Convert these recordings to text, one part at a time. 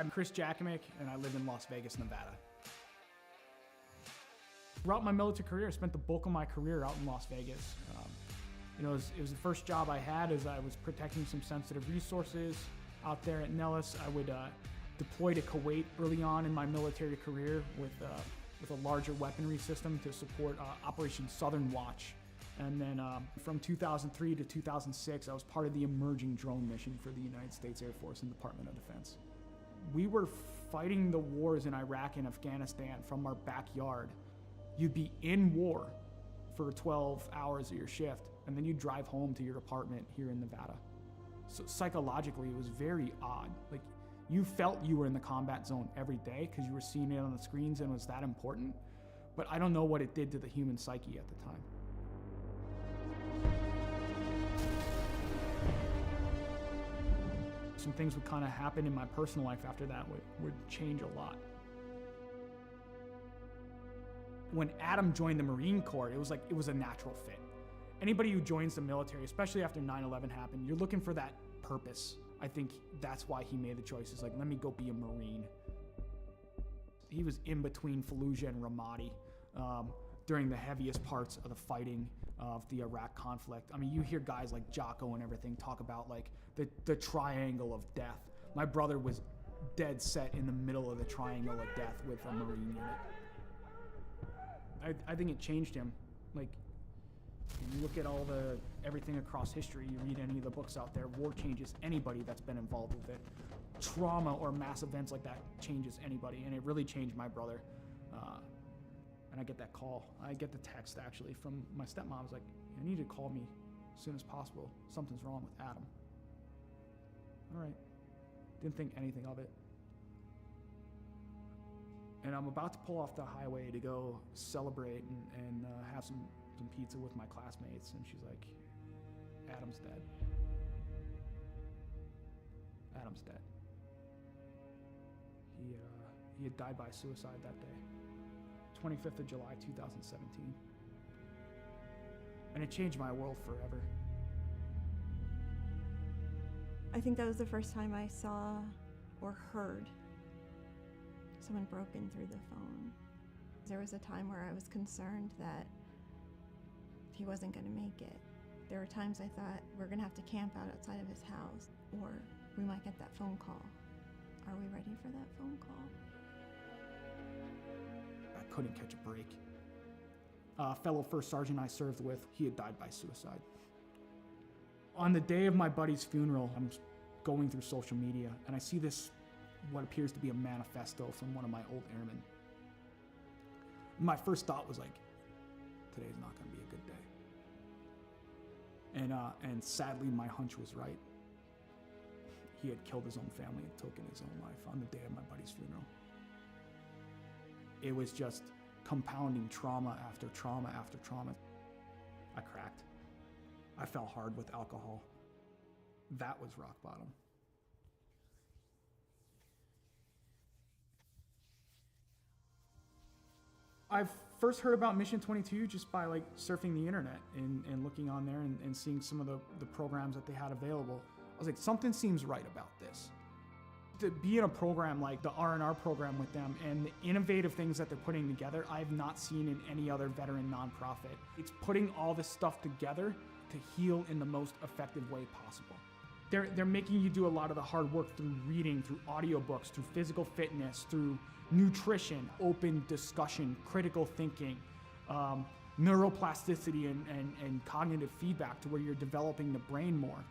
I'm Chris Jackimick, and I live in Las Vegas, Nevada. Throughout my military career, I spent the bulk of my career out in Las Vegas. It was the first job I had as I was protecting some sensitive resources out there at Nellis. I would deploy to Kuwait early on in my military career with a larger weaponry system to support Operation Southern Watch. And then from 2003 to 2006, I was part of the emerging drone mission for the United States Air Force and Department of Defense. We were fighting the wars in Iraq and Afghanistan from our backyard. You'd be in war for 12 hours of your shift, and then you'd drive home to your apartment here in Nevada. So psychologically, it was very odd. Like, you felt you were in the combat zone every day because you were seeing it on the screens and it was that important, but I don't know what it did to the human psyche at the time. Some things would kind of happen in my personal life after that would change a lot. When Adam joined the Marine Corps, it was a natural fit. Anybody who joins the military, especially after 9/11 happened, you're looking for that purpose. I think that's why he made the choice. It's like, let me go be a Marine. He was in between Fallujah and Ramadi during the heaviest parts of the fighting of the Iraq conflict. I mean, you hear guys like Jocko and everything talk about like the triangle of death. My brother was dead set in the middle of the triangle of death with a Marine unit. I think it changed him. Like, you look at everything across history, you read any of the books out there, war changes anybody that's been involved with it. Trauma or mass events like that changes anybody, and it really changed my brother. And I get that call. I get the text, actually, from my stepmom. I was like, I need you to call me as soon as possible. Something's wrong with Adam. All right. Didn't think anything of it. And I'm about to pull off the highway to go celebrate and have some pizza with my classmates, and she's like, Adam's dead. Adam's dead. He had died by suicide that day, 25th of July, 2017. And it changed my world forever. I think that was the first time I saw or heard someone broke in through the phone. There was a time where I was concerned that he wasn't going to make it. There were times I thought, we're going to have to camp out outside of his house, or we might get that phone call. Are we ready for that phone call? I couldn't catch a break. A fellow first sergeant I served with, he had died by suicide. On the day of my buddy's funeral, I'm going through social media, and I see this, what appears to be a manifesto from one of my old airmen. My first thought was like, today's not going to be a good day. And sadly, my hunch was right. He had killed his own family and taken his own life on the day of my buddy's funeral. It was just compounding trauma after trauma after trauma. I cracked. I fell hard with alcohol. That was rock bottom. I first heard about Mission 22 just by like surfing the internet and looking on there and seeing some of the programs that they had available. I was like, something seems right about this. To be in a program like the R&R program with them and the innovative things that they're putting together, I have not seen in any other veteran nonprofit. It's putting all this stuff together to heal in the most effective way possible. They're making you do a lot of the hard work through reading, through audiobooks, through physical fitness, through nutrition, open discussion, critical thinking, neuroplasticity and cognitive feedback to where you're developing the brain more.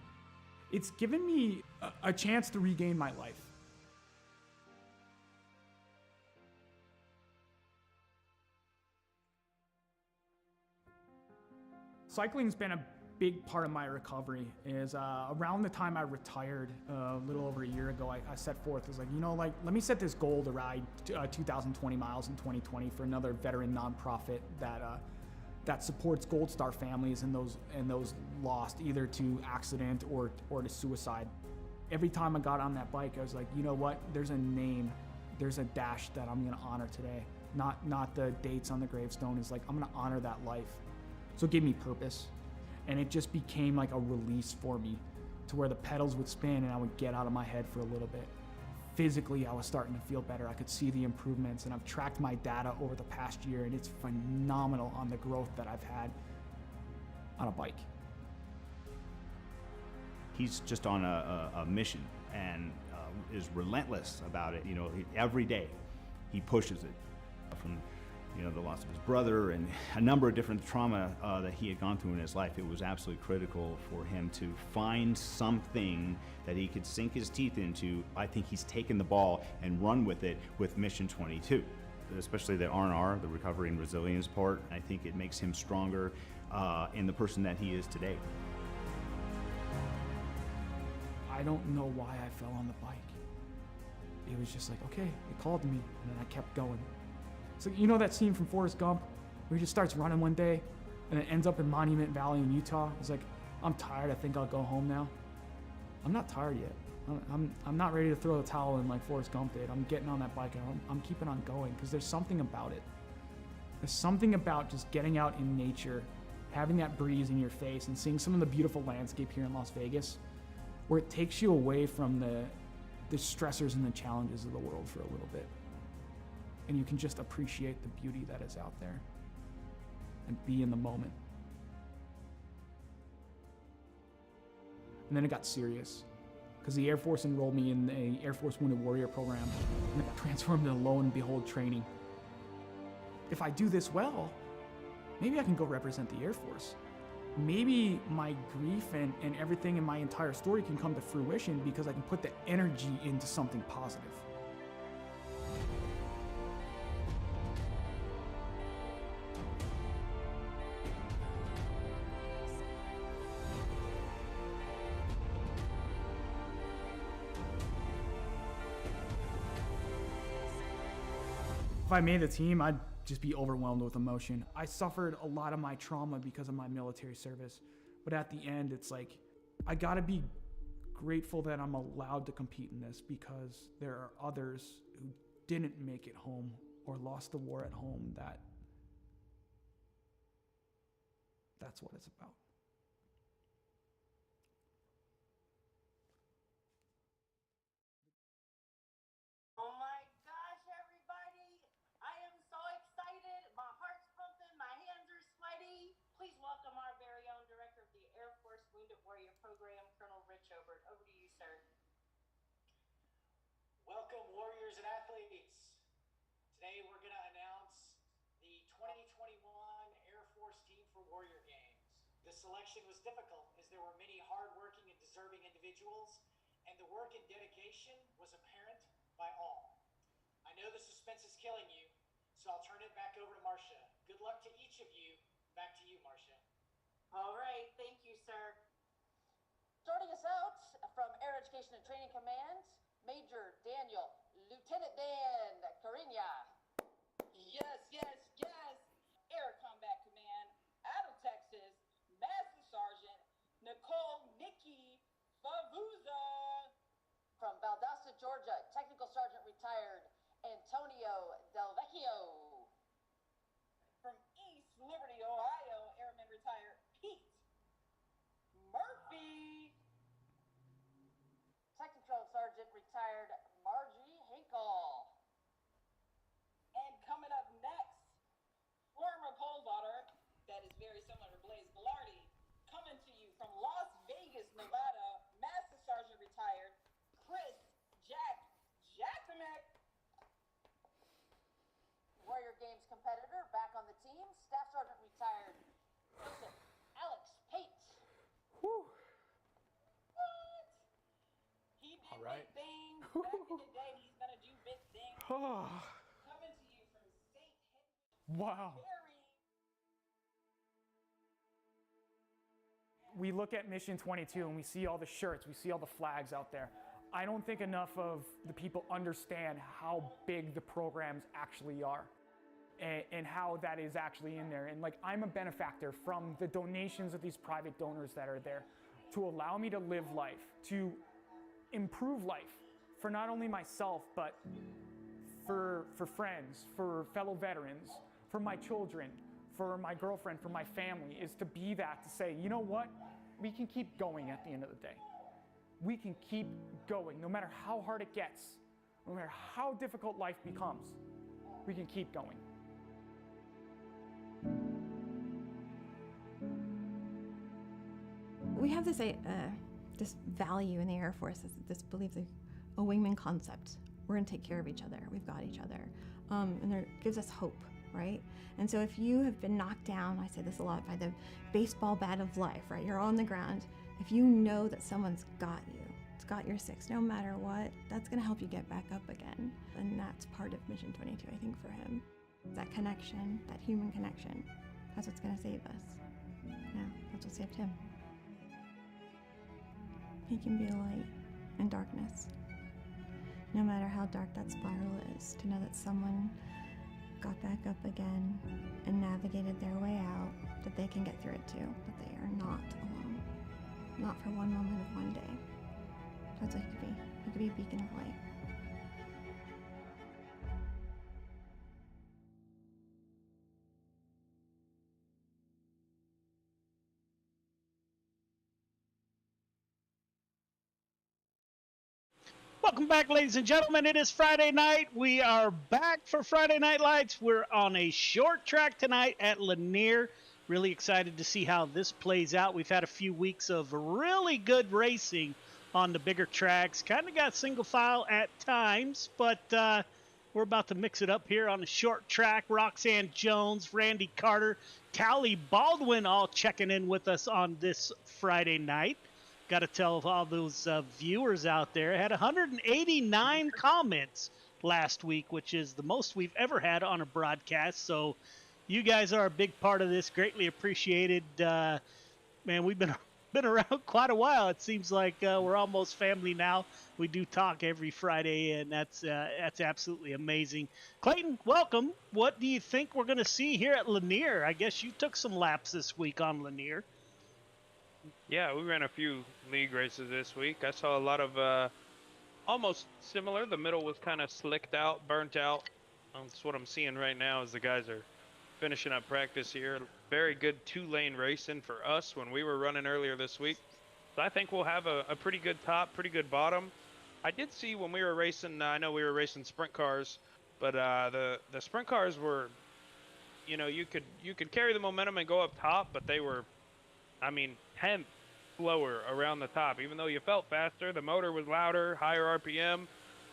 It's given me a chance to regain my life. Cycling's been a big part of my recovery. Is around the time I retired a little over a year ago, I set forth as like, let me set this goal to ride 2,020 miles in 2020 for another veteran nonprofit that supports Gold Star families and those lost either to accident or to suicide. Every time I got on that bike, I was like, you know what? There's a name, there's a dash that I'm gonna honor today. Not the dates on the gravestone. Is like, I'm gonna honor that life. So it gave me purpose. And it just became like a release for me to where the pedals would spin and I would get out of my head for a little bit. physically I was starting to feel better. I could see the improvements, and I've tracked my data over the past year, and it's phenomenal on the growth that I've had on a bike. He's just on a mission and is relentless about it. Every day he pushes it. From the loss of his brother and a number of different trauma that he had gone through in his life, it was absolutely critical for him to find something that he could sink his teeth into. I think he's taken the ball and run with it with Mission 22, especially the R&R, the recovery and resilience part. I think it makes him stronger in the person that he is today. I don't know why I fell on the bike. It was just like, okay, it called to me, and then I kept going. So that scene from Forrest Gump where he just starts running one day and it ends up in Monument Valley in Utah? He's like, I'm tired, I think I'll go home now. I'm not tired yet. I'm not ready to throw the towel in like Forrest Gump did. I'm getting on that bike and I'm keeping on going because there's something about it. There's something about just getting out in nature, having that breeze in your face and seeing some of the beautiful landscape here in Las Vegas where it takes you away from the stressors and the challenges of the world for a little bit. And you can just appreciate the beauty that is out there and be in the moment. And then it got serious because the Air Force enrolled me in the Air Force Wounded Warrior program and it got transformed into Lo and Behold training. If I do this well, maybe I can go represent the Air Force. Maybe my grief and everything in my entire story can come to fruition because I can put the energy into something positive. If I made the team, I'd just be overwhelmed with emotion. I suffered a lot of my trauma because of my military service. But at the end, it's like, I gotta be grateful that I'm allowed to compete in this because there are others who didn't make it home or lost the war at home that's what it's about. Please welcome our very own Director of the Air Force Wounded Warrior Program, Colonel Rich Obert. Over to you, sir. Welcome, warriors and athletes. Today we're going to announce the 2021 Air Force Team for Warrior Games. The selection was difficult as there were many hardworking and deserving individuals, and the work and dedication was apparent by all. I know the suspense is killing you, so I'll turn it back over to Marcia. Good luck to each of you. Back to you, Marcia. All right, thank you, sir. Starting us out from Air Education and Training Command, Major Daniel, Lieutenant Dan Cariña. Yes, yes, yes. Air Combat Command, out of Texas, Master Sergeant Nicole Nikki Favuza. From Valdosta, Georgia, Technical Sergeant retired Antonio Del Vecchio. From East Liberty, Ohio, Airman retired Pete Murphy. Technical Sergeant retired Margie Hinkle. And coming up next, former pole vaulter, that is very similar to Blaze Velarde, coming to you from Las Vegas, Nevada, Master Sergeant retired Chris Jacksomek. Warrior Games competitor back on the team, Staff Sergeant retired Joseph Alex Pate. Whew. What? He did All right. big things. Back in the day, he's going to do big things. Coming to you from St. Henry. Wow. We look at Mission 22 and we see all the shirts, we see all the flags out there. I don't think enough of the people understand how big the programs actually are and how that is actually in there. And like, I'm a benefactor from the donations of these private donors that are there to allow me to live life, to improve life for not only myself, but for friends, for fellow veterans, for my children, for my girlfriend, for my family, is to be that, to say, you know what? We can keep going at the end of the day. We can keep going no matter how hard it gets. no matter how difficult life becomes, we can keep going. We have this value in the Air Force, this belief, a wingman concept. We're going to take care of each other. We've got each other. And it gives us hope, right? And so if you have been knocked down, I say this a lot, by the baseball bat of life, right? You're on the ground. If you know that someone's got you, it's got your six, no matter what, that's going to help you get back up again. And that's part of Mission 22, I think, for him. That connection, that human connection, that's what's going to save us. Yeah, that's what saved him. He can be a light in darkness. No matter how dark that spiral is, to know that someone got back up again and navigated their way out, that they can get through it too, that they are not alone. Not for one moment of one day. That's what he could be. He could be a beacon of light. Welcome back, ladies and gentlemen. It is Friday night. We are back for Friday Night Lights. We're on a short track tonight at Lanier. Really excited to see how this plays out. We've had a few weeks of really good racing on the bigger tracks. Kind of got single file at times, but we're about to mix it up here on the short track. Roxanne Jones, Randy Carter, Callie Baldwin all checking in with us on this Friday night. Got to tell all those viewers out there, had 189 comments last week, which is the most we've ever had on a broadcast. So you guys are a big part of this. Greatly appreciated. Man, we've been around quite a while. It seems like we're almost family now. We do talk every Friday, and that's absolutely amazing. Clayton, welcome. What do you think we're going to see here at Lanier? I guess you took some laps this week on Lanier. Yeah, we ran a few league races this week. I saw a lot of almost similar. The middle was kind of slicked out, burnt out. That's what I'm seeing right now as the guys are finishing up practice here. Very good two-lane racing for us when we were running earlier this week. So I think we'll have a pretty good top, pretty good bottom. I did see when we were racing, I know we were racing sprint cars, but the sprint cars were, you know, you could carry the momentum and go up top, but they were, I mean, 10th slower around the top. Even though you felt faster, the motor was louder, higher RPM.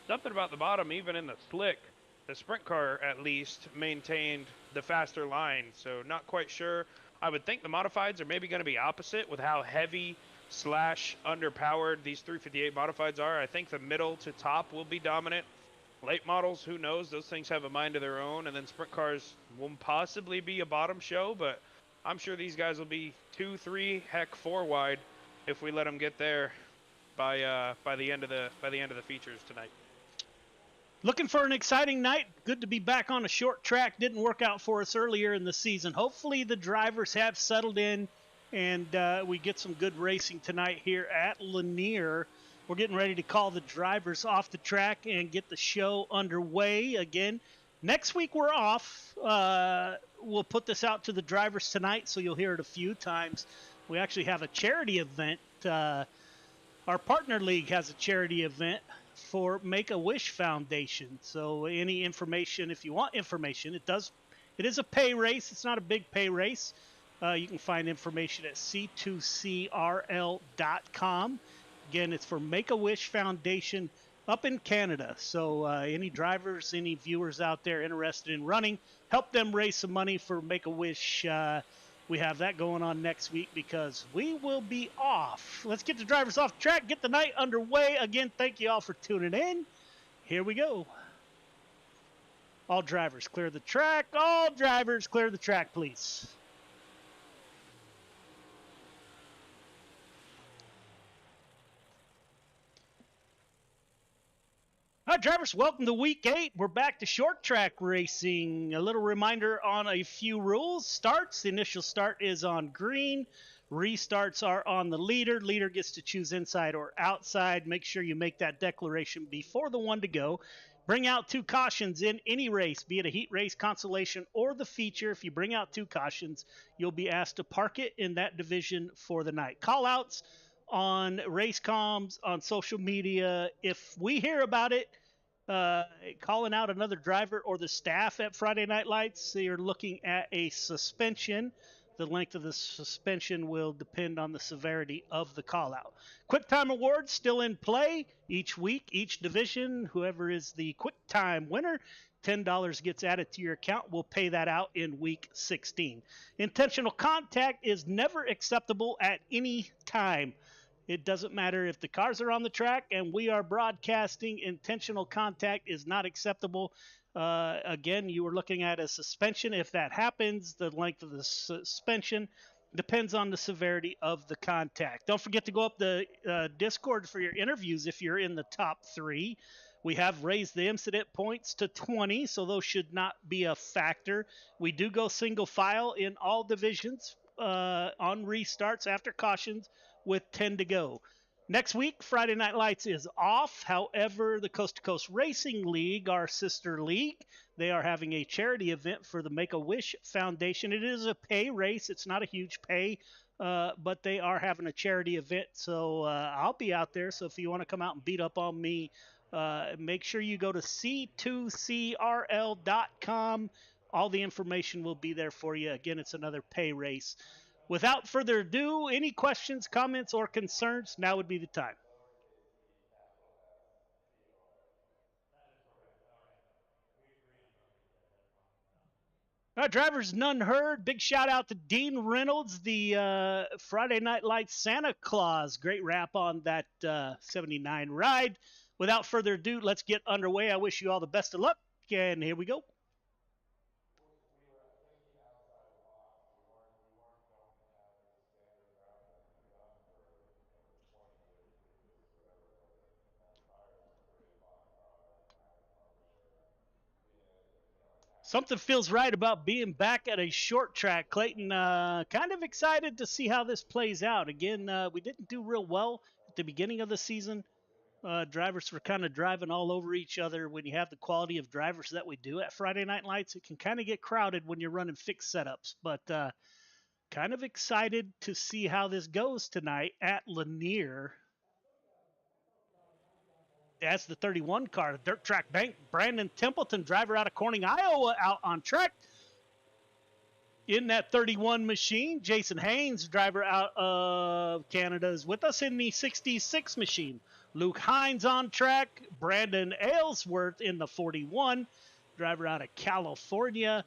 Something about the bottom, even in the slick, the sprint car at least maintained the faster line. So not quite sure. I would think the modifieds are maybe going to be opposite with how heavy / underpowered these 358 modifieds are. I think the middle to top will be dominant. Late models, who knows? Those things have a mind of their own. And then sprint cars will possibly be a bottom show, but I'm sure these guys will be 2, 3, heck 4 wide if we let them get there by the end of the features tonight. Looking for an exciting night. Good to be back on a short track. Didn't work out for us earlier in the season. Hopefully the drivers have settled in and we get some good racing tonight here at Lanier. We're getting ready to call the drivers off the track and get the show underway again. Next week we're off. We'll put this out to the drivers tonight, so you'll hear it a few times. We actually have a charity event. Our partner league has a charity event for Make-A-Wish Foundation. So any information, if you want information, it is a pay race. It's not a big pay race. You can find information at c2crl.com. Again, it's for Make-A-Wish Foundation up in Canada. So any drivers, any viewers out there interested in running, help them raise some money for Make-A-Wish. We have that going on next week because we will be off. Let's get the drivers off the track, get the night underway. Again, thank you all for tuning in. Here we go. All drivers clear the track. All drivers clear the track, please. All right, drivers, welcome to week 8. We're back to short track racing. A little reminder on a few rules. Starts, the initial start is on green. Restarts are on the leader. Leader gets to choose inside or outside. Make sure you make that declaration before the one to go. Bring out 2 cautions in any race, be it a heat race, consolation, or the feature. If you bring out 2 cautions, you'll be asked to park it in that division for the night. Call outs on race comms, on social media. If we hear about it, calling out another driver or the staff at Friday Night Lights, so you're looking at a suspension. The length of the suspension will depend on the severity of the call out. Quick Time Awards still in play each week, each division. Whoever is the Quick Time winner, $10 gets added to your account. We'll pay that out in week 16. Intentional contact is never acceptable at any time. It doesn't matter if the cars are on the track and we are broadcasting. Intentional contact is not acceptable. Again, you were looking at a suspension. If that happens, the length of the suspension depends on the severity of the contact. Don't forget to go up the Discord for your interviews if you're in the top 3. We have raised the incident points to 20, so those should not be a factor. We do go single file in all divisions on restarts after cautions with 10 to go. Next week, Friday Night Lights is off. However, the Coast to Coast Racing League, our sister league, they are having a charity event for the Make-A-Wish Foundation. It is a pay race. It's not a huge pay, but they are having a charity event. So I'll be out there. So if you want to come out and beat up on me, make sure you go to c2crl.com. All the information will be there for you. Again, it's another pay race. Without further ado, any questions, comments, or concerns, now would be the time. All right, drivers, none heard. Big shout out to Dean Reynolds, the Friday Night Lights Santa Claus. Great rap on that 79 ride. Without further ado, let's get underway. I wish you all the best of luck, and here we go. Something feels right about being back at a short track. Clayton, kind of excited to see how this plays out. Again, we didn't do real well at the beginning of the season. Drivers were kind of driving all over each other. When you have the quality of drivers that we do at Friday Night Lights, it can kind of get crowded when you're running fixed setups. But kind of excited to see how this goes tonight at Lanier. That's the 31 car, the dirt track bank. Brandon Templeton, driver out of Corning, Iowa, out on track in that 31 machine. Jason Haynes, driver out of Canada, is with us in the 66 machine. Luke Hines on track. Brandon Aylesworth in the 41, driver out of California.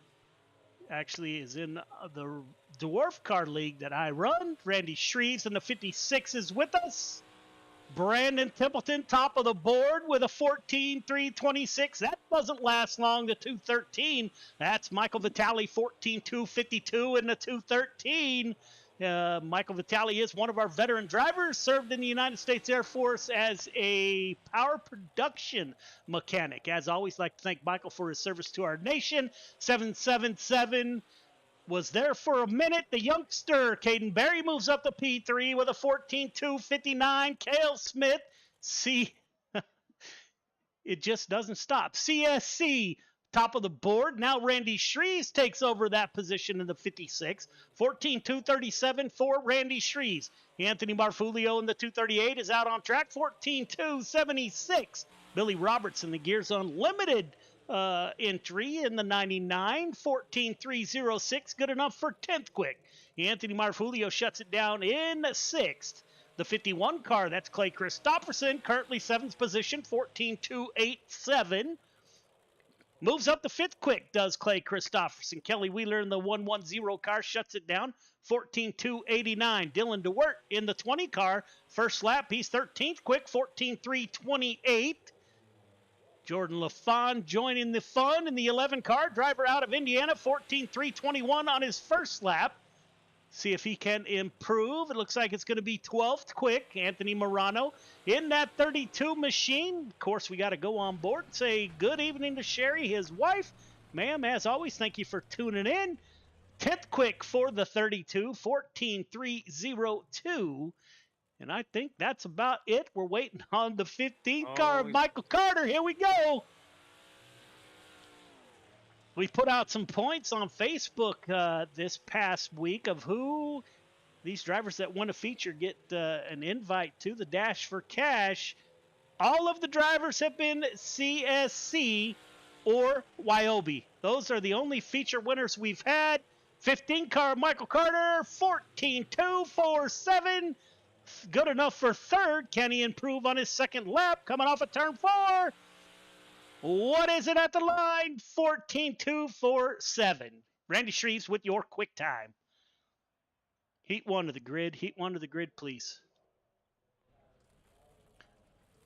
Actually is in the Dwarf Car League that I run. Randy Shreves in the 56 is with us. Brandon Templeton, top of the board with a 14.326. That doesn't last long, the 213. That's Michael Vitale, 14.252 in the 213. Michael Vitale is one of our veteran drivers, served in the United States Air Force as a power production mechanic. As always, like to thank Michael for his service to our nation. 777 was there for a minute. The youngster, Caden Berry, moves up to P3 with a 14.259. Cale Smith, it just doesn't stop. CSC, top of the board. Now Randy Shreves takes over that position in the 56. 14.237 for Randy Shreves. Anthony Marfulio in the 238 is out on track. 14.276. Billy Robertson, the Gears Unlimited entry in the 99, 14.306, good enough for 10th quick. Anthony Marfulio shuts it down in 6th. The 51 car, that's Clay Christopherson, currently 7th position, 14.287. Moves up to 5th quick, does Clay Christopherson. Kelly Wheeler in the 110 car shuts it down, 14.289. Dylan DeWert in the 20 car, first lap, he's 13th quick, 14.328. Jordan LaFon joining the fun in the 11 car. Driver out of Indiana, 14.321 on his first lap. See if he can improve. It looks like it's going to be 12th quick. Anthony Morano in that 32 machine. Of course, we got to go on board and say good evening to Sherry, his wife. Ma'am, as always, thank you for tuning in. 10th quick for the 32, 14.302. And I think that's about it. We're waiting on the 15 car of Michael Carter. Here we go. We put out some points on Facebook this past week of who these drivers that won a feature get an invite to the Dash for Cash. All of the drivers have been CSC or Wyobe. Those are the only feature winners we've had. 15 car Michael Carter, 14.247. Good enough for third. Can he improve on his second lap? Coming off of turn 4. What is it at the line? 14.247. Randy Shreves with your quick time. Heat 1 to the grid. Heat 1 to the grid, please.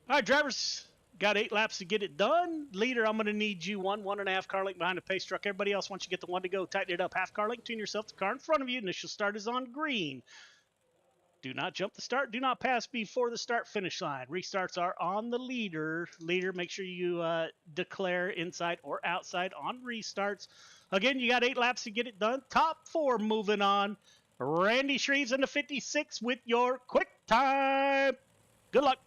All right, drivers. Got 8 laps to get it done. Leader, I'm going to need you 1.5 car length behind the pace truck. Everybody else, once you get the 1 to go, tighten it up. Half car length between yourself, the car in front of you. Initial start is on green. Do not jump the start. Do not pass before the start finish line. Restarts are on the leader. Leader, make sure you declare inside or outside on restarts. Again, you got 8 laps to get it done. Top 4 moving on. Randy Shreves in the 56 with your quick time. Good luck.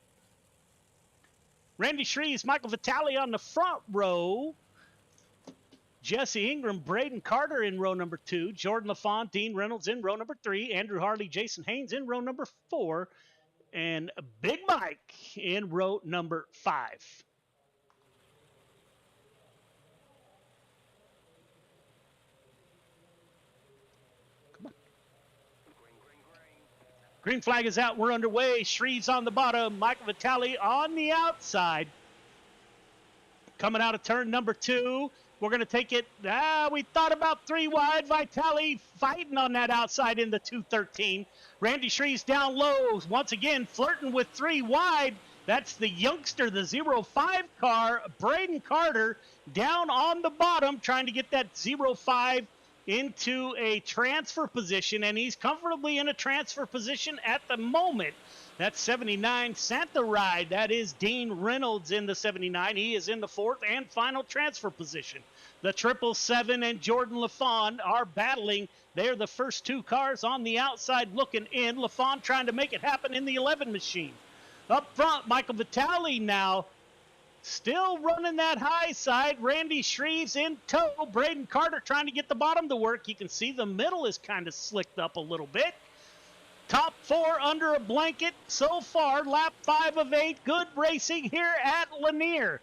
Randy Shreves, Michael Vitale on the front row. Jesse Ingram, Braden Carter in row number 2. Jordan LaFont, Dean Reynolds in row number 3. Andrew Harley, Jason Haynes in row number 4. And Big Mike in row number 5. Come on. Green flag is out. We're underway. Shreves on the bottom. Michael Vitale on the outside. Coming out of turn number 2. We're going to take it. We thought about 3 wide. Vitale fighting on that outside in the 213. Randy Shreves down low. Once again, flirting with 3 wide. That's the youngster, the 05 car, Braden Carter, down on the bottom, trying to get that 05 into a transfer position, and he's comfortably in a transfer position at the moment. That's 79 Santa Ride. That is Dean Reynolds in the 79. He is in the 4th and final transfer position. The 777 and Jordan LaFont are battling. They're the first 2 cars on the outside looking in. LaFont trying to make it happen in the 11 machine. Up front, Michael Vitale now still running that high side. Randy Shreves in tow. Braden Carter trying to get the bottom to work. You can see the middle is kind of slicked up a little bit. Top 4 under a blanket so far. Lap 5 of 8. Good racing here at Lanier.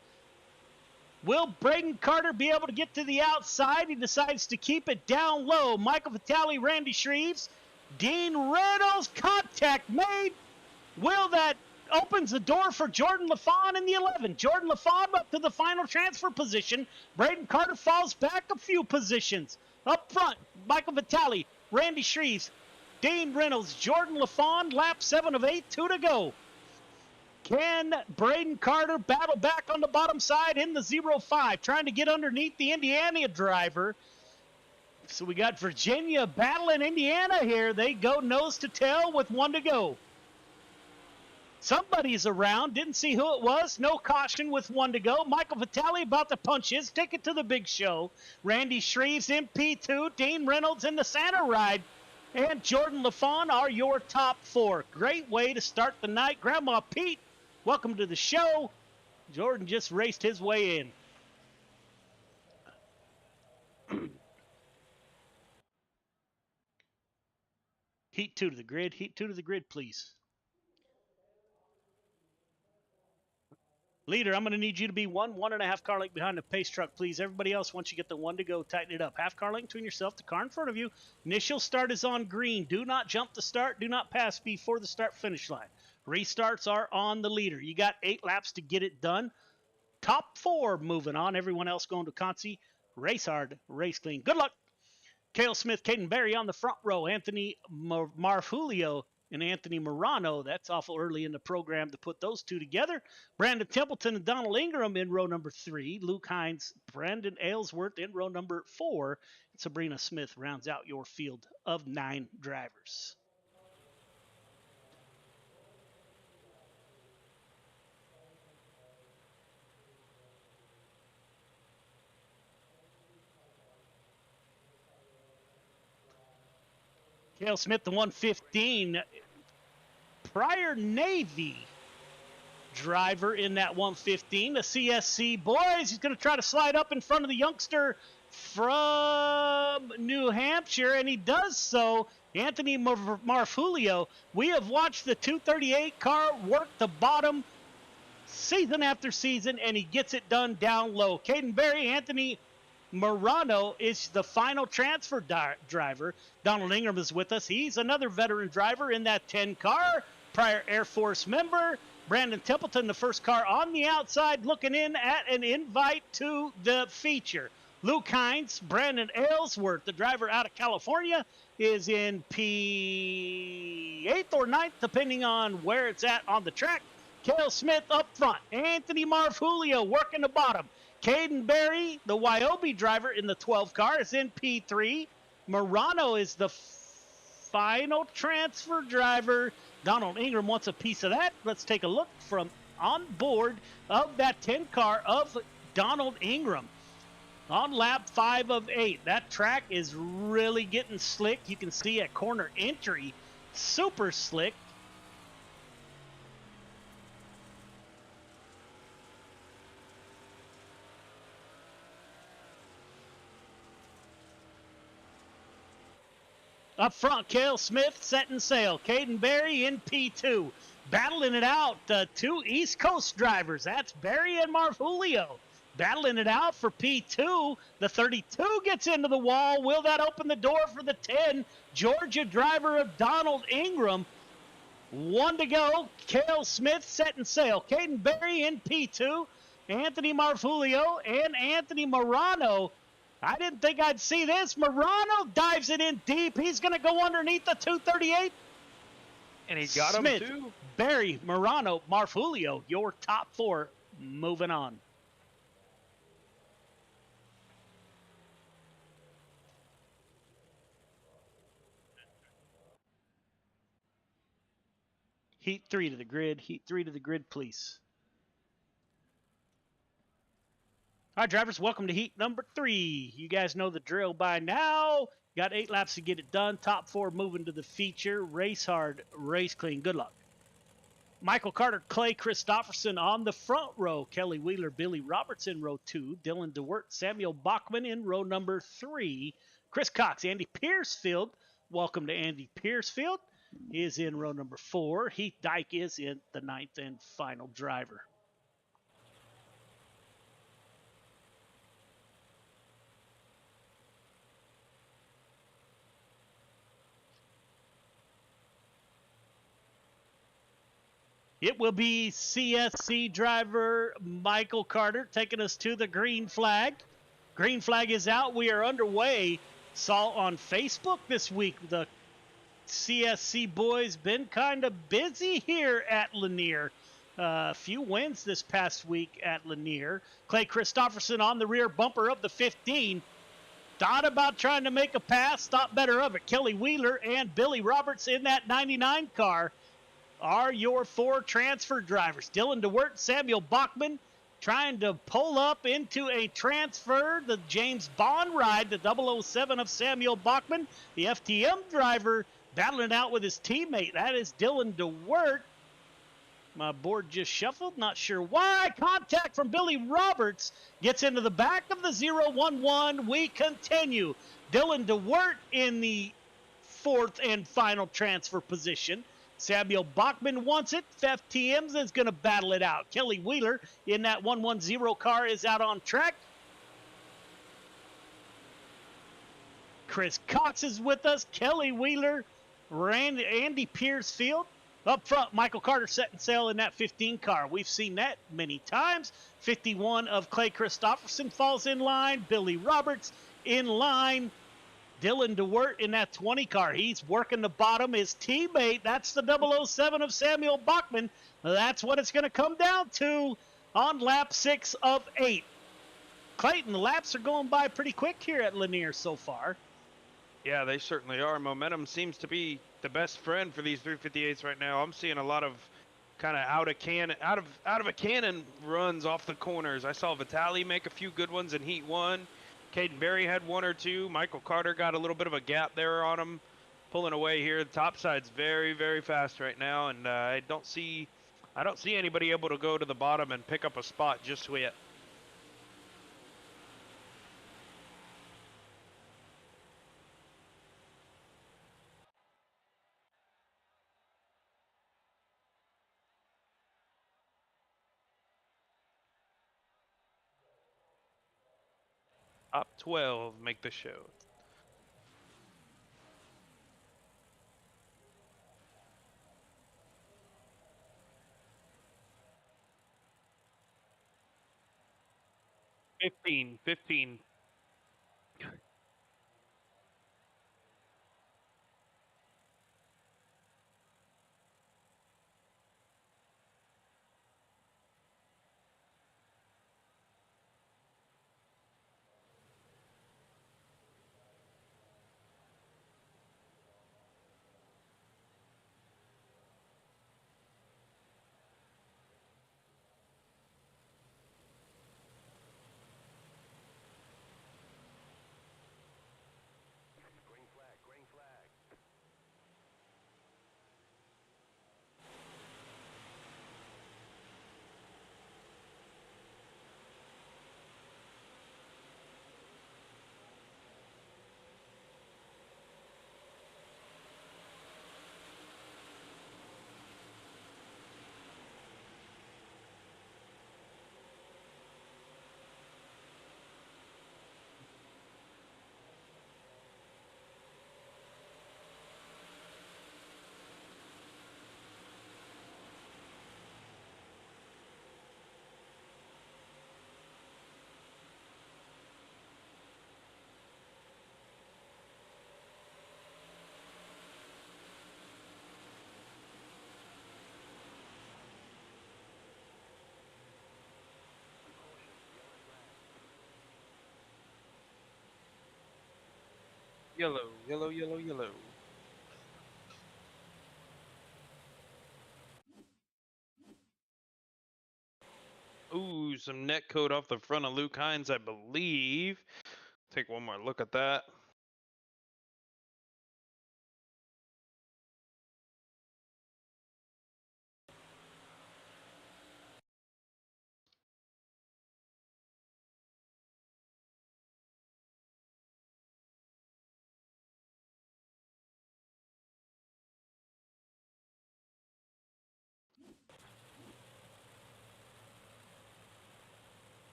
Will Braden Carter be able to get to the outside? He decides to keep it down low. Michael Vitale, Randy Shreves. Dean Reynolds, contact made. Will that opens the door for Jordan LaFont in the 11. Jordan LaFont up to the final transfer position. Braden Carter falls back a few positions. Up front, Michael Vitale, Randy Shreves, Dean Reynolds, Jordan LaFont, lap 7 of 8, 2 to go. Can Braden Carter battle back on the bottom side in the 05, trying to get underneath the Indiana driver? So we got Virginia battling Indiana here. They go nose to tail with 1 to go. Somebody's around. Didn't see who it was. No caution with 1 to go. Michael Vitale about to punch his ticket to the big show. Randy Shreves in P2. Dean Reynolds in the Santa Ride. And Jordan LaFont are your top 4. Great way to start the night. Grandma Pete, welcome to the show. Jordan just raced his way in. Heat 2 to the grid. Heat 2 to the grid, please. Leader, I'm going to need you to be 1.5 car length behind the pace truck, please. Everybody else, once you get the 1 to go, tighten it up. Half car length between yourself, the car in front of you. Initial start is on green. Do not jump the start. Do not pass before the start finish line. Restarts are on the leader. You got 8 laps to get it done. Top 4 moving on. Everyone else going to Concy. Race hard, race clean. Good luck. Cale Smith, Caden Berry on the front row. Anthony Marfulio and Anthony Morano. That's awful early in the program to put those 2 together. Brandon Templeton and Donald Ingram in row number 3. Luke Hines, Brandon Aylesworth in row number 4. And Sabrina Smith rounds out your field of 9 drivers. Cale Smith, the 115. Prior Navy driver in that 115. The CSC boys. He's going to try to slide up in front of the youngster from New Hampshire, and he does so. Anthony Marfulio. We have watched the 238 car work the bottom season after season, and he gets it done down low. Caden Berry, Anthony Morano is the final transfer driver. Donald Ingram is with us. He's another veteran driver in that 10 car, prior Air Force member. Brandon Templeton, the first car on the outside, looking in at an invite to the feature. Luke Hines, Brandon Aylesworth, the driver out of California, is in P8th or 9th, depending on where it's at on the track. Cale Smith up front. Anthony Marfulio working the bottom. Caden Berry, the Wyobe driver in the 12 car, is in P3. Morano is the final transfer driver. Donald Ingram wants a piece of that. Let's take a look from on board of that 10 car of Donald Ingram. On lap 5 of 8. That track is really getting slick. You can see at corner entry, super slick. Up front, Cale Smith setting sail. Caden Berry in P2. Battling it out, two East Coast drivers. That's Berry and Marfulio. Battling it out for P2. The 32 gets into the wall. Will that open the door for the 10? Georgia driver of Donald Ingram. 1 to go. Cale Smith setting sail. Caden Berry in P2. Anthony Marfulio and Anthony Morano. I didn't think I'd see this. Morano dives it in deep. He's going to go underneath the 238. And he got Smith, him too. Berry, Morano, Marfulio, your top 4 moving on. Heat 3 to the grid. Heat 3 to the grid, please. All right, drivers, welcome to heat number 3. You guys know the drill by now. Got 8 laps to get it done. Top 4 moving to the feature. Race hard, race clean. Good luck. Michael Carter, Clay Christopherson on the front row. Kelly Wheeler, Billy Roberts in row 2. Dylan DeWert, Samuel Bachman in row number 3. Chris Cox, Andy Piercefield. Welcome to Andy Piercefield. He is in row number 4. Heath Dyke is in the 9th and final driver. It will be CSC driver Michael Carter taking us to the green flag. Green flag is out. We are underway. Saw on Facebook this week the CSC boys been kind of busy here at Lanier. A few wins this past week at Lanier. Clay Christopherson on the rear bumper of the 15. Thought about trying to make a pass. Thought better of it. Kelly Wheeler and Billy Roberts in that 99 car are your 4 transfer drivers. Dylan DeWert, Samuel Bachman trying to pull up into a transfer. The James Bond ride, the 007 of Samuel Bachman. The FTM driver battling out with his teammate. That is Dylan DeWert. My board just shuffled. Not sure why. Contact from Billy Roberts. Gets into the back of the 011. We continue. Dylan DeWert in the 4th and final transfer position. Samuel Bachman wants it. FTMs is going to battle it out. Kelly Wheeler in that 110 car is out on track. Chris Cox is with us. Kelly Wheeler, Andy Piercefield. Up front, Michael Carter setting sail in that 15 car. We've seen that many times. 51 of Clay Christopherson falls in line. Billy Roberts in line. Dylan DeWert in that 20 car. He's working the bottom. His teammate, that's the 007 of Samuel Bachman. That's what it's going to come down to on lap 6 of 8. Clayton, the laps are going by pretty quick here at Lanier so far. Yeah, they certainly are. Momentum seems to be the best friend for these 358s right now. I'm seeing a lot of kind of out of a cannon runs off the corners. I saw Vitali make a few good ones in Heat 1. Caden Berry had 1 or 2. Michael Carter got a little bit of a gap there on him, pulling away here. The top side's very, very fast right now, and I don't see anybody able to go to the bottom and pick up a spot just yet. Top 12 make the show. Fifteen. Yellow. Ooh, some net code off the front of Luke Hines, I believe. Take one more look at that.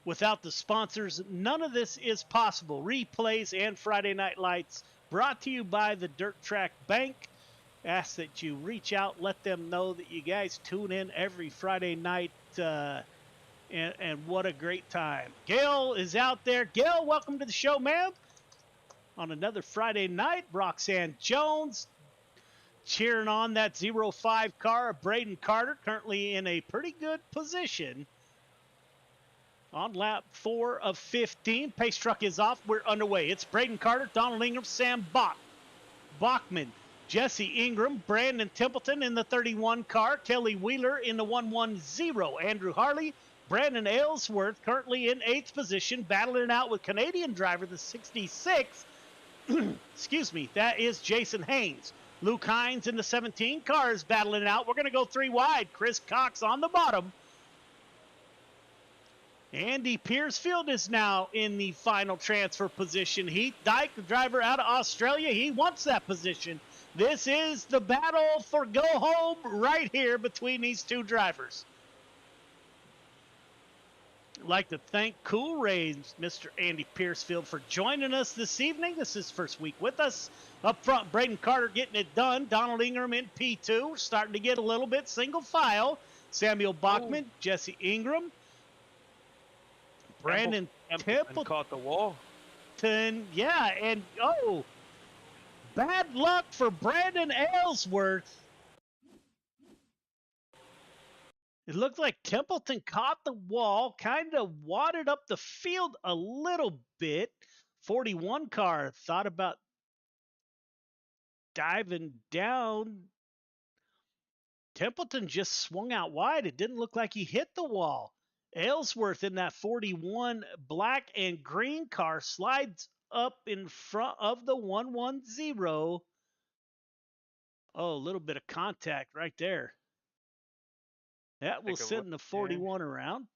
Without the sponsors, none of this is possible. Replays and Friday Night Lights brought to you by the Dirt Track Bank. Ask that you reach out, let them know that you guys tune in every Friday night, and what a great time. Gail is out there. Gail, welcome to the show, ma'am. On another Friday night, Roxanne Jones cheering on that 05 car of Braden Carter, currently in a pretty good position. On lap 4 of 15, pace truck is off. We're underway. It's Braden Carter, Donald Ingram, Sam Bachman, Jesse Ingram, Brandon Templeton in the 31 car, Kelly Wheeler in the 110, Andrew Harley, Brandon Aylesworth currently in 8th position, battling it out with Canadian driver, the 66. Excuse me, that is Jason Haynes. Luke Hines in the 17 car is battling it out. We're going to go 3 wide. Chris Cox on the bottom. Andy Piercefield is now in the final transfer position. Heath Dyke, the driver out of Australia, he wants that position. This is the battle for go home right here between these two drivers. I'd like to thank Cool Rays, Mr. Andy Piercefield, for joining us this evening. This is his first week with us. Up front, Braden Carter getting it done. Donald Ingram in P2, starting to get a little bit single file. Samuel Bachman, Jesse Ingram. Brandon Templeton caught the wall. Yeah, and bad luck for Brandon Aylesworth. It looked like Templeton caught the wall, kind of wadded up the field a little bit. 41 car thought about diving down. Templeton just swung out wide. It didn't look like he hit the wall. Aylesworth in that 41 black and green car slides up in front of the 110. Oh, a little bit of contact right there. That will send the 41 around.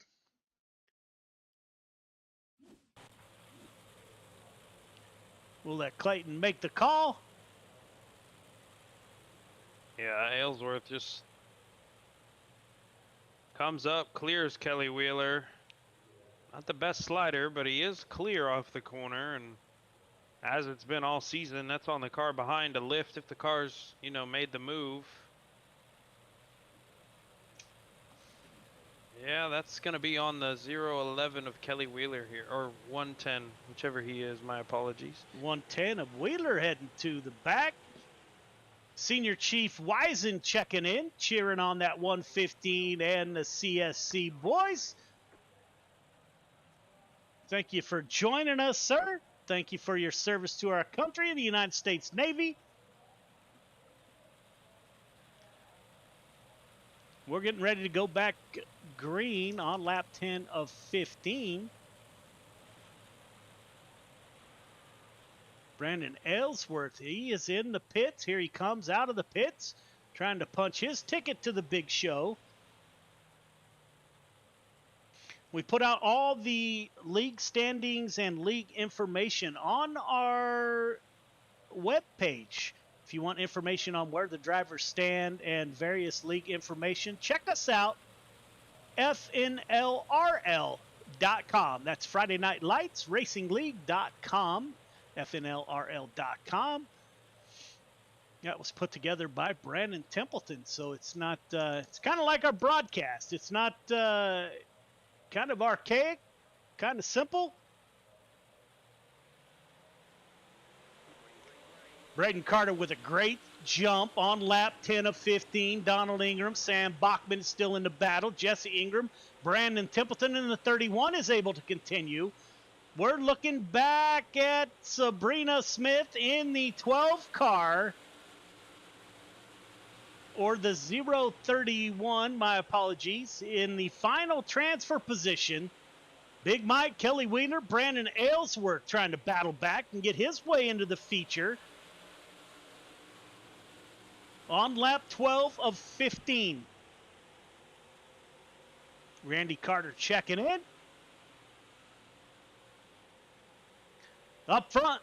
We'll let Clayton make the call. Yeah, Aylesworth just comes up, clears Kelly Wheeler. Not the best slider, but he is clear off the corner, and as it's been all season, that's on the car behind to lift if the car's, made the move. Yeah, that's going to be on the 011 of Kelly Wheeler here, or 110, whichever he is. My apologies. 110 of Wheeler heading to the back. Senior Chief Wisen checking in, cheering on that 115 and the CSC boys. Thank you for joining us, sir. Thank you for your service to our country, the United States Navy. We're getting ready to go back green on lap 10 of 15. Brandon Aylesworth, he is in the pits. Here he comes out of the pits, trying to punch his ticket to the big show. We put out all the league standings and league information on our webpage. If you want information on where the drivers stand and various league information, check us out, FNLRL.com. That's Friday Night Lights Racing League.com, FNLRL.com. That was put together by Brandon Templeton, so it's not, it's kind of like our broadcast. It's not kind of archaic, kind of simple. Braden Carter with a great jump on lap 10 of 15. Donald Ingram, Sam Bachman still in the battle. Jesse Ingram, Brandon Templeton in the 31 is able to continue. We're looking back at Sabrina Smith in the 12 car, or the 031, my apologies, in the final transfer position. Big Mike, Kelly Wheeler, Brandon Aylesworth trying to battle back and get his way into the feature on lap 12 of 15. Randy Carter checking in. Up front,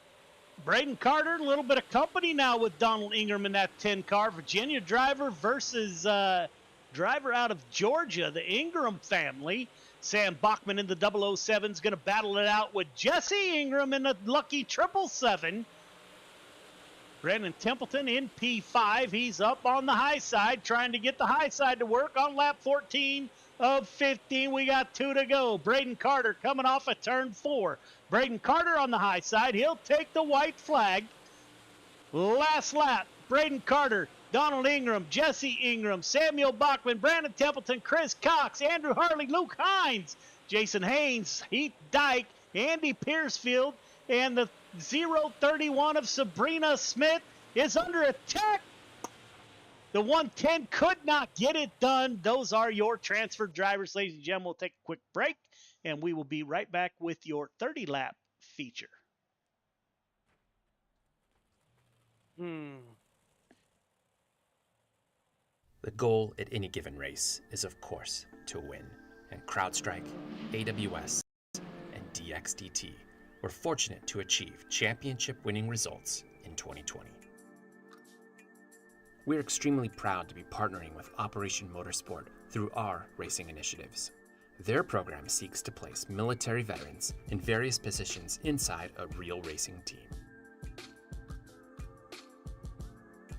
Braden Carter, a little bit of company now with Donald Ingram in that 10 car. Virginia driver versus driver out of Georgia, the Ingram family. Sam Bachman in the 007 is going to battle it out with Jesse Ingram in the lucky 777. Brandon Templeton in P5. He's up on the high side, trying to get the high side to work on lap 14 of 15. We got 2 to go. Braden Carter coming off of turn 4. Braden Carter on the high side. He'll take the white flag. Last lap, Braden Carter, Donald Ingram, Jesse Ingram, Samuel Bachman, Brandon Templeton, Chris Cox, Andrew Harley, Luke Hines, Jason Haynes, Heath Dyke, Andy Piercefield, and the 031 of Sabrina Smith is under attack. The 110 could not get it done. Those are your transfer drivers, ladies and gentlemen. We'll take a quick break, and we will be right back with your 30-lap feature. The goal at any given race is, of course, to win. And CrowdStrike, AWS, and DXDT were fortunate to achieve championship-winning results in 2020. We're extremely proud to be partnering with Operation Motorsport through our racing initiatives. Their program seeks to place military veterans in various positions inside a real racing team.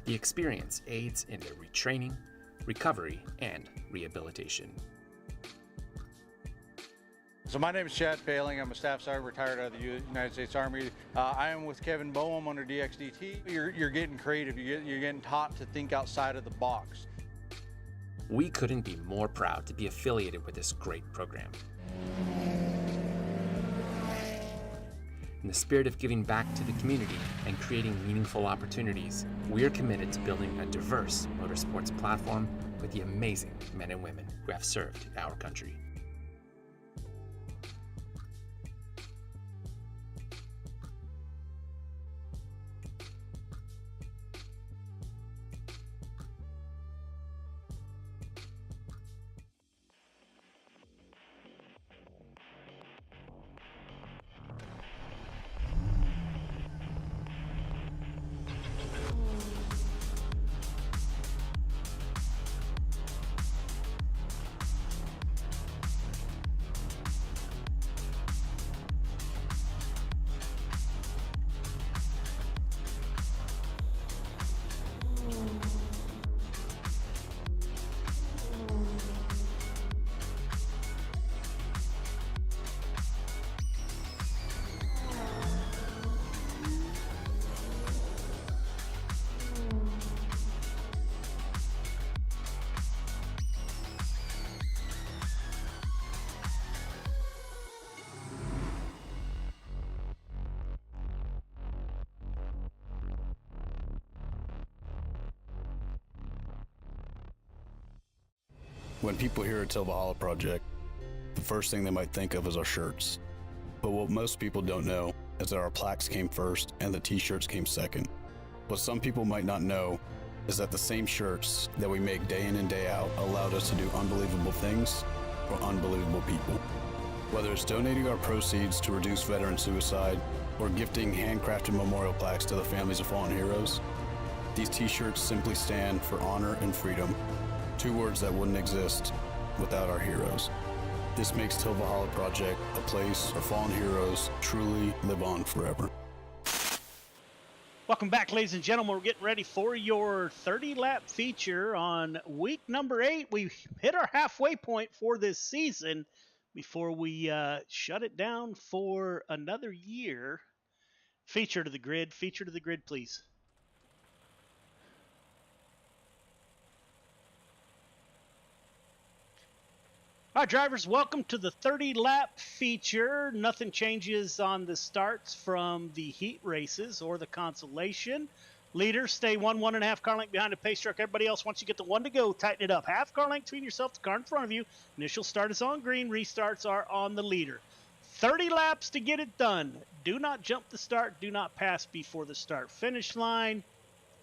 The experience aids in their retraining, recovery, and rehabilitation. So my name is Chad Failing. I'm a staff sergeant retired out of the United States Army. I am with Kevin Boehm under DXDT. You're getting creative. You're getting taught to think outside of the box. We couldn't be more proud to be affiliated with this great program. In the spirit of giving back to the community and creating meaningful opportunities, we are committed to building a diverse motorsports platform with the amazing men and women who have served our country. When people hear a Till Valhalla project, the first thing they might think of is our shirts. But what most people don't know is that our plaques came first and the t-shirts came second. What some people might not know is that the same shirts that we make day in and day out allowed us to do unbelievable things for unbelievable people. Whether it's donating our proceeds to reduce veteran suicide or gifting handcrafted memorial plaques to the families of fallen heroes, these t-shirts simply stand for honor and freedom, two words that wouldn't exist without our heroes. This makes Till Valhalla Project a place our fallen heroes truly live on forever. Welcome back, ladies and gentlemen. We're getting ready for your 30-lap feature on week number 8. We hit our halfway point for this season before we shut it down for another year. Feature to the grid, please. All right, drivers, welcome to the 30-lap feature. Nothing changes on the starts from the heat races or the consolation. Leaders stay 1.5 car length behind the pace truck. Everybody else, once you get the 1 to go, tighten it up. Half car length between yourself and the car in front of you. Initial start is on green. Restarts are on the leader. 30 laps to get it done. Do not jump the start. Do not pass before the start finish line.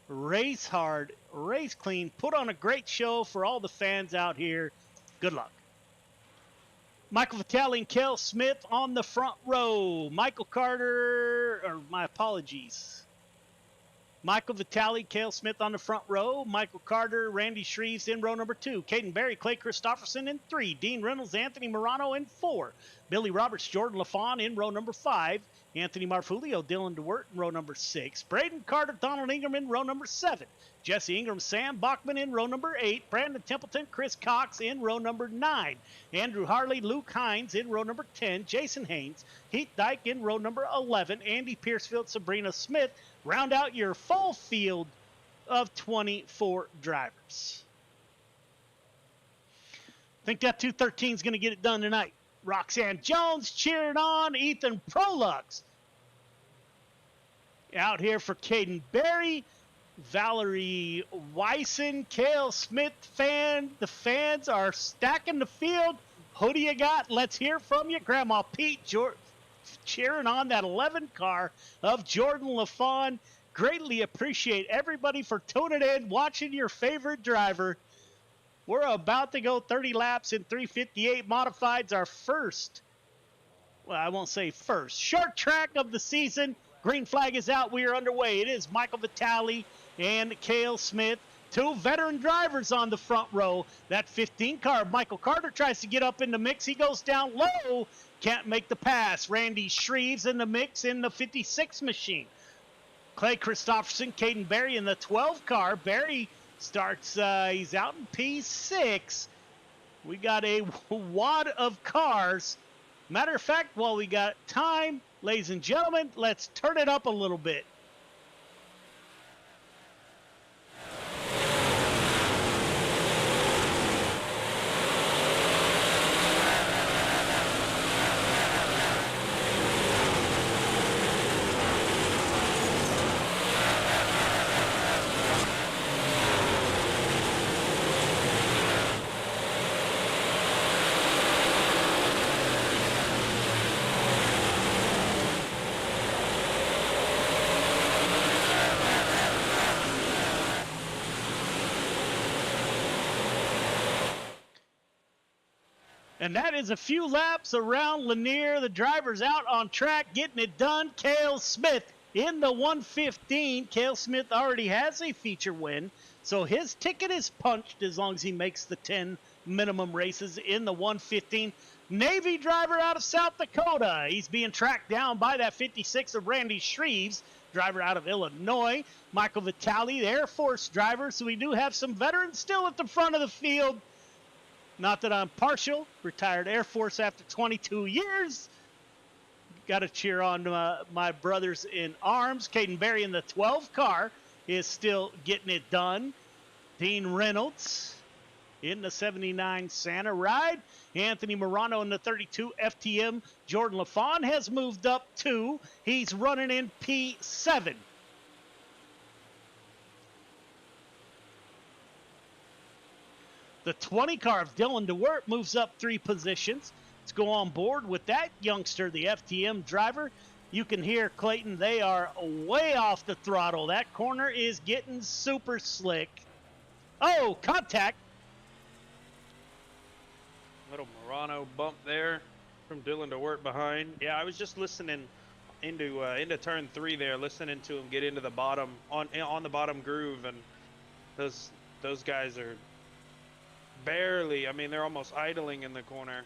Race hard. Race clean. Put on a great show for all the fans out here. Good luck. Michael Vitale and Cale Smith on the front row. Michael Vitale, Cale Smith on the front row. Michael Carter, Randy Shreves in row number 2. Caden Berry, Clay Christopherson in 3. Dean Reynolds, Anthony Morano in 4. Billy Roberts, Jordan LaFawn in row number 5. Anthony Marfulio, Dylan DeWert in row number 6. Braden Carter, Donald Ingram in row number 7. Jesse Ingram, Sam Bachman in row number 8. Brandon Templeton, Chris Cox in row number 9. Andrew Harley, Luke Hines in row number 10. Jason Haynes, Heath Dyke in row number 11. Andy Piercefield, Sabrina Smith round out your full field of 24 drivers. I think that 213 is going to get it done tonight. Roxanne Jones cheering on. Ethan Prolux out here for Caden Berry. Valerie Wyson, Cale Smith fan. The fans are stacking the field. Who do you got? Let's hear from you. Grandma Pete cheering on that 11 car of Jordan LaFawn. Greatly appreciate everybody for tuning in, watching your favorite driver. We're about to go 30 laps in 358 modifieds. Our first, well, I won't say first, short track of the season. Green flag is out. We are underway. It is Michael Vitale and Cale Smith, 2 veteran drivers on the front row. That 15 car, Michael Carter tries to get up in the mix. He goes down low. Can't make the pass. Randy Shreves in the mix in the 56 machine. Clay Christopherson, Caden Berry in the 12 car. Berry starts, he's out in P6. We got a wad of cars. Matter of fact, while we got time, ladies and gentlemen, let's turn it up a little bit. And that is a few laps around Lanier. The driver's out on track, getting it done. Cale Smith in the 115. Cale Smith already has a feature win, so his ticket is punched as long as he makes the 10 minimum races in the 115. Navy driver out of South Dakota. He's being tracked down by that 56 of Randy Shreves, driver out of Illinois. Michael Vitale, the Air Force driver. So we do have some veterans still at the front of the field. Not that I'm partial. Retired Air Force after 22 years. Got to cheer on my brothers in arms. Caden Berry in the 12 car is still getting it done. Dean Reynolds in the 79 Santa ride. Anthony Morano in the 32 FTM. Jordan LaFawn has moved up 2. He's running in P7. The 20 car of Dylan DeWert moves up 3 positions. Let's go on board with that youngster, the FTM driver. You can hear Clayton. They are way off the throttle. That corner is getting super slick. Oh, contact. Little Murano bump there from Dylan DeWert behind. Yeah, I was just listening into turn 3 there, listening to him get into the bottom on the bottom groove, and those guys are barely. I mean, they're almost idling in the corner.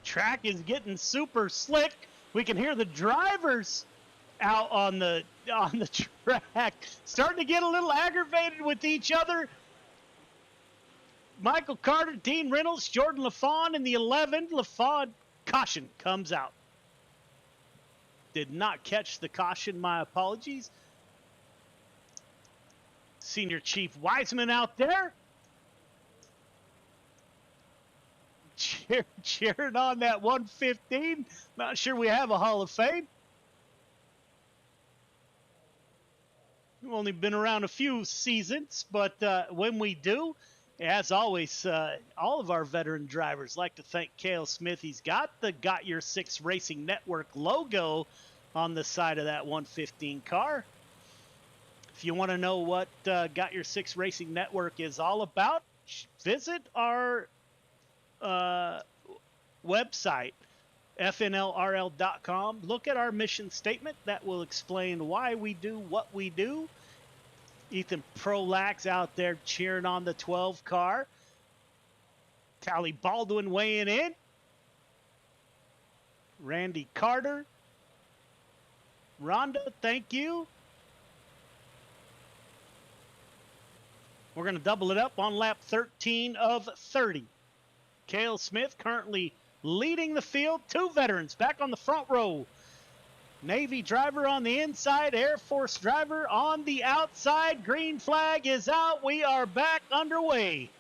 Track is getting super slick. We can hear the drivers out on the track starting to get a little aggravated with each other. Michael Carter, Dean Reynolds, Jordan LaFawn in the 11. LaFawn, caution, comes out. Did not catch the caution, my apologies. Senior Chief Wiseman out there. Cheering on that 115. Not sure we have a Hall of Fame. We've only been around a few seasons, but when we do, as always, all of our veteran drivers like to thank Cale Smith. He's got the Got Your 6 Racing Network logo on the side of that 115 car. If you want to know what Got Your 6 Racing Network is all about, visit our website, fnlrl.com. Look at our mission statement. That will explain why we do what we do. Ethan Prolax out there cheering on the 12 car. Tally Baldwin weighing in. Randy Carter. Rhonda, thank you. We're going to double it up on lap 13 of 30. Cale Smith currently leading the field. 2 veterans back on the front row. Navy driver on the inside, Air Force driver on the outside. Green flag is out. We are back underway.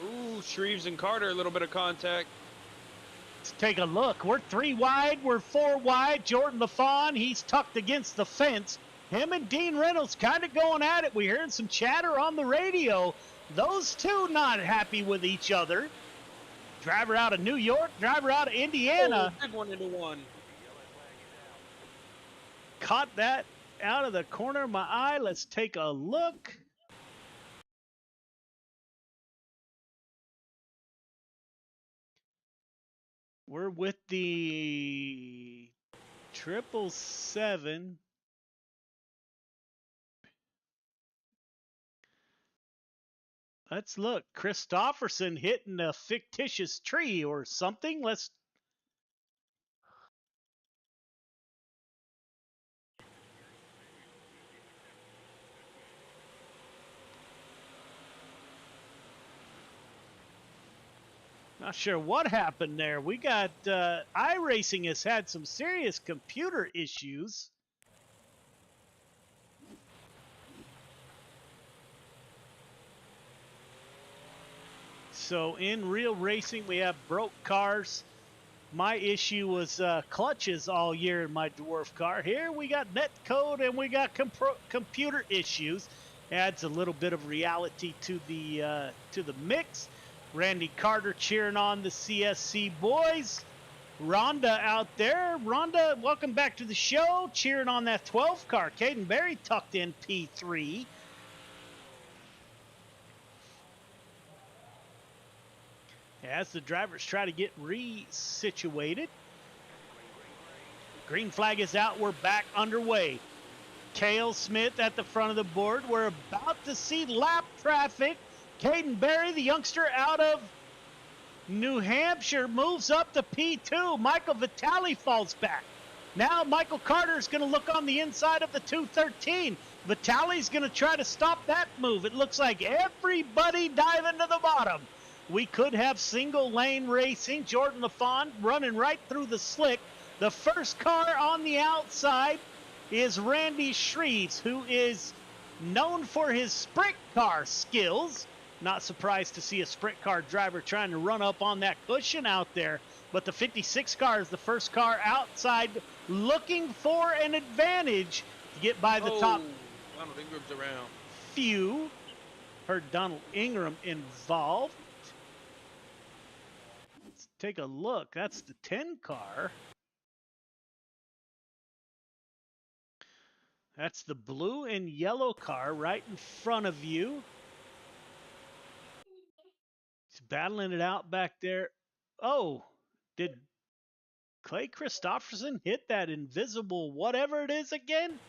Ooh, Shreves and Carter, a little bit of contact. Let's take a look. We're 3 wide. We're 4 wide. Jordan LaFawn, he's tucked against the fence. Him and Dean Reynolds kind of going at it. We heard some chatter on the radio. Those two not happy with each other. Driver out of New York, driver out of Indiana. Oh, big one into one. Caught that out of the corner of my eye. Let's take a look. We're with the 777. Let's look. Christofferson hitting a fictitious tree or something. Let's. Not sure what happened there. We got iRacing has had some serious computer issues. So in real racing, we have broke cars. My issue was clutches all year in my dwarf car. Here we got net code and we got computer issues. Adds a little bit of reality to the mix. Randy Carter cheering on the CSC boys. Rhonda out there. Rhonda, welcome back to the show. Cheering on that 12 car. Caden Berry tucked in P3. As the drivers try to get resituated. Green flag is out. We're back underway. Cale Smith at the front of the board. We're about to see lap traffic. Caden Berry, the youngster out of New Hampshire, moves up to P2. Michael Vitale falls back. Now Michael Carter is going to look on the inside of the 213. Vitale's going to try to stop that move. It looks like everybody diving to the bottom. We could have single lane racing. Jordan LaFawn running right through the slick. The first car on the outside is Randy Shreves, who is known for his sprint car skills. Not surprised to see a sprint car driver trying to run up on that cushion out there. But the 56 car is the first car outside looking for an advantage to get by the top Donald Ingram's around. few. Heard Donald Ingram involved. Let's take a look. That's the 10 car. That's the blue and yellow car right in front of you. He's battling it out back there. Oh, did Clay Christopherson hit that invisible whatever it is again?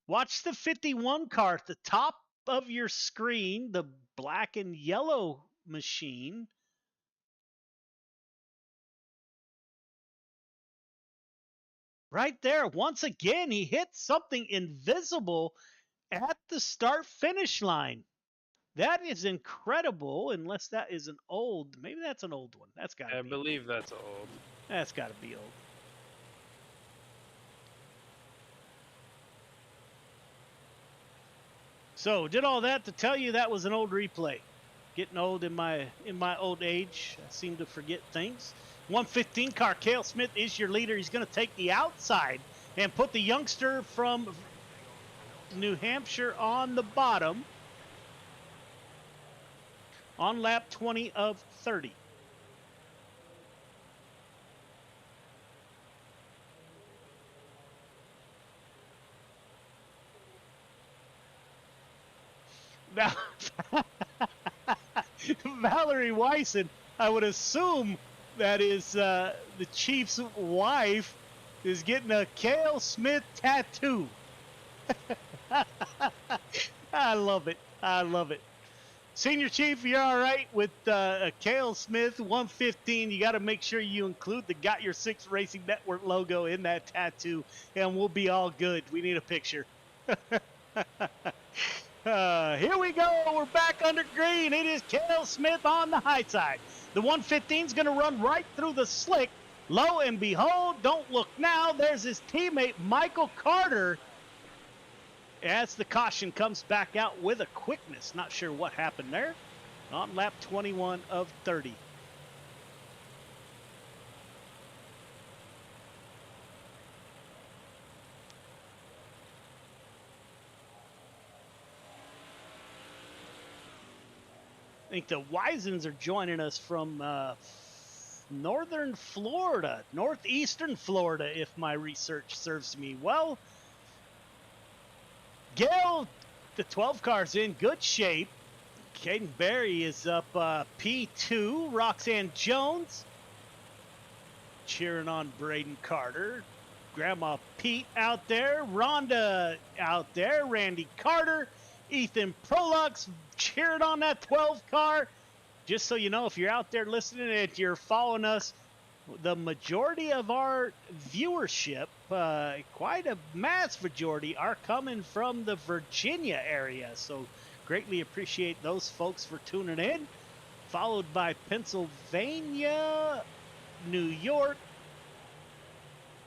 Watch the 51 car at the top of your screen, the black and yellow machine. Right there, once again, he hit something invisible at the start-finish line. That is incredible, unless that is an old, maybe that's an old one. That's got to be. I believe that's old. That's got to be old. So, did all that to tell you that was an old replay. Getting old in my old age, I seem to forget things. 115 car, Cale Smith is your leader. He's going to take the outside and put the youngster from New Hampshire on the bottom on lap 20 of 30. Valerie Wyson, I would assume that is the Chief's wife, is getting a Cale Smith tattoo. I love it. I love it. Senior Chief, you're all right with a Cale Smith 115. You got to make sure you include the Got Your Six Racing Network logo in that tattoo, and we'll be all good. We need a picture. Here we go. We're back under green. It is Cale Smith on the high side. The 115 is going to run right through the slick. Lo and behold, don't look now. There's his teammate, Michael Carter. As the caution comes back out with a quickness. Not sure what happened there. On lap 21 of 30. I think the Wisens are joining us from northern Florida, northeastern Florida, if my research serves me well. Gail, the 12 car's in good shape. Caden Berry is up P2. Roxanne Jones cheering on Braden Carter. Grandma Pete out there. Rhonda out there. Randy Carter. Ethan Prolux cheered on that 12 car. Just so you know, if you're out there listening and you're following us, the majority of our viewership, quite a mass majority, are coming from the Virginia area. So greatly appreciate those folks for tuning in. Followed by Pennsylvania, New York,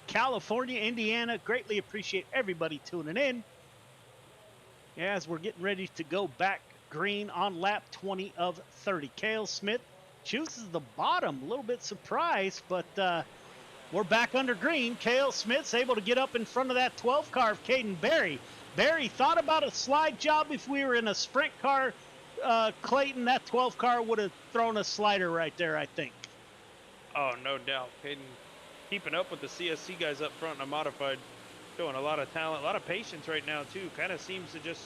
California, Indiana. Greatly appreciate everybody tuning in. As we're getting ready to go back green on lap 20 of 30. Cale Smith chooses the bottom. A little bit surprised, but we're back under green. Cale Smith's able to get up in front of that 12 car of Caden Berry. Berry thought about a slide job. If we were in a sprint car, Clayton, that 12 car would have thrown a slider right there, I think. Oh, no doubt. Caden keeping up with the CSC guys up front in a modified. Showing a lot of talent, a lot of patience right now, too. Kind of seems to just,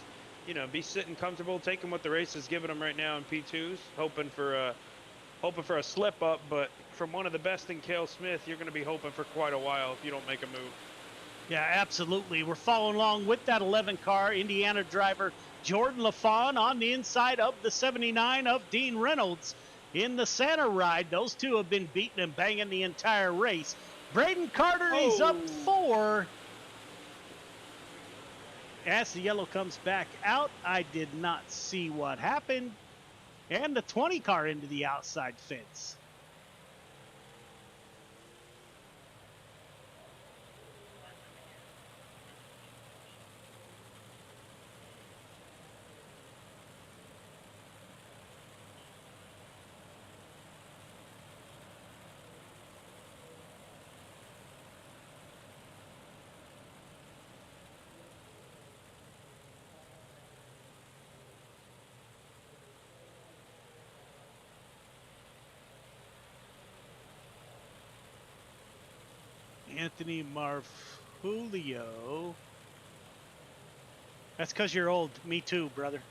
be sitting comfortable, taking what the race is giving them right now in P2s, hoping for a slip up. But from one of the best in Cale Smith, you're going to be hoping for quite a while if you don't make a move. Yeah, absolutely. We're following along with that 11 car, Indiana driver Jordan LaFawn on the inside of the 79 of Dean Reynolds in the Santa ride. Those two have been beating and banging the entire race. Braden Carter is up 4. As the yellow comes back out, I did not see what happened. And the 20 car into the outside fence. Anthony Marfulio. That's because you're old. Me too, brother.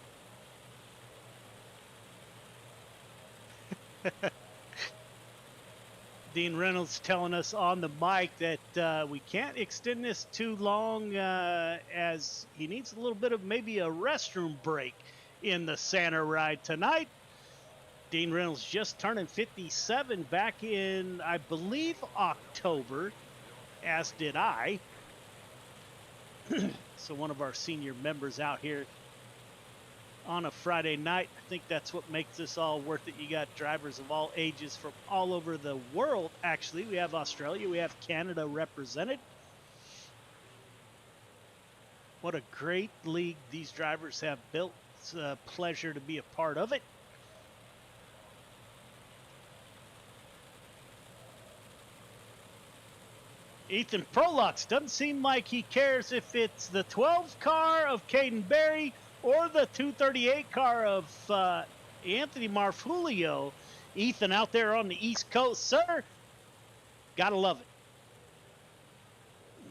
Dean Reynolds telling us on the mic that we can't extend this too long as he needs a little bit of maybe a restroom break in the Santa ride tonight. Dean Reynolds just turning 57 back in, I believe, October, as did I. So one of our senior members out here on a Friday night. I think that's what makes this all worth it. You got drivers of all ages from all over the world, actually. We have Australia, we have Canada represented. What a great league these drivers have built. It's a pleasure to be a part of it. Ethan Prolux doesn't seem like he cares if it's the 12 car of Caden Berry or the 238 car of Anthony Marfulio. Ethan out there on the East Coast, sir. Gotta love it.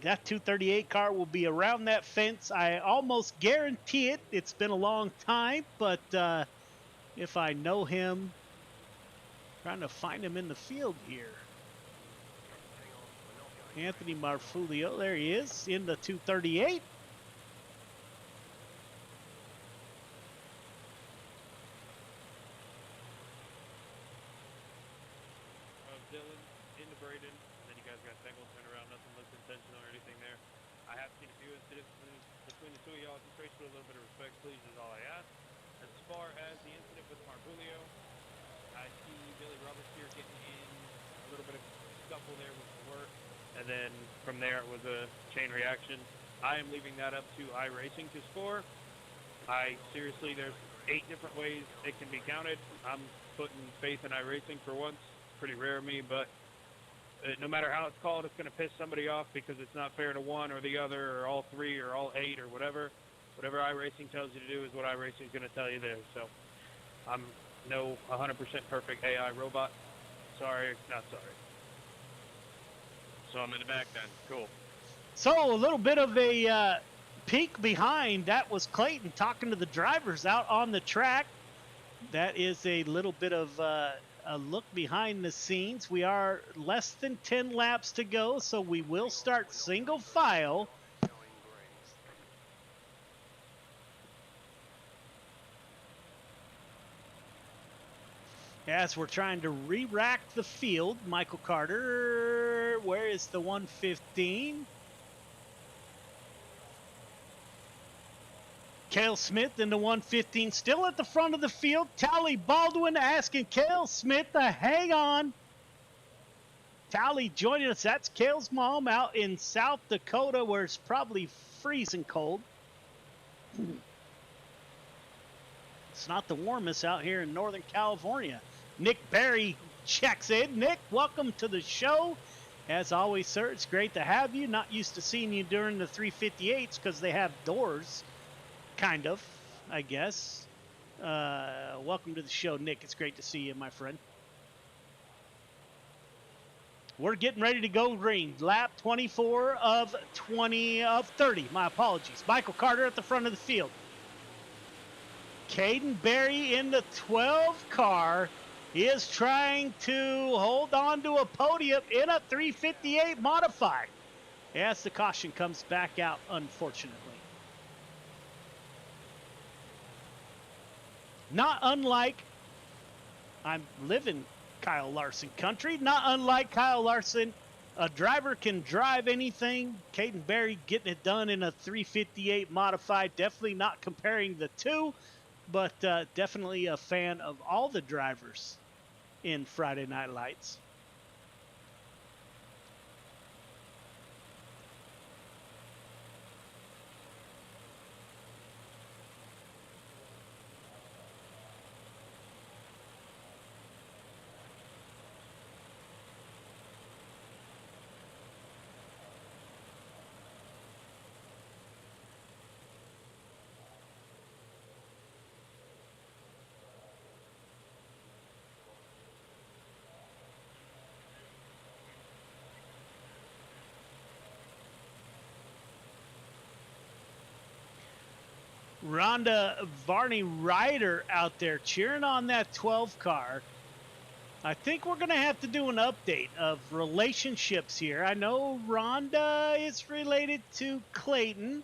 That 238 car will be around that fence. I almost guarantee it. It's been a long time, but if I know him, trying to find him in the field here. Anthony Marfulio, there he is in the 238. Dylan into Braden, and then you guys got Bengals turn around. Nothing looked intentional or anything there. I have seen a few incidents between the two of y'all. Just show a little bit of respect, please, is all I ask. As far as the incident with Marfulio, I see Billy Roberts here getting in a little bit of scuffle there with the work, and then from there it was a chain reaction. I am leaving that up to iRacing to score. Seriously, there's 8 different ways it can be counted. I'm putting faith in iRacing for once. Pretty rare of me, but no matter how it's called, it's going to piss somebody off because it's not fair to one or the other or all 3 or all 8 or whatever. Whatever iRacing tells you to do is what iRacing is going to tell you there. So I'm no 100% perfect AI robot. Sorry, not sorry. So I'm in the back then. Cool. So a little bit of a peek behind. That was Clayton talking to the drivers out on the track. That is a little bit of a look behind the scenes. We are less than 10 laps to go, so we will start single file. As we're trying to re-rack the field, Michael Carter, where is the 115? Cale Smith in the 115, still at the front of the field. Tally Baldwin asking Cale Smith to hang on. Tally joining us. That's Cale's mom out in South Dakota, where it's probably freezing cold. It's not the warmest out here in Northern California. Nick Berry checks in. Nick, welcome to the show. As always, sir, it's great to have you. Not used to seeing you during the 358s because they have doors. Kind of, I guess. Welcome to the show, Nick. It's great to see you, my friend. We're getting ready to go green. Lap 24 of 30. My apologies. Michael Carter at the front of the field. Caden Berry in the 12 car is trying to hold on to a podium in a 358 modified. As the caution comes back out, unfortunately. Not unlike, I'm living Kyle Larson country, not unlike Kyle Larson, a driver can drive anything. Caden Berry getting it done in a 358 modified. Definitely not comparing the two, but definitely a fan of all the drivers in Friday Night Lights. Rhonda Varney Ryder out there cheering on that 12 car. I think we're going to have to do an update of relationships here. I know Rhonda is related to Clayton.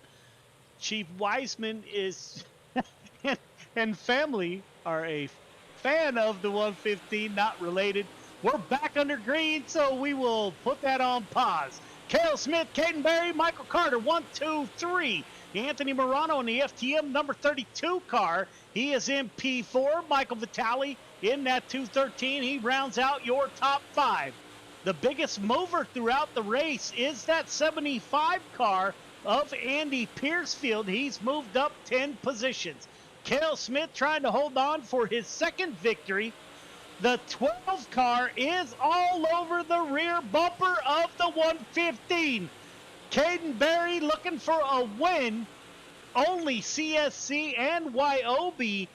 Chief Wiseman is and family are a fan of the 115, not related. We're back under green, so we will put that on pause. Cale Smith, Caden Berry, Michael Carter, 1, 2, 3. Anthony Morano in the FTM number 32 car. He is in P4. Michael Vitale in that 213. He rounds out your top 5. The biggest mover throughout the race is that 75 car of Andy Piercefield. He's moved up 10 positions. Cale Smith trying to hold on for his second victory. The 12 car is all over the rear bumper of the 115. Caden Berry looking for a win. Only CSC and YOB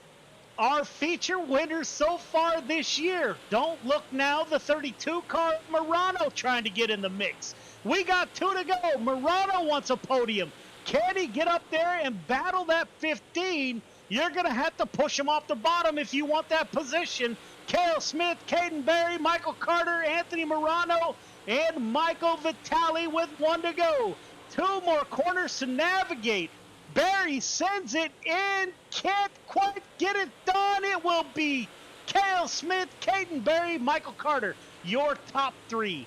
are feature winners so far this year. Don't look now, the 32 car Murano trying to get in the mix. We got 2 to go. Murano wants a podium. Can he get up there and battle that 15? You're going to have to push him off the bottom if you want that position. Cale Smith, Caden Berry, Michael Carter, Anthony Morano, and Michael Vitale with 1 to go. 2 more corners to navigate. Berry sends it in, can't quite get it done. It will be Cale Smith, Caden Berry, Michael Carter, your top 3.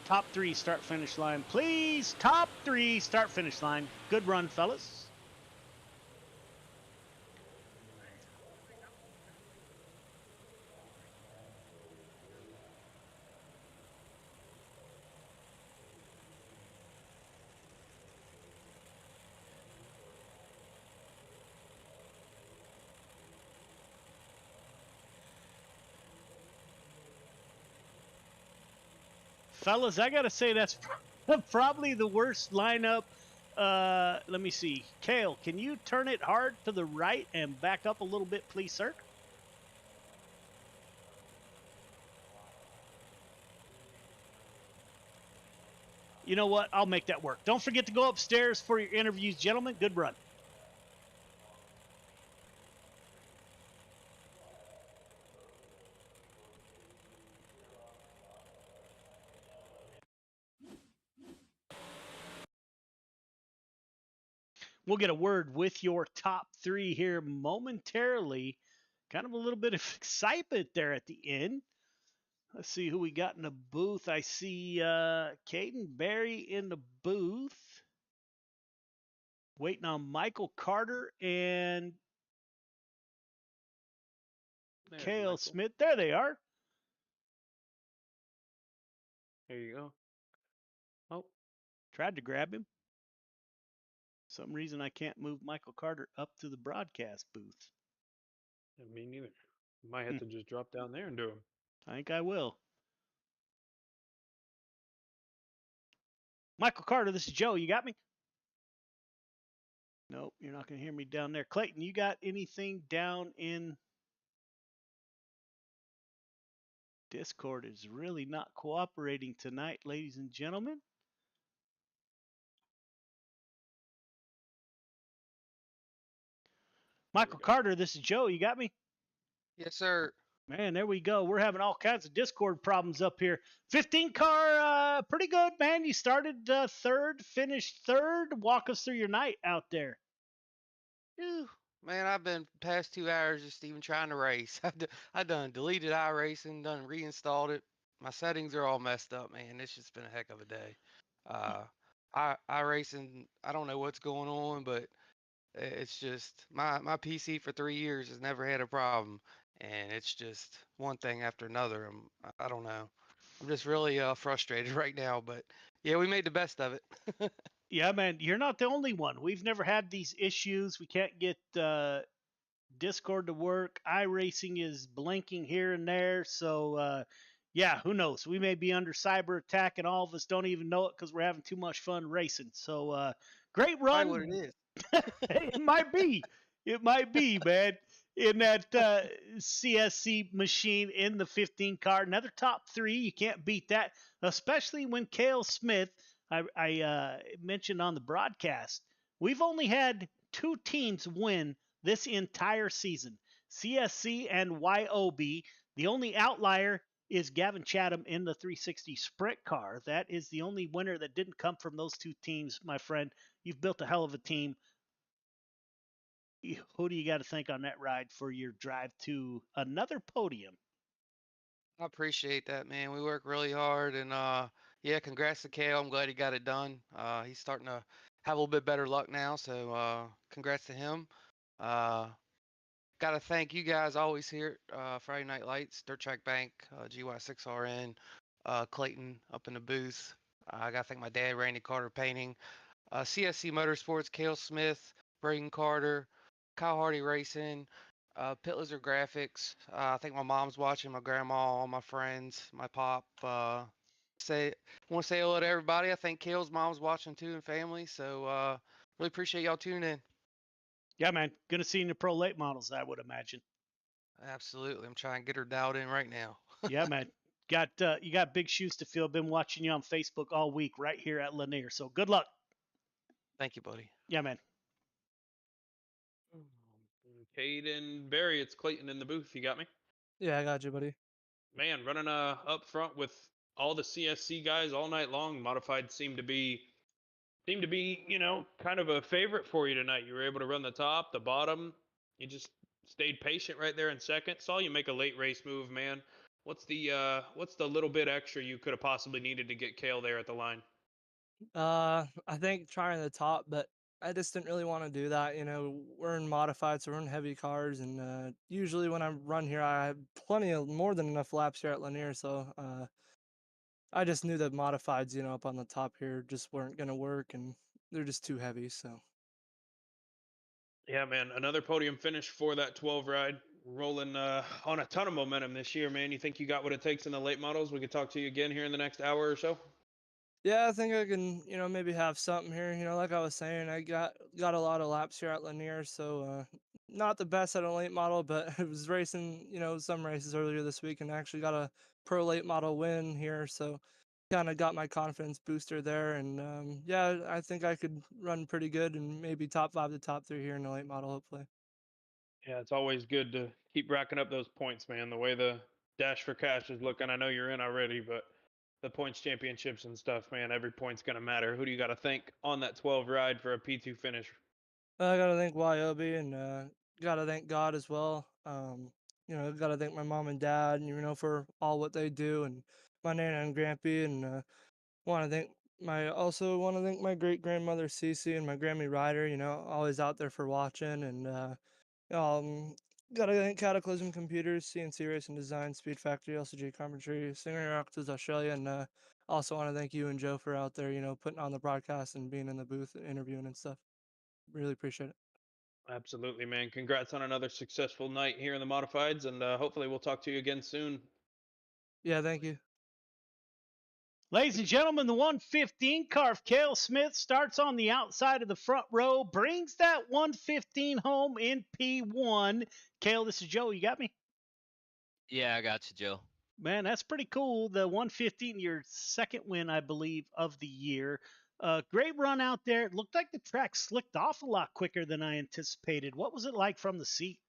Top 3 start finish line, please. Top 3 start finish line. Good run, fellas. Fellas, I got to say that's probably the worst lineup. Let me see. Cale, can you turn it hard to the right and back up a little bit, please, sir? You know what? I'll make that work. Don't forget to go upstairs for your interviews, gentlemen. Good run. We'll get a word with your top 3 here momentarily. Kind of a little bit of excitement there at the end. Let's see who we got in the booth. I see Caden Berry in the booth. Waiting on Michael Carter and Cale Smith. There they are. There you go. Oh, tried to grab him. Some reason I can't move Michael Carter up to the broadcast booth. Yeah, me neither. You might have to just drop down there and do them. I think I will. Michael Carter, this is Joe. You got me? Nope, you're not going to hear me down there. Clayton, you got anything down in Discord? Is really not cooperating tonight, ladies and gentlemen. Michael Carter, this is Joe. You got me? Yes, sir. Man, there we go. We're having all kinds of Discord problems up here. 15 car, pretty good, man. You started third, finished third. Walk us through your night out there. Whew. Man, I've been past 2 hours just even trying to race. I done deleted iRacing, done reinstalled it. My settings are all messed up, man. It's just been a heck of a day. iRacing, I don't know what's going on, but it's just my PC for 3 years has never had a problem, and it's just one thing after another. I don't know. I'm just really frustrated right now, but yeah, we made the best of it. Yeah, man, you're not the only one. We've never had these issues. We can't get Discord to work. iRacing is blinking here and there. So, yeah, who knows? We may be under cyber attack, and all of us don't even know it because we're having too much fun racing. So, great run. Probably what it is. It might be. It might be, man. In that CSC machine in the 15 car. Another top 3. You can't beat that, especially when Cale Smith, I mentioned on the broadcast, we've only had two teams win this entire season, CSC and YOB. The only outlier is Gavin Chatham in the 360 sprint car. That is the only winner that didn't come from those two teams, my friend. You've built a hell of a team. Who do you got to thank on that ride for your drive to another podium? I appreciate that, man. We work really hard, and yeah, congrats to Kale. I'm glad he got it done. He's starting to have a little bit better luck now, so congrats to him. Uh, Got to thank you guys always here at Friday Night Lights, Dirt Track Bank, GY6RN, Clayton up in the booth. I got to thank my dad, Randy Carter Painting, CSC Motorsports, Kale Smith, Braden Carter, Kyle Hardy Racing, Pit Lizard Graphics. I think my mom's watching, my grandma, all my friends, my pop. Say want to say hello to everybody. I think Kale's mom's watching too and family. So really appreciate y'all tuning in. Yeah, man. Going to see you in the pro late models, I would imagine. Absolutely. I'm trying to get her dialed in right now. Yeah, man. You got big shoes to fill. Been watching you on Facebook all week right here at Lanier. So good luck. Thank you, buddy. Yeah, man. Caden, Barry, it's Clayton in the booth. You got me? Yeah, I got you, buddy. Man, running up front with all the CSC guys all night long. Modified seemed to be, kind of a favorite for you tonight. You were able to run the top, the bottom. You just stayed patient right there in second. Saw you make a late race move, man. What's the little bit extra you could have possibly needed to get Kale there at the line? I think trying the top, but I just didn't really want to do that. You know, we're in modified, so we're in heavy cars, and usually when I run here, I have plenty of more than enough laps here at Lanier. So I just knew that modifieds, up on the top here, just weren't gonna work, and they're just too heavy. So Yeah, man, another podium finish for that 12 ride. Rolling on a ton of momentum this year, man. You think you got what it takes in the late models? We could talk to you again here in the next hour or so. yeah, I think I can, maybe have something here. Like I was saying, I got a lot of laps here at Lanier, so not the best at a late model, but I was racing, some races earlier this week and actually got a pro late model win here, so kind of got my confidence booster there. And yeah, I think I could run pretty good and maybe top 5 to top 3 here in the late model, hopefully. Yeah, it's always good to keep racking up those points, man. The way the Dash for Cash is looking, I know you're in already, but the points championships and stuff, man, every point's going to matter. Who do you got to thank on that 12 ride for a P2 finish? I gotta thank YOB and gotta thank God as well. Gotta thank my mom and dad, for all what they do, and my nana and grampy, and want to thank also want to thank my great grandmother Cece and my Grammy Ryder. Always out there for watching, and gotta thank Cataclysm Computers, CNC Racing Design, Speed Factory, LCG Carpentry, Singer Rockets Australia, and also want to thank you and Joe for out there, putting on the broadcast and being in the booth and interviewing and stuff. Really appreciate it. Absolutely, man. Congrats on another successful night here in the Modifieds, and hopefully we'll talk to you again soon. Yeah, thank you. Ladies and gentlemen, the 115 car of Kale Smith starts on the outside of the front row, brings that 115 home in P1. Kale, this is Joe. You got me? Yeah, I got you, Joe. Man, that's pretty cool. The 115, your second win, I believe, of the year. Great run out there. It looked like the track slicked off a lot quicker than I anticipated. What was it like from the seat?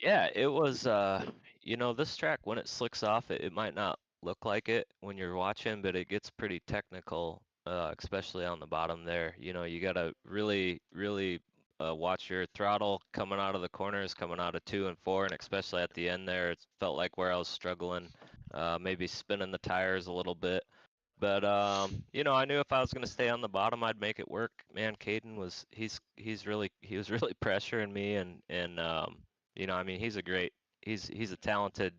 Yeah, it was, this track, when it slicks off, it might not look like it when you're watching, but it gets pretty technical, especially on the bottom there. You got to really, really watch your throttle coming out of the corners, coming out of 2 and 4, and especially at the end there, it felt like where I was struggling, maybe spinning the tires a little bit. But I knew if I was going to stay on the bottom, I'd make it work. Man, Caden was he was really pressuring me, and he's a talented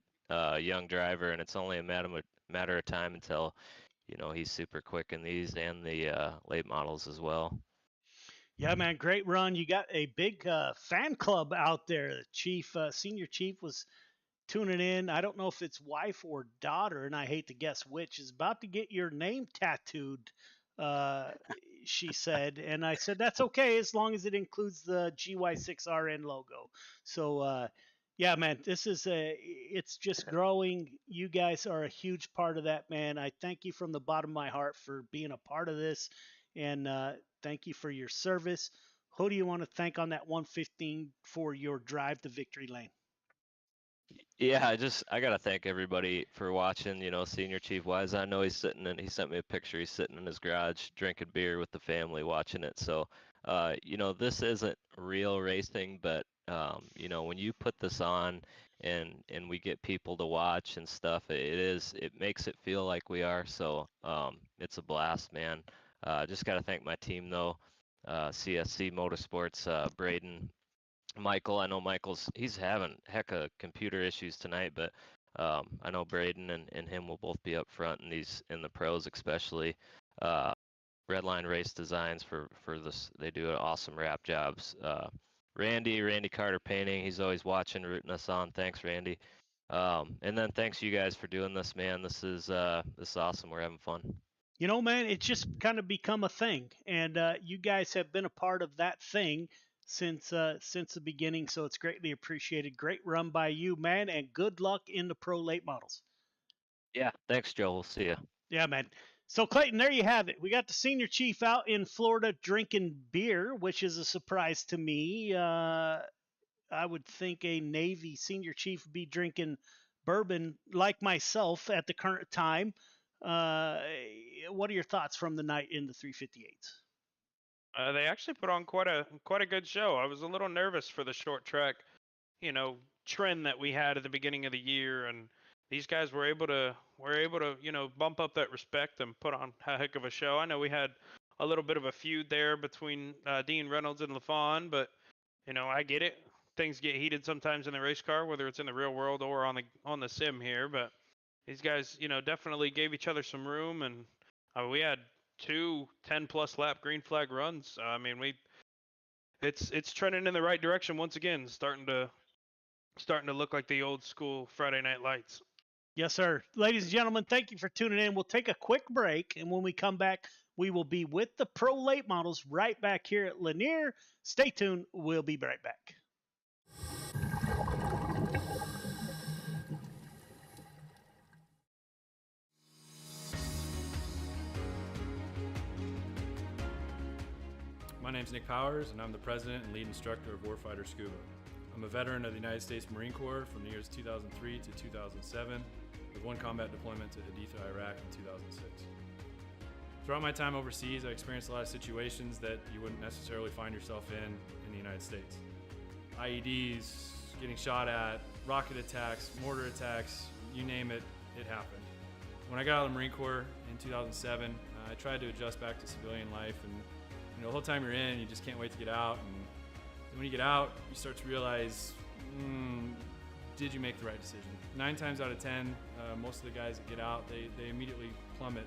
young driver, and it's only a matter of time until he's super quick in these and the late models as well. Yeah, man, great run. You got a big fan club out there. The chief, senior chief, was tuning in. I don't know if it's wife or daughter, and I hate to guess which, is about to get your name tattooed, she said. And I said, that's okay as long as it includes the GY6RN logo. So, yeah, man, it's just growing. You guys are a huge part of that, man. I thank you from the bottom of my heart for being a part of this, and thank you for your service. who do you want to thank on that 115 for your drive to victory lane? Yeah, I gotta thank everybody for watching. You know, Senior Chief Wise. I know he sent me a picture. He's sitting in his garage drinking beer with the family, watching it. So, you know, this isn't real racing, but you know, when you put this on and we get people to watch and stuff, it makes it feel like we are. So, it's a blast, man. Just gotta thank my team though, CSC Motorsports, Braden. Michael, I know he's having heck of computer issues tonight, but I know Braden and him will both be up front in the pros especially. Redline Race Designs for this, they do awesome wrap jobs. Randy Carter Painting, he's always watching, rooting us on. Thanks, Randy. And then thanks you guys for doing this, man. This is awesome. We're having fun. You know, man, it's just kind of become a thing, and you guys have been a part of that thing since the beginning. So it's greatly appreciated. Great run by you, man, and good luck in the pro late models. Yeah, thanks, Joe. We'll see you. Yeah, man. So Clayton, there you have it. We got the Senior Chief out in Florida drinking beer, which is a surprise to me. I would think a Navy Senior Chief would be drinking bourbon like myself at the current time. What are your thoughts from the night in the 358s? They actually put on quite a good show. I was a little nervous for the short track, you know, trend that we had at the beginning of the year, and these guys were able to you know, bump up that respect and put on a heck of a show. I know we had a little bit of a feud there between Dean Reynolds and LaFawn, but you know, I get it. Things get heated sometimes in the race car, whether it's in the real world or on the sim here. But these guys, you know, definitely gave each other some room, and we had 2 10+ lap green flag runs. I mean, it's trending in the right direction once again, starting to look like the old school Friday Night Lights. Yes, sir. Ladies and gentlemen, thank you for tuning in. We'll take a quick break, and when we come back, we will be with the pro late models right back here at Lanier. Stay tuned. We'll be right back. My name's Nick Powers, and I'm the president and lead instructor of Warfighter Scuba. I'm a veteran of the United States Marine Corps from the years 2003 to 2007, with 1 combat deployment to Haditha, Iraq in 2006. Throughout my time overseas, I experienced a lot of situations that you wouldn't necessarily find yourself in the United States. IEDs, getting shot at, rocket attacks, mortar attacks, you name it, it happened. When I got out of the Marine Corps in 2007, I tried to adjust back to civilian life, and you know, the whole time you're in, you just can't wait to get out. And when you get out, you start to realize, did you make the right decision? 9 times out of 10, most of the guys that get out, they immediately plummet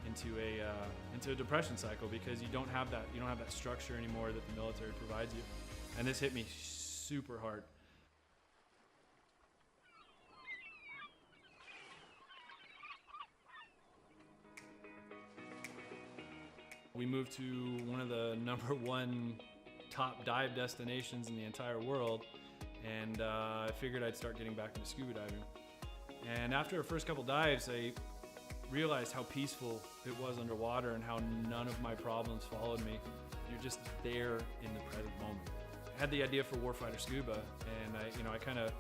into a depression cycle because you don't have that structure anymore that the military provides you. And this hit me super hard. We moved to one of the #1 top dive destinations in the entire world, and I figured I'd start getting back into scuba diving. And after our first couple dives, I realized how peaceful it was underwater and how none of my problems followed me. You're just there in the present moment. I had the idea for Warfighter Scuba, and I kind of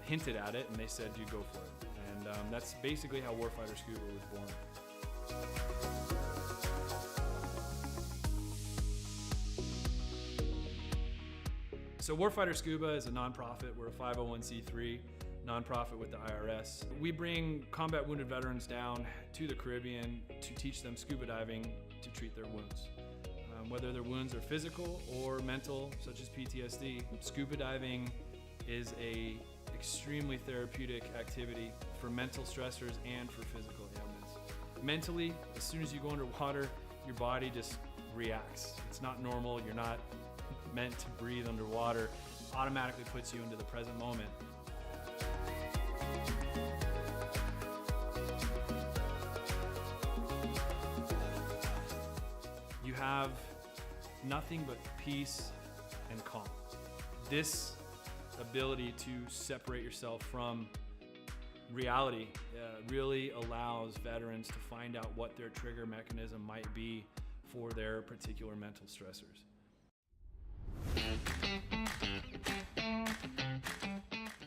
hinted at it, and they said, you go for it. And that's basically how Warfighter Scuba was born. So Warfighter Scuba is a nonprofit. We're a 501c3 nonprofit with the IRS. We bring combat wounded veterans down to the Caribbean to teach them scuba diving to treat their wounds. Whether their wounds are physical or mental, such as PTSD, scuba diving is a extremely therapeutic activity for mental stressors and for physical ailments. Mentally, as soon as you go underwater, your body just reacts. It's not normal. You're not meant to breathe underwater. Automatically puts you into the present moment. You have nothing but peace and calm. This ability to separate yourself from reality really allows veterans to find out what their trigger mechanism might be for their particular mental stressors.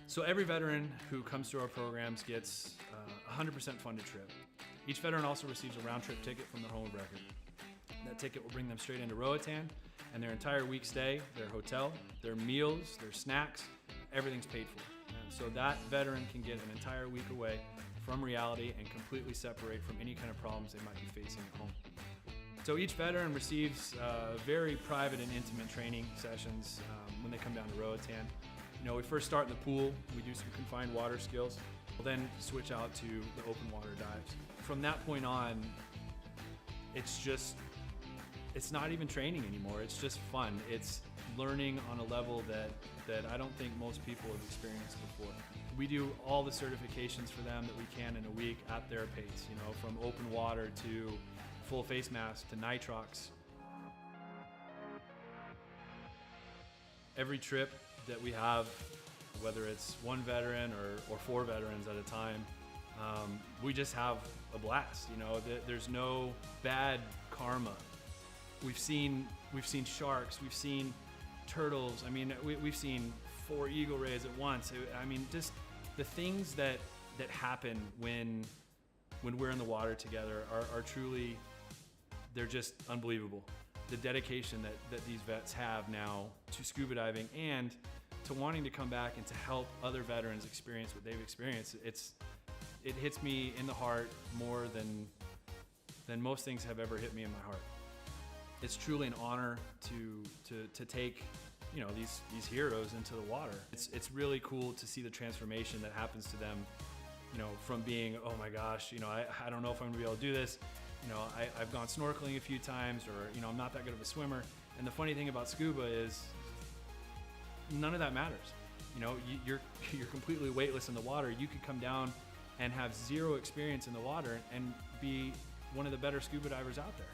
So every veteran who comes through our programs gets a 100% funded trip. Each veteran also receives a round-trip ticket from their home of record. That ticket will bring them straight into Roatan, and their entire week stay, their hotel, their meals, their snacks, everything's paid for. And so that veteran can get an entire week away from reality and completely separate from any kind of problems they might be facing at home. So each veteran receives very private and intimate training sessions when they come down to Roatan. You know, we first start in the pool, we do some confined water skills, we'll then switch out to the open water dives. From that point on, it's not even training anymore, it's just fun. It's learning on a level that I don't think most people have experienced before. We do all the certifications for them that we can in a week at their pace, you know, from open water to full face mask to nitrox. Every trip that we have, whether it's one veteran or 4 veterans at a time, we just have a blast. You know, there's no bad karma. We've seen sharks, we've seen turtles. I mean, we've seen 4 eagle rays at once. I mean, just the things that happen when we're in the water together are truly, they're just unbelievable. The dedication that these vets have now to scuba diving and to wanting to come back and to help other veterans experience what they've experienced, it hits me in the heart more than most things have ever hit me in my heart. It's truly an honor to take, you know, these heroes into the water. It's really cool to see the transformation that happens to them, you know, from being, oh my gosh, you know, I don't know if I'm gonna be able to do this. You know, I've gone snorkeling a few times, or, you know, I'm not that good of a swimmer. And the funny thing about scuba is none of that matters. You know, you're completely weightless in the water. You could come down and have 0 experience in the water and be one of the better scuba divers out there.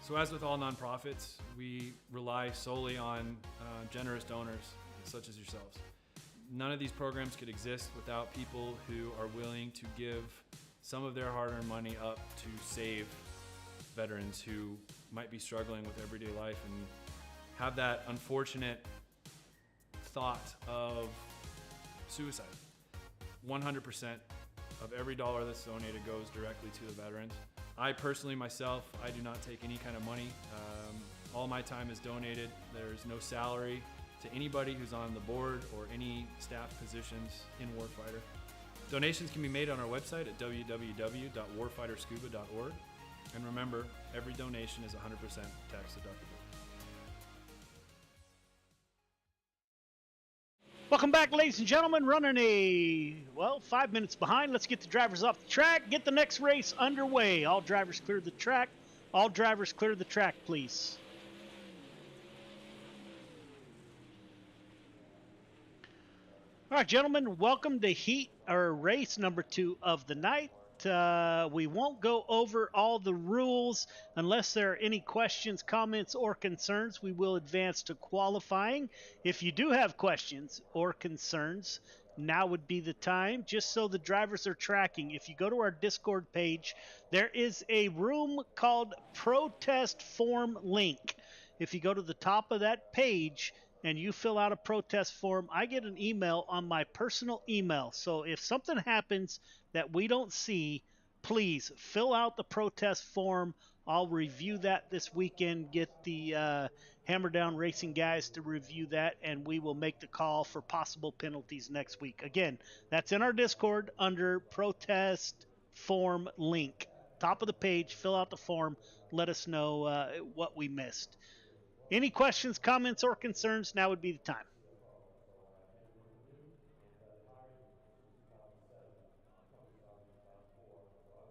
So as with all nonprofits, we rely solely on generous donors such as yourselves. None of these programs could exist without people who are willing to give some of their hard-earned money up to save veterans who might be struggling with everyday life and have that unfortunate thought of suicide. 100% of every dollar that's donated goes directly to the veterans. I personally, myself, I do not take any kind of money. All my time is donated. There's no salary to anybody who's on the board or any staff positions in Warfighter. Donations can be made on our website at www.warfighterscuba.org. And remember, every donation is 100% tax deductible. Welcome back, ladies and gentlemen. Running 5 minutes behind. Let's get the drivers off the track. Get the next race underway. All drivers clear the track. All drivers clear the track, please. All right, gentlemen, welcome to race number 2 of the night. We won't go over all the rules unless there are any questions, comments, or concerns. We will advance to qualifying. If you do have questions or concerns, now would be the time, just so the drivers are tracking. If you go to our Discord page, there is a room called Protest Form Link. If you go to the top of that page and you fill out a protest form, I get an email on my personal email. So if something happens that we don't see, please fill out the protest form. I'll review that this weekend, get the Hammer Down Racing guys to review that, and we will make the call for possible penalties next week. Again, that's in our Discord under Protest Form Link. Top of the page, fill out the form, let us know what we missed. Any questions, comments, or concerns, now would be the time.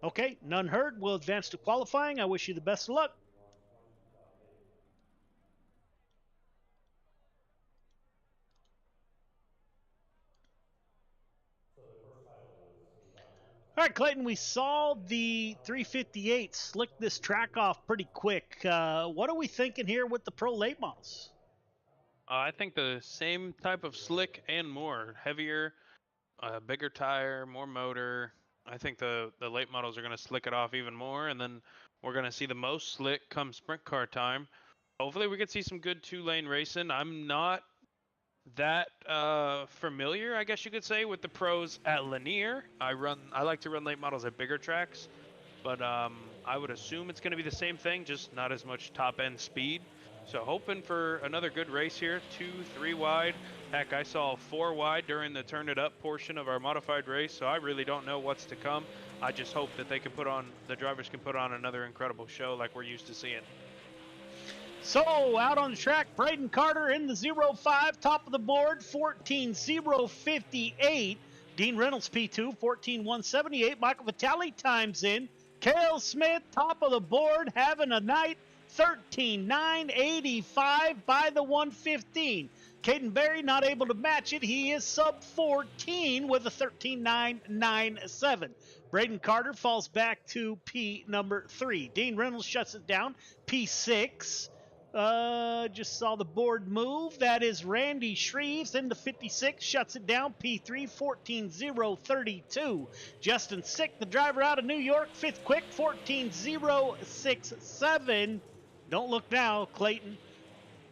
Okay, none heard. We'll advance to qualifying. I wish you the best of luck. All right, Clayton, we saw the 358 slick this track off pretty quick. What are we thinking here with the Pro late models? I think the same type of slick and more. Heavier, bigger tire, more motor, I think the late models are going to slick it off even more, and then we're going to see the most slick come sprint car time. Hopefully we can see some good two-lane racing. I'm not that familiar, I guess you could say, with the pros at Lanier. I like to run late models at bigger tracks, but I would assume it's going to be the same thing, just not as much top-end speed. So hoping for another good race here, 2, 3 wide. Heck, I saw 4 wide during the turn it up portion of our modified race, so I really don't know what's to come. I just hope that the drivers can put on another incredible show like we're used to seeing. So out on the track, Braden Carter in the 0-5, top of the board, 14.058. Dean Reynolds P2, 14.178. Michael Vitale times in. Cale Smith, top of the board, having a night, 13.985 by the 115. Caden Berry not able to match it. He is sub 14 with a 13.997. Braden Carter falls back to P number 3. Dean Reynolds shuts it down, P6. Just saw the board move. That is Randy Shreves into 56, shuts it down, P3, 14.032. Justin Sick, the driver out of New York, 5th quick, 14.067. Don't look now, Clayton.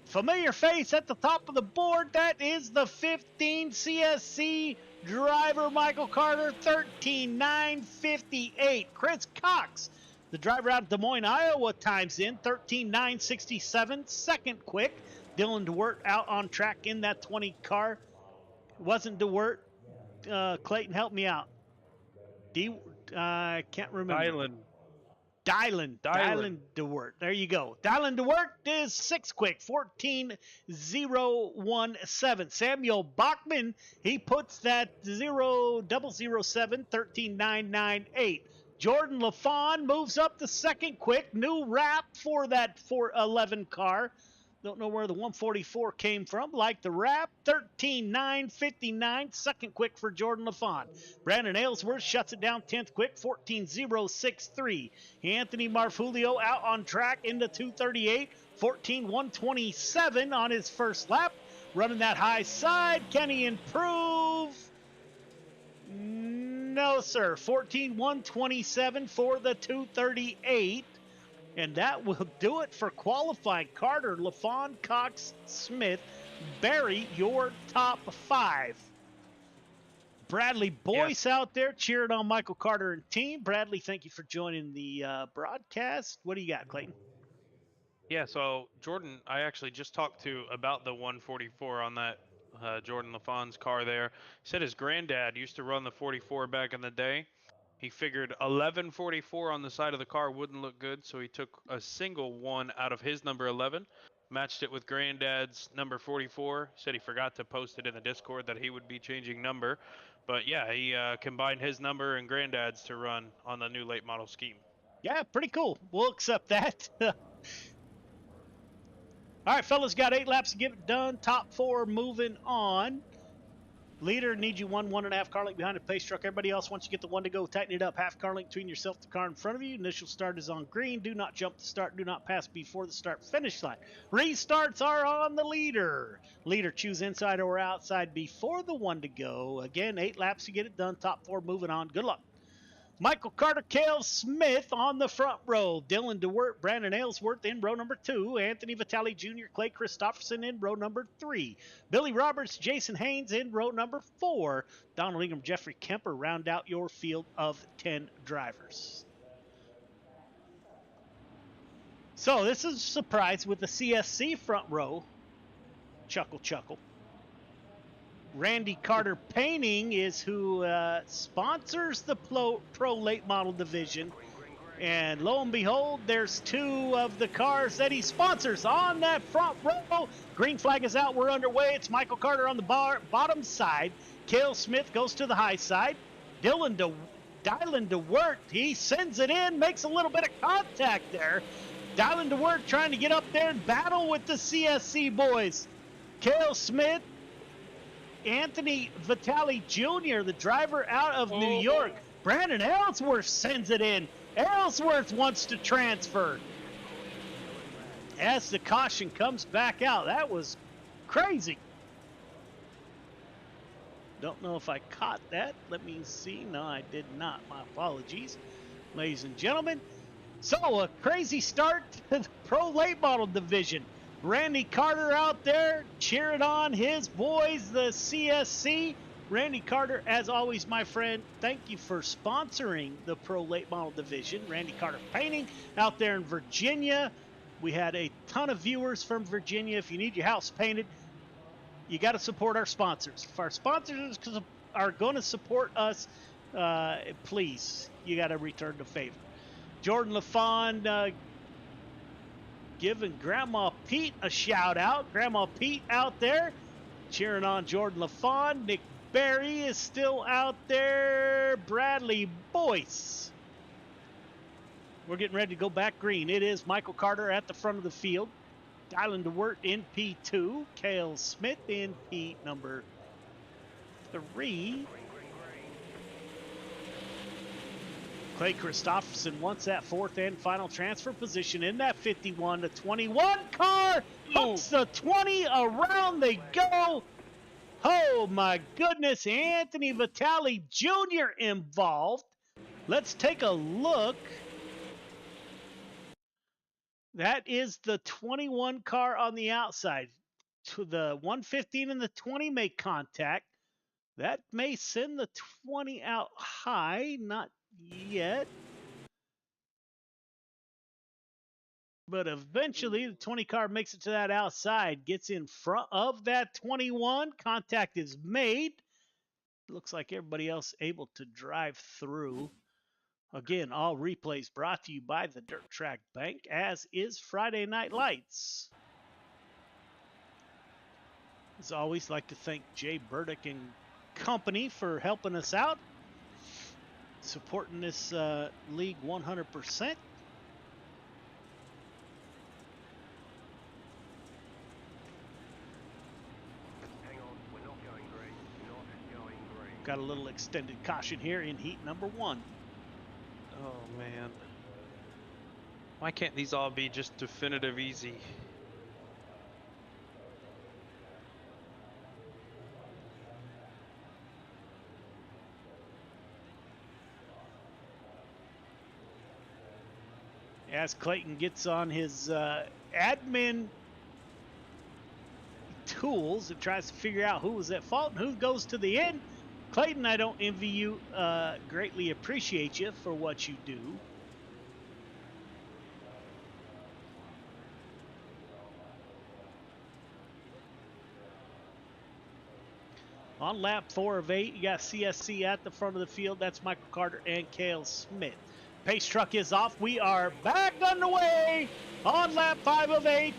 Familiar face at the top of the board. That is the 15 CSC driver, Michael Carter, 13.958. Chris Cox, the driver out of Des Moines, Iowa, times in, 13.967. Second quick. Dylan DeWert out on track in that 20 car. Wasn't DeWert. Clayton, help me out. I can't remember. Dylan DeWert. There you go. Dylan DeWert is 6th quick, 14.017. Samuel Bachman, he puts that 007, 13.998. Jordan LaFawn moves up the 2nd quick. New wrap for that 411 car. Don't know where the 144 came from. Like the wrap, 13.959. 2nd quick for Jordan LaFawn. Brandon Aylesworth shuts it down, 10th quick, 14.063. Anthony Marfulio out on track into 238, 14.127 on his first lap. Running that high side. Can he improve? No, sir. 14.127 for the 238. And that will do it for qualifying. Carter, LaFawn, Cox, Smith, Barry, your top 5. Bradley Boyce out there cheering on Michael Carter and team. Bradley, thank you for joining the broadcast. What do you got, Clayton? Yeah, so Jordan, I actually just talked to about the 144 on that Jordan LaFawn's car there. He said his granddad used to run the 44 back in the day. He figured 1144 on the side of the car wouldn't look good, so he took a single one out of his number 11, matched it with Granddad's number 44. Said he forgot to post it in the Discord that he would be changing number. But yeah, he combined his number and Granddad's to run on the new late model scheme. Yeah, pretty cool. We'll accept that. All right, fellas, got 8 laps to get it done. Top 4 moving on. Leader, need you 1.5 car length behind the pace truck. Everybody else, once you get the 1 to go, tighten it up. Half car length between yourself and the car in front of you. Initial start is on green. Do not jump the start. Do not pass before the start finish line. Restarts are on the leader. Leader, choose inside or outside before the 1 to go. Again, 8 laps to get it done. Top 4 moving on. Good luck. Michael Carter, Cale Smith on the front row. Dylan DeWert, Brandon Aylesworth in row number 2. Anthony Vitale Jr., Clay Christopherson in row number 3. Billy Roberts, Jason Haynes in row number 4. Donald Ingram, Jeffrey Kemper round out your field of 10 drivers. So this is a surprise with the CSC front row. Chuckle, chuckle. Randy Carter Painting is who sponsors the Pro Late Model Division. And lo and behold, there's 2 of the cars that he sponsors on that front row. Green flag is out. We're underway. It's Michael Carter on the bottom side. Cale Smith goes to the high side. Dylan DeWert, he sends it in, makes a little bit of contact there. Dylan DeWert trying to get up there and battle with the CSC boys. Cale Smith, Anthony Vitale Jr., the driver out of New York. Brandon Aylesworth sends it in. Aylesworth wants to transfer. As the caution comes back out, that was crazy. Don't know if I caught that. Let me see. No, I did not. My apologies, ladies and gentlemen. So, a crazy start to the Pro Late Model Division. Randy Carter out there cheering on his boys, the CSC. Randy Carter, as always, my friend, thank you for sponsoring the Pro Late Model Division. Randy Carter Painting out there in Virginia. We had a ton of viewers from Virginia. If you need your house painted, you got to support our sponsors. If our sponsors are going to support us, please, you got to return the favor. Jordan LaFond giving Grandma Pete a shout out. Grandma Pete out there cheering on Jordan LaFond. Nick Berry is still out there. Bradley Boyce. We're getting ready to go back green. It is Michael Carter at the front of the field. Dylan DeWert in P2. Cale Smith in P number 3. Clay Christopherson wants that fourth and final transfer position in that 51 to 21 car. Hooks the 20, around they go. Oh my goodness, Anthony Vitale Jr. involved. Let's take a look. That is the 21 car on the outside. To the 115 and the 20 make contact. That may send the 20 out high, not yet. But eventually the 20 car makes it to that outside, gets in front of that 21. Contact is made. Looks like everybody else able to drive through. Again, all replays brought to you by the Dirt Track Bank, as is Friday Night Lights. As always, like to thank Jay Burdick and company for helping us out, supporting this league 100%. Got a little extended caution here in heat number 1. Oh, man. Why can't these all be just definitive easy? As Clayton gets on his admin tools and tries to figure out who was at fault and who goes to the end. Clayton, I don't envy you, greatly appreciate you for what you do. On lap 4 of 8, you got CSC at the front of the field. That's Michael Carter and Cale Smith. Pace truck is off. We are back underway on lap 5 of 8.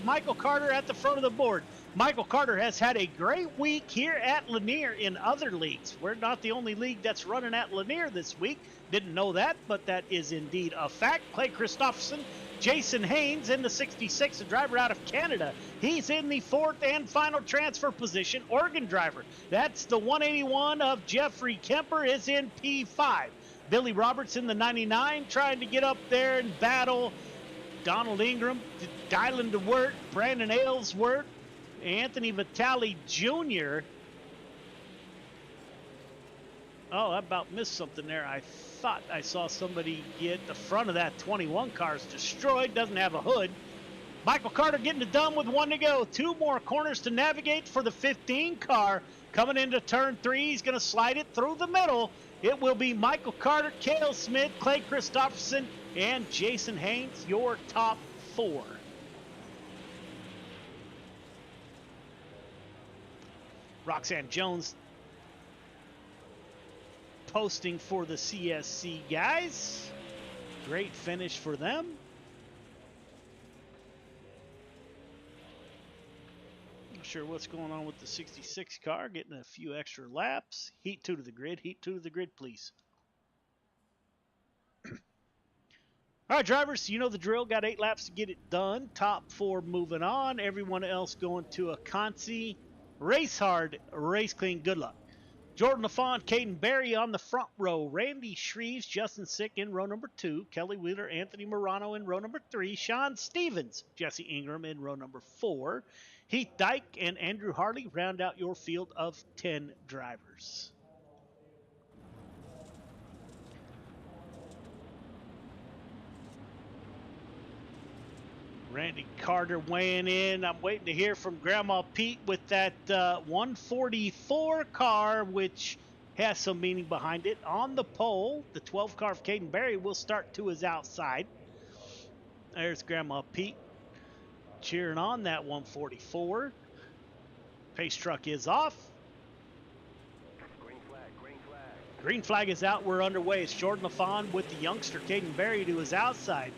Michael Carter at the front of the board. Michael Carter has had a great week here at Lanier in other leagues. We're not the only league that's running at Lanier this week. Didn't know that, but that is indeed a fact. Clay Christopherson, Jason Haynes in the 66, a driver out of Canada. He's in the fourth and final transfer position, Oregon driver. That's the 181 of Jeffrey Kemper is in P5. Billy Roberts in the 99 trying to get up there and battle Donald Ingram, Dylan DeWert, Brandon Aylesworth, Anthony Vitale Jr. Oh, I about missed something there. I thought I saw somebody get the front of that 21 car's destroyed. Doesn't have a hood. Michael Carter getting it done with 1 to go. 2 more corners to navigate for the 15 car. Coming into turn 3, he's going to slide it through the middle. It will be Michael Carter, Cale Smith, Clay Christopherson, and Jason Haynes, your top 4. Roxanne Jones posting for the CSC guys. Great finish for them. Not sure what's going on with the 66 car, getting a few extra laps. Heat 2 to the grid. Heat 2 to the grid, please. All right, drivers, you know the drill. Got 8 laps to get it done. Top 4 moving on. Everyone else going to a Consi. Race hard, race clean. Good luck. Jordan LaFond, Caden Berry on the front row. Randy Shreves, Justin Sick in row number 2. Kelly Wheeler, Anthony Morano in row number 3. Sean Stevens, Jesse Ingram in row number 4. Heath Dyke and Andrew Harley round out your field of 10 drivers. Randy Carter weighing in. I'm waiting to hear from Grandma Pete with that 144 car, which has some meaning behind it. On the pole, the 12 car of Caden Berry will start to his outside. There's Grandma Pete cheering on that 144. Pace truck is off. Green flag is out. We're underway. It's Jordan LaFawn with the youngster Caden Berry to his outside.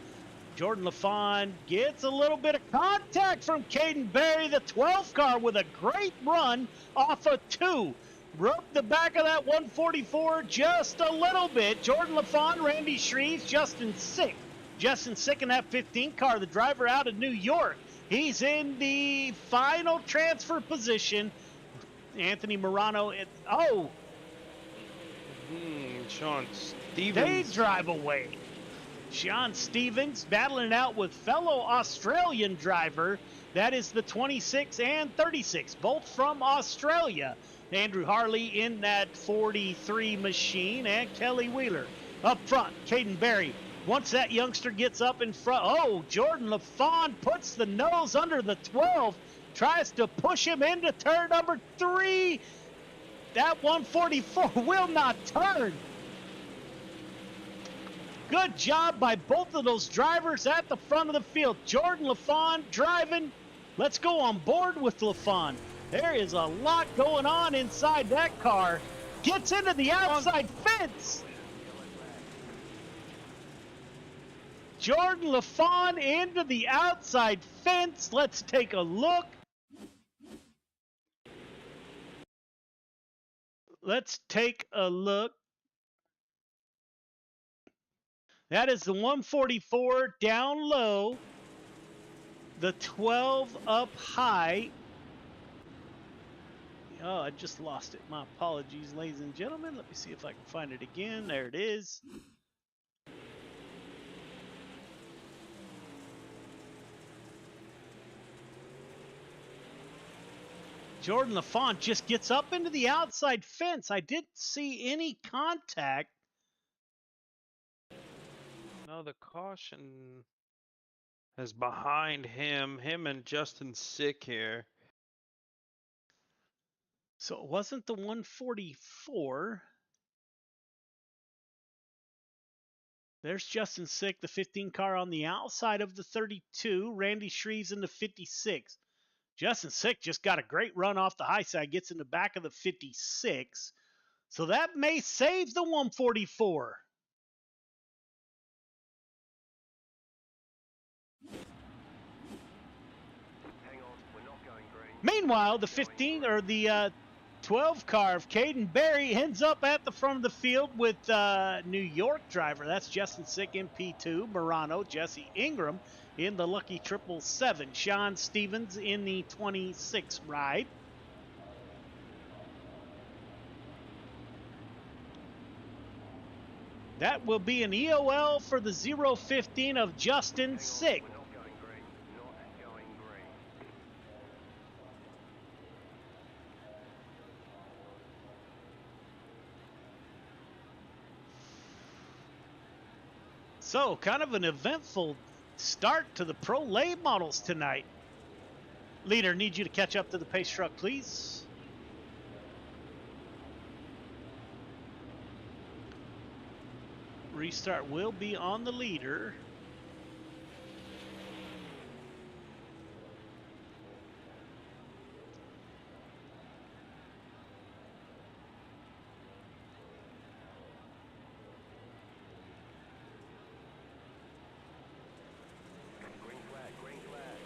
Jordan LaFawn gets a little bit of contact from Caden Berry, the 12 car, with a great run off of 2. Rubbed the back of that 144 just a little bit. Jordan LaFawn, Randy Shreves, Justin Sick. Justin Sick in that 15 car, the driver out of New York. He's in the final transfer position. Anthony Morano. Sean Stevens. They drive away. Sean Stevens battling it out with fellow Australian driver. That is the 26 and 36, both from Australia. Andrew Harley in that 43 machine, and Kelly Wheeler. Up front, Caden Berry. Once that youngster gets up in front, Jordan LaFawn puts the nose under the 12, tries to push him into turn number 3. That 144 will not turn. Good job by both of those drivers at the front of the field. Jordan LaFawn driving. Let's go on board with LaFawn. There is a lot going on inside that car. Gets into the outside fence. Jordan LaFawn into the outside fence. Let's take a look. That is the 144 down low, the 12 up high. Oh, I just lost it. My apologies, ladies and gentlemen. Let me see if I can find it again. There it is. Jordan LaFawn just gets up into the outside fence. I didn't see any contact. No, the caution is behind him and Justin Sick here. So it wasn't the 144. There's Justin Sick, the 15 car on the outside of the 32. Randy Shreves in the 56. Justin Sick just got a great run off the high side, gets in the back of the 56. So that may save the 144. Meanwhile, the 12 car of Caden Berry ends up at the front of the field with New York driver. That's Justin Sick in P2, Morano, Jesse Ingram in the lucky 777, Sean Stevens in the 26 ride. That will be an EOL for the 015 of Justin Sick. So, kind of an eventful start to the Pro Late Models tonight. Leader, need you to catch up to the pace truck, please. Restart will be on the leader.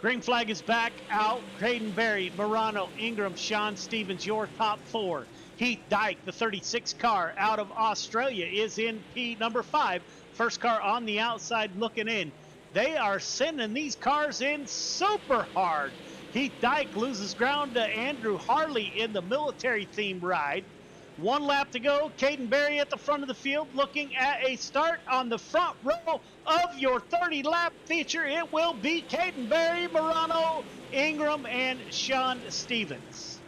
Green flag is back out. Caden Berry, Morano, Ingram, Sean Stevens, your top 4. Heath Dyke, the 36 car out of Australia, is in P number 5. First car on the outside looking in. They are sending these cars in super hard. Heath Dyke loses ground to Andrew Harley in the military theme ride. 1 lap to go. Caden Berry at the front of the field looking at a start on the front row of your 30-lap feature. It will be Caden Berry, Morano, Ingram, and Sean Stevens.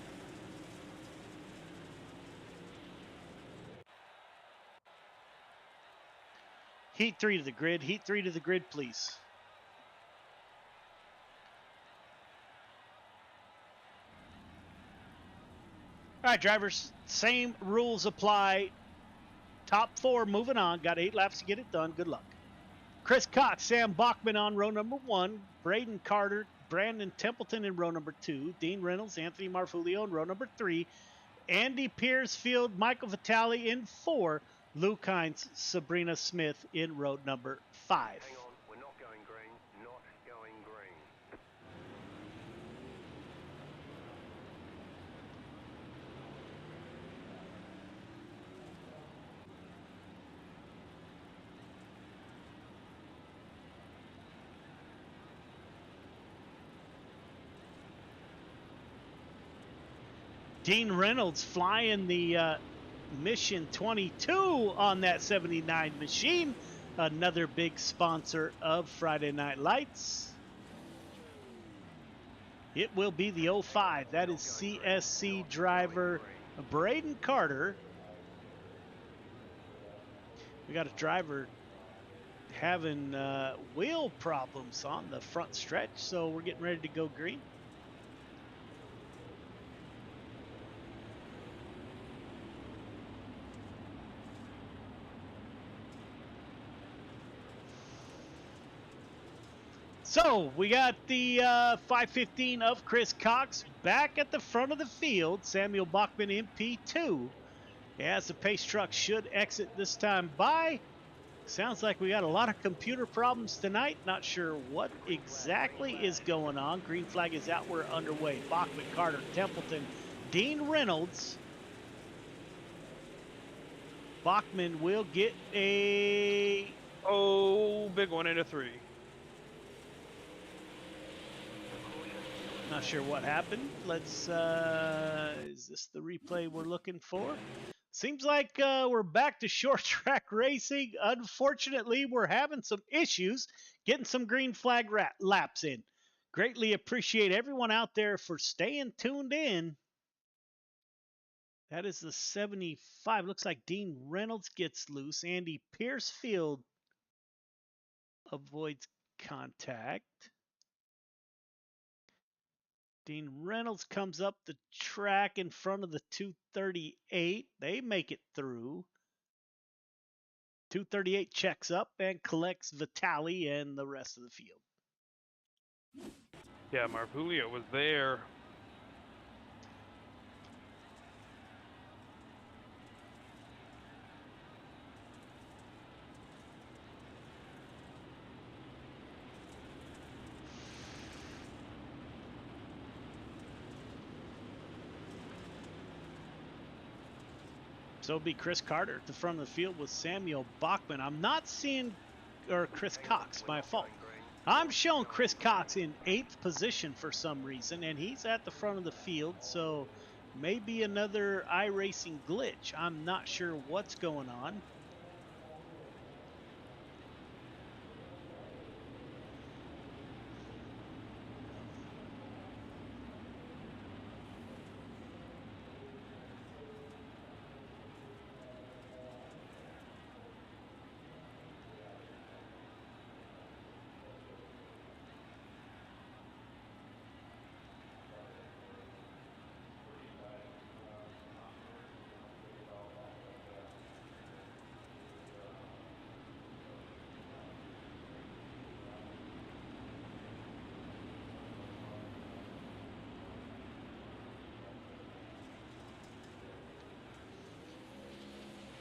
Heat 3 to the grid. Heat 3 to the grid, please. All right, drivers, same rules apply. Top 4 moving on. Got 8 laps to get it done. Good luck. Chris Cox, Sam Bachman on row number 1. Braden Carter, Brandon Templeton in row number 2. Dean Reynolds, Anthony Marfulio in row number 3. Andy Piercefield, Michael Vitale in 4. Luke Hines, Sabrina Smith in row number 5. Hang on, we're not going green, not going green. Dean Reynolds flying the Mission 22 on that 79 machine. Another big sponsor of Friday Night Lights. It will be the 05. That is CSC driver Braden Carter. We got a driver having wheel problems on the front stretch, so we're getting ready to go green. So we got the 515 of Chris Cox back at the front of the field. Samuel Bachman in P2. As the pace truck should exit this time by. Sounds like we got a lot of computer problems tonight. Not sure what exactly is going on. Green flag is out. We're underway. Bachman, Carter, Templeton, Dean Reynolds. Bachman will get a... big one into 3. Not sure what happened. Let's, is this the replay we're looking for? Seems like we're back to short track racing. Unfortunately, we're having some issues getting some green flag laps in. Greatly appreciate everyone out there for staying tuned in. That is the 75. Looks like Dean Reynolds gets loose. Andy Piercefield avoids contact. Dean Reynolds comes up the track in front of the 238. They make it through. 238 checks up and collects Vitale and the rest of the field. Yeah, Marfulio was there. So it'll be Chris Carter at the front of the field with Samuel Bachman. I'm not seeing, or Chris Cox, my fault. I'm showing Chris Cox in 8th position for some reason, and he's at the front of the field, so maybe another iRacing glitch. I'm not sure what's going on.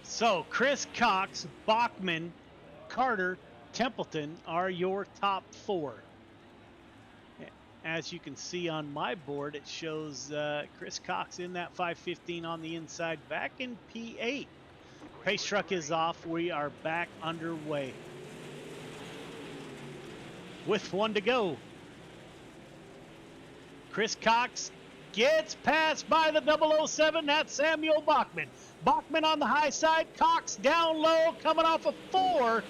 So Chris Cox, Bachman, Carter, Templeton are your top 4. As you can see on my board, it shows Chris Cox in that 515 on the inside, back in P8. Pace truck is off. We are back underway. With 1 to go. Chris Cox Gets passed by the 007. That's Samuel Bachman. Bachman on the high side. Cox down low, coming off a 4.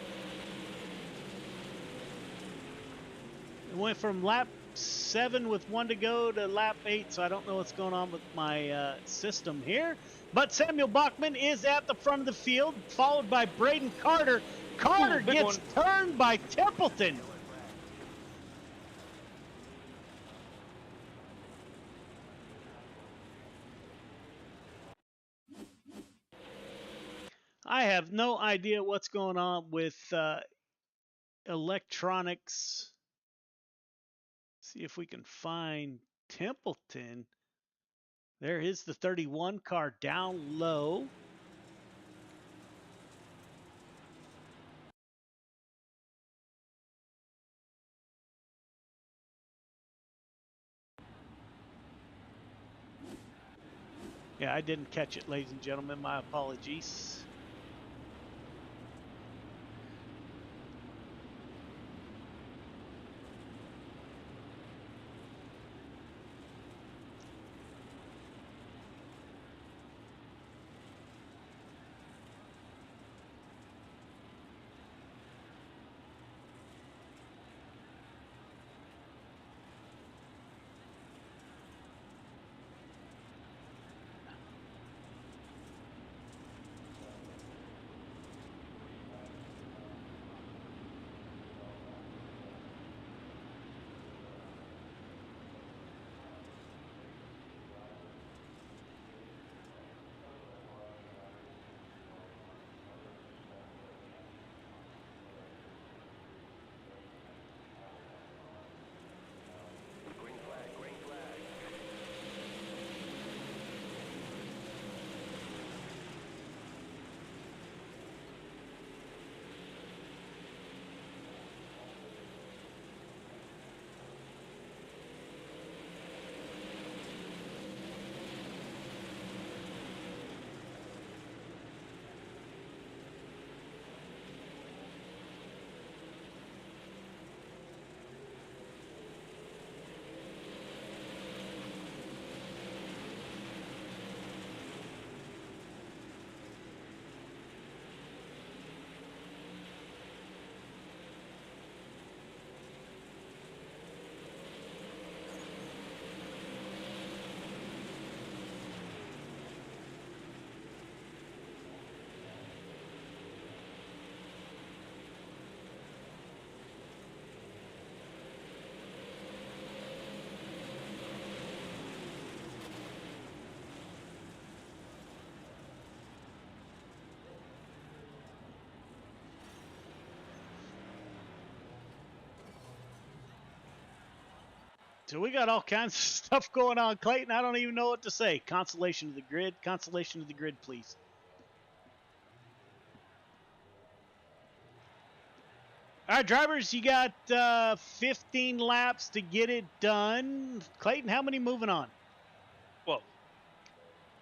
It went from lap 7 with 1 to go to lap 8, so I don't know what's going on with my system here. But Samuel Bachman is at the front of the field, followed by Braden Carter. Carter gets turned by Templeton. I have no idea what's going on with electronics. See if we can find Templeton. There is the 31 car down low. Yeah, I didn't catch it, ladies and gentlemen. My apologies. So we got all kinds of stuff going on, Clayton. I don't even know what to say. Consolation to the grid. Consolation to the grid, please. All right, drivers, you got 15 laps to get it done. Clayton, how many moving on? 12.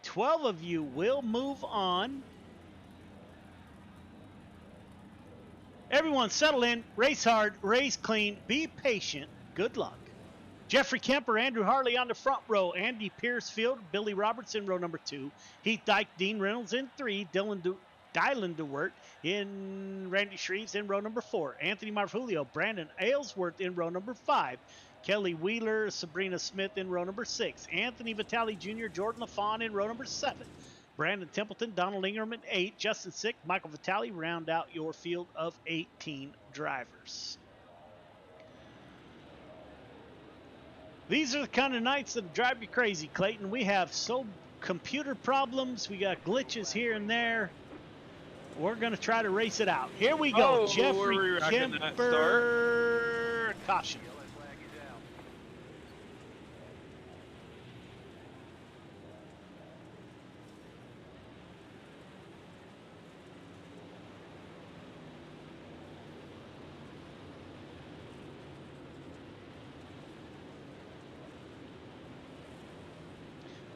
12 of you will move on. Everyone settle in, race hard, race clean, be patient. Good luck. Jeffrey Kemper, Andrew Harley on the front row. Andy Piercefield, Billy Roberts in row number 2. Heath Dyke, Dean Reynolds in 3. Dylan DeWert in Randy Shreves in row number 4. Anthony Marfulio, Brandon Aylesworth in row number 5. Kelly Wheeler, Sabrina Smith in row number 6. Anthony Vitale Jr., Jordan LaFawn in row number 7. Brandon Templeton, Donald Ingram in 8. Justin Sick, Michael Vitale round out your field of 18 drivers. These are the kind of nights that drive you crazy, Clayton. We have computer problems. We got glitches here and there. We're going to try to race it out. Here we go. Oh, Jeffrey Kemper. Caution.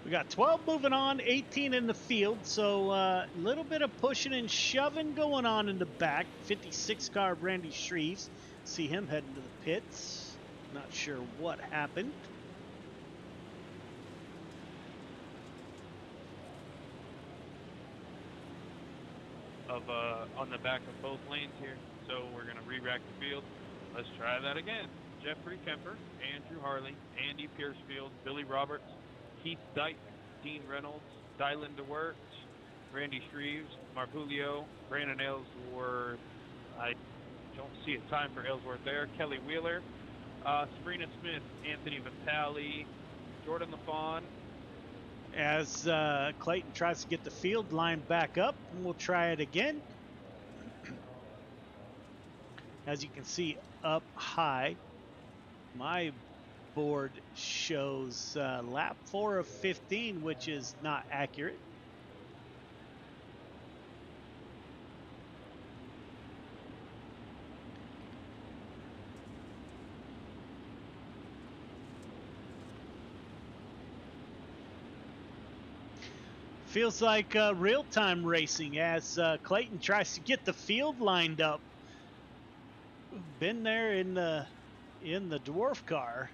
We got 12 moving on, 18 in the field, so a little bit of pushing and shoving going on in the back. 56 car Randy Shreves. See him heading to the pits. Not sure what happened. of on the back of both lanes here. So we're gonna re-rack the field. Let's try that again. Jeffrey Kemper, Andrew Harley, Andy Piercefield, Billy Roberts, Keith Dyke, Dean Reynolds, Dylan DeWert, Randy Shreves, Marpulio, Brandon Ellsworth. I don't see a time for Ellsworth there. Kelly Wheeler, Sabrina Smith, Anthony Vitale, Jordan LaFawn. As Clayton tries to get the field line back up, and we'll try it again. As you can see up high, my board shows lap 4 of 15, which is not accurate. Feels like real-time racing as Clayton tries to get the field lined up. Been there in the dwarf car,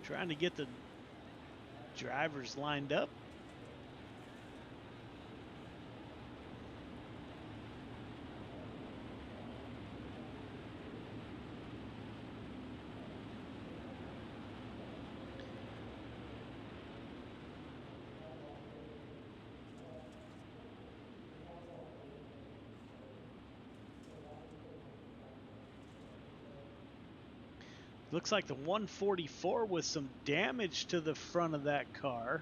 trying to get the drivers lined up. Looks like the 144 with some damage to the front of that car.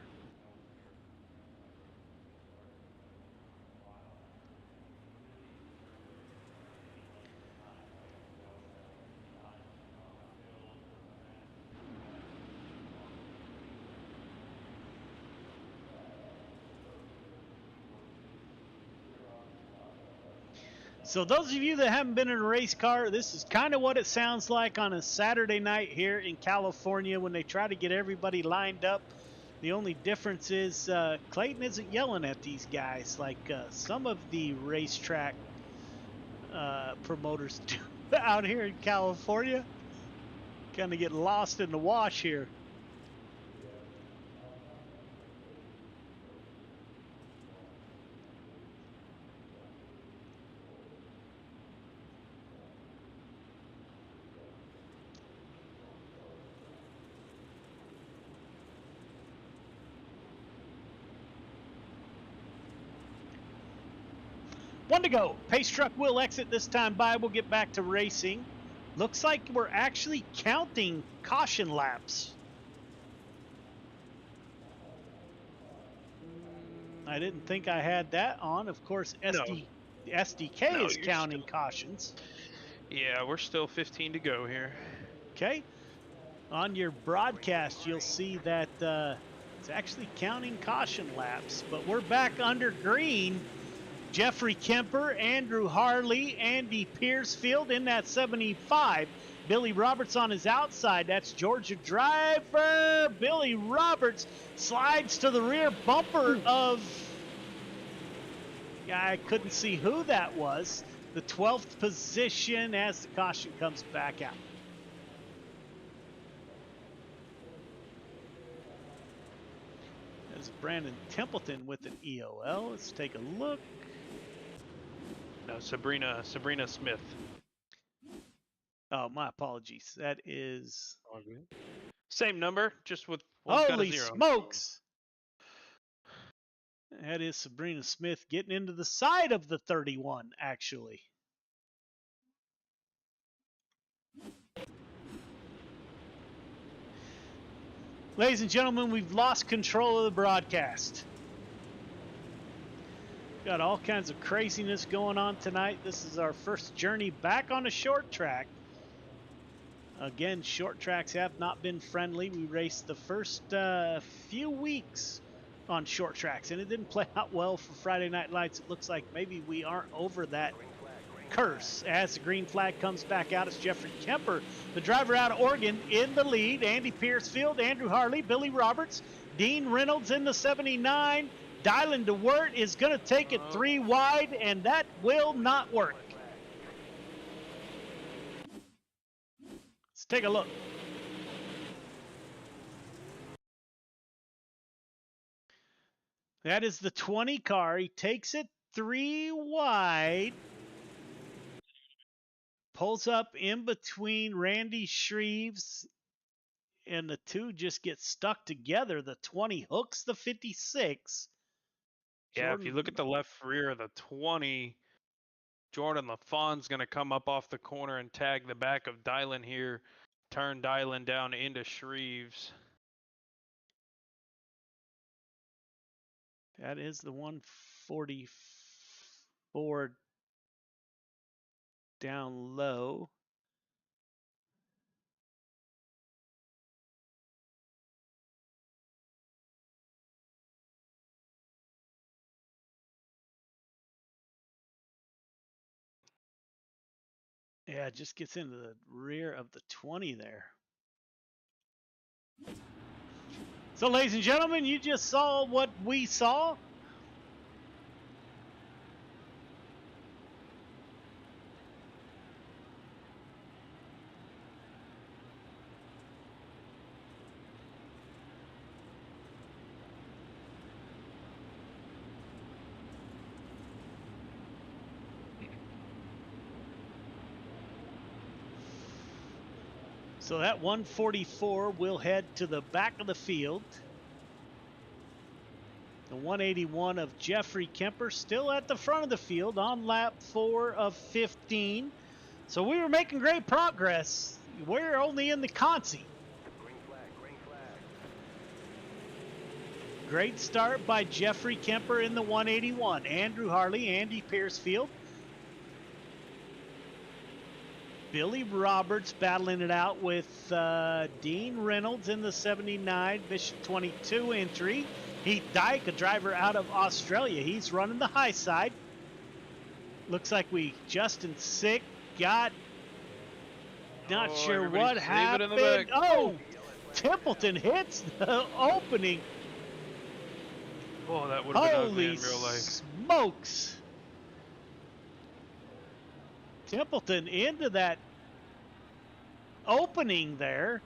So those of you that haven't been in a race car, this is kind of what it sounds like on a Saturday night here in California when they try to get everybody lined up. The only difference is Clayton isn't yelling at these guys like some of the racetrack promoters do out here in California. Kind of get lost in the wash here. One to go. Pace truck will exit this time by. We'll get back to racing. Looks like we're actually counting caution laps. I didn't think I had that on. Of course, SDK is counting cautions. Yeah, we're still 15 to go here. Okay. On your broadcast, you'll see that it's actually counting caution laps, but we're back under green. Jeffrey Kemper, Andrew Harley, Andy Piercefield in that 75. Billy Roberts on his outside. That's Georgia driver. Billy Roberts slides to the rear bumper of... I couldn't see who that was. The 12th position as the caution comes back out. There's Brandon Templeton with an EOL. Let's take a look. No, Sabrina Smith. Oh, my apologies. That is... Same number, just with one's got a Holy zero. smokes! That is Sabrina Smith getting into the side of the 31, actually. Ladies and gentlemen, we've lost control of the broadcast. Got all kinds of craziness going on tonight. This is our first journey back on a short track. Again, short tracks have not been friendly. We raced the first few weeks on short tracks, and it didn't play out well for Friday Night Lights. It looks like maybe we aren't over that curse. As the green flag comes back out, it's Jeffrey Kemper, the driver out of Oregon, in the lead. Andy Piercefield, Andrew Harley, Billy Roberts, Dean Reynolds in the 79. Dylan DeWert is going to take it 3 wide, and that will not work. Let's take a look. That is the 20 car. He takes it 3 wide. Pulls up in between Randy Shreves, and the two just get stuck together. The 20 hooks the 56. Yeah, if you look at the left rear of the 20, Jordan LaFawn's going to come up off the corner and tag the back of Dylan here. Turn Dylan down into Shreves. That is the 144 down low. Yeah, it just gets into the rear of the 20 there. So, ladies and gentlemen, you just saw what we saw. So that 144 will head to the back of the field. The 181 of Jeffrey Kemper still at the front of the field on lap 4 of 15. So we were making great progress. We're only in the Consi. Great start by Jeffrey Kemper in the 181. Andrew Harley, Andy Piercefield. Billy Roberts battling it out with Dean Reynolds in the 79 Bishop 22 entry. Heath Dyke, a driver out of Australia. He's running the high side. Looks like Justin Sick got, not sure what happened. Oh, Templeton hits the opening. Oh, that would have been ugly Holy in real life. smokes. Templeton into that opening there.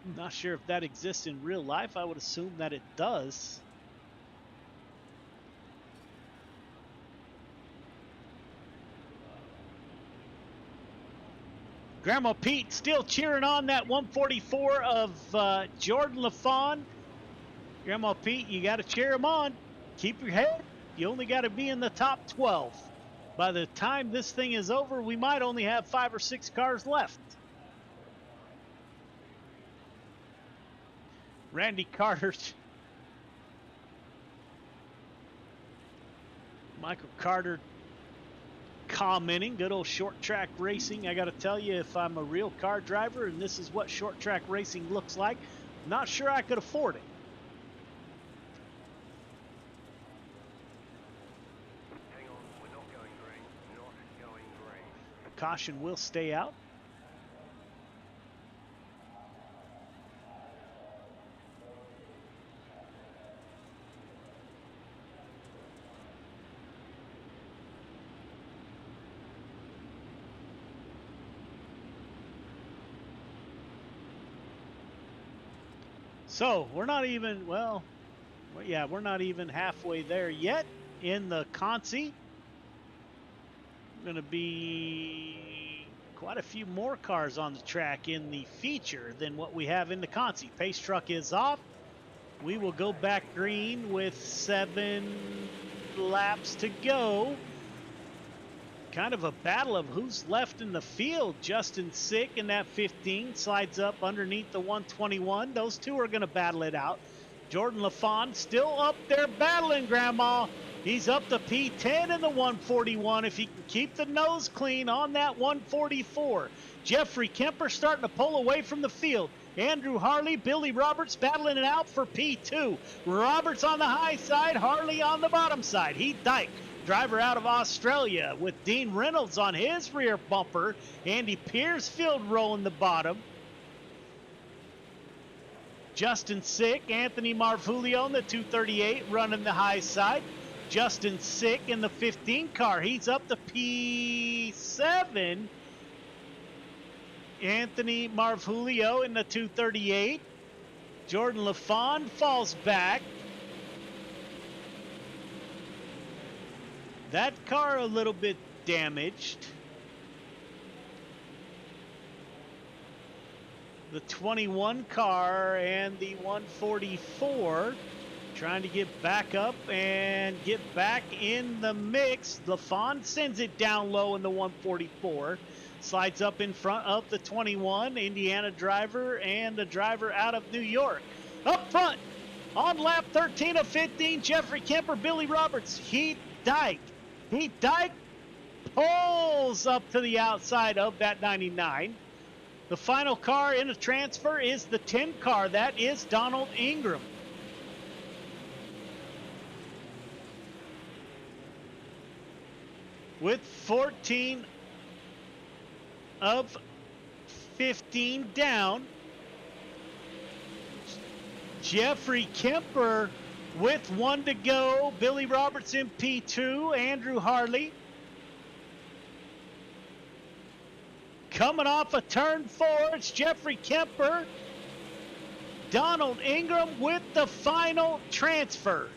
I'm not sure if that exists in real life. I would assume that it does. Grandma Pete still cheering on that 144 of Jordan LaFawn. Grandma Pete, you got to cheer him on. Keep your head. You only got to be in the top 12. By the time this thing is over, we might only have 5 or 6 cars left. Randy Carter. Michael Carter commenting, good old short track racing. I got to tell you, if I'm a real car driver and this is what short track racing looks like, I'm not sure I could afford it. Caution will stay out. So we're not even, well, yeah, we're not even halfway there yet in the Consi. Going to be quite a few more cars on the track in the feature than what we have in the Consi. Pace truck is off. We will go back green with 7 laps to go. Kind of a battle of who's left in the field. Justin Sick in that 15 slides up underneath the 121. Those two are going to battle it out. Jordan LaFawn still up there battling, Grandma. He's up to P10 in the 141 if he can keep the nose clean on that 144. Jeffrey Kemper starting to pull away from the field. Andrew Harley, Billy Roberts battling it out for P2. Roberts on the high side, Harley on the bottom side. Heath Dyke, driver out of Australia, with Dean Reynolds on his rear bumper. Andy Piercefield rolling the bottom. Justin Sick, Anthony Marvulio in the 238 running the high side. Justin Sick in the 15 car. He's up to P7. Anthony Marvulio in the 238. Jordan LaFawn falls back. That car a little bit damaged. The 21 car and the 144 trying to get back up and get back in the mix. LaFon sends it down low in the 144. Slides up in front of the 21, Indiana driver and a driver out of New York. Up front, on lap 13 of 15, Jeffrey Kemper, Billy Roberts, Heath Dyke. Heath Dyke pulls up to the outside of that 99. The final car in a transfer is the 10 car. That is Donald Ingram. With 14 of 15 down, Jeffrey Kemper with 1 to go. Billy Roberts in P2, Andrew Harley. Coming off of turn 4, it's Jeffrey Kemper. Donald Ingram with the final transfer.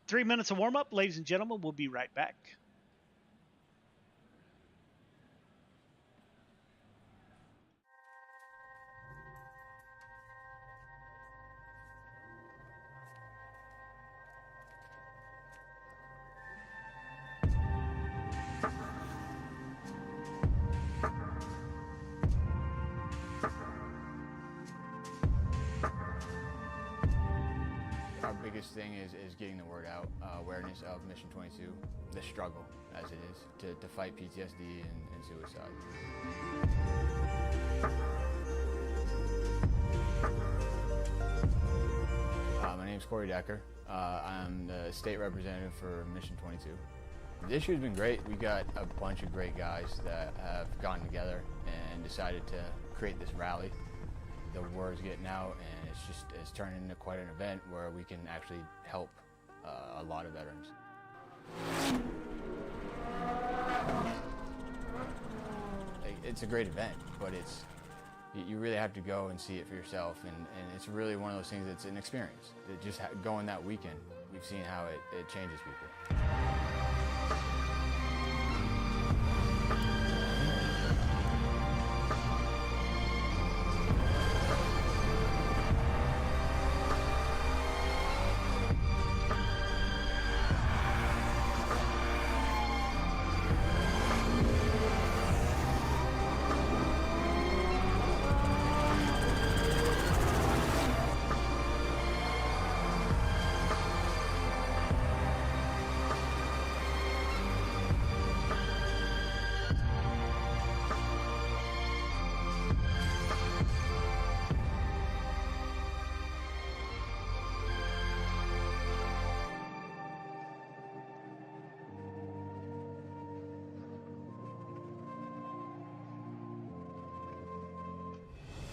Three minutes of warm-up, ladies and gentlemen. We'll be right back. Our biggest thing is getting the word out, awareness of Mission 22, the struggle as it is, to fight PTSD and suicide. My name's Corey Decker. I'm the state representative for Mission 22. This year's been great. We got a bunch of great guys that have gotten together and decided to create this rally. The word's getting out, and it's turned into quite an event where we can actually help a lot of veterans. It's a great event, but you really have to go and see it for yourself, and it's really one of those things that's an experience. Just going that weekend, we've seen how it changes people.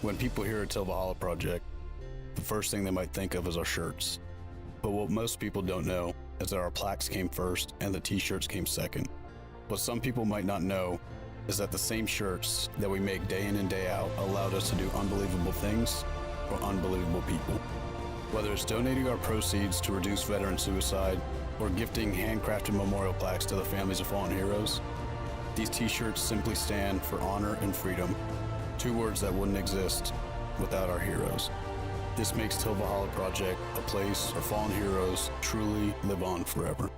When people hear a Till Valhalla project, the first thing they might think of is our shirts. But what most people don't know is that our plaques came first and the t-shirts came second. What some people might not know is that the same shirts that we make day in and day out allowed us to do unbelievable things for unbelievable people. Whether it's donating our proceeds to reduce veteran suicide or gifting handcrafted memorial plaques to the families of fallen heroes, these t-shirts simply stand for honor and freedom. Two words that wouldn't exist without our heroes. This makes Till Valhalla Project a place where fallen heroes truly live on forever.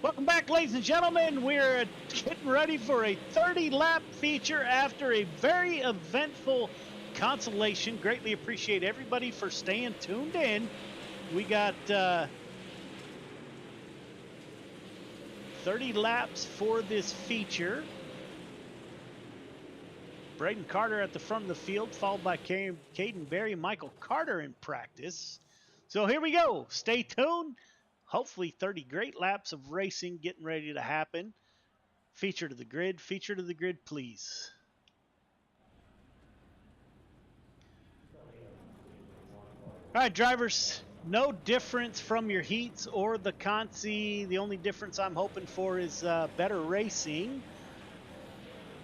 Welcome back, ladies and gentlemen. We're getting ready for a 30-lap feature after a very eventful consolation. Greatly appreciate everybody for staying tuned in. We got 30 laps for this feature. Braden Carter at the front of the field, followed by Caden Berry, Michael Carter in practice. So here we go. Stay tuned. Hopefully 30 great laps of racing getting ready to happen. Feature to the grid, please. All right, drivers, no difference from your heats or the Consi. The only difference I'm hoping for is better racing.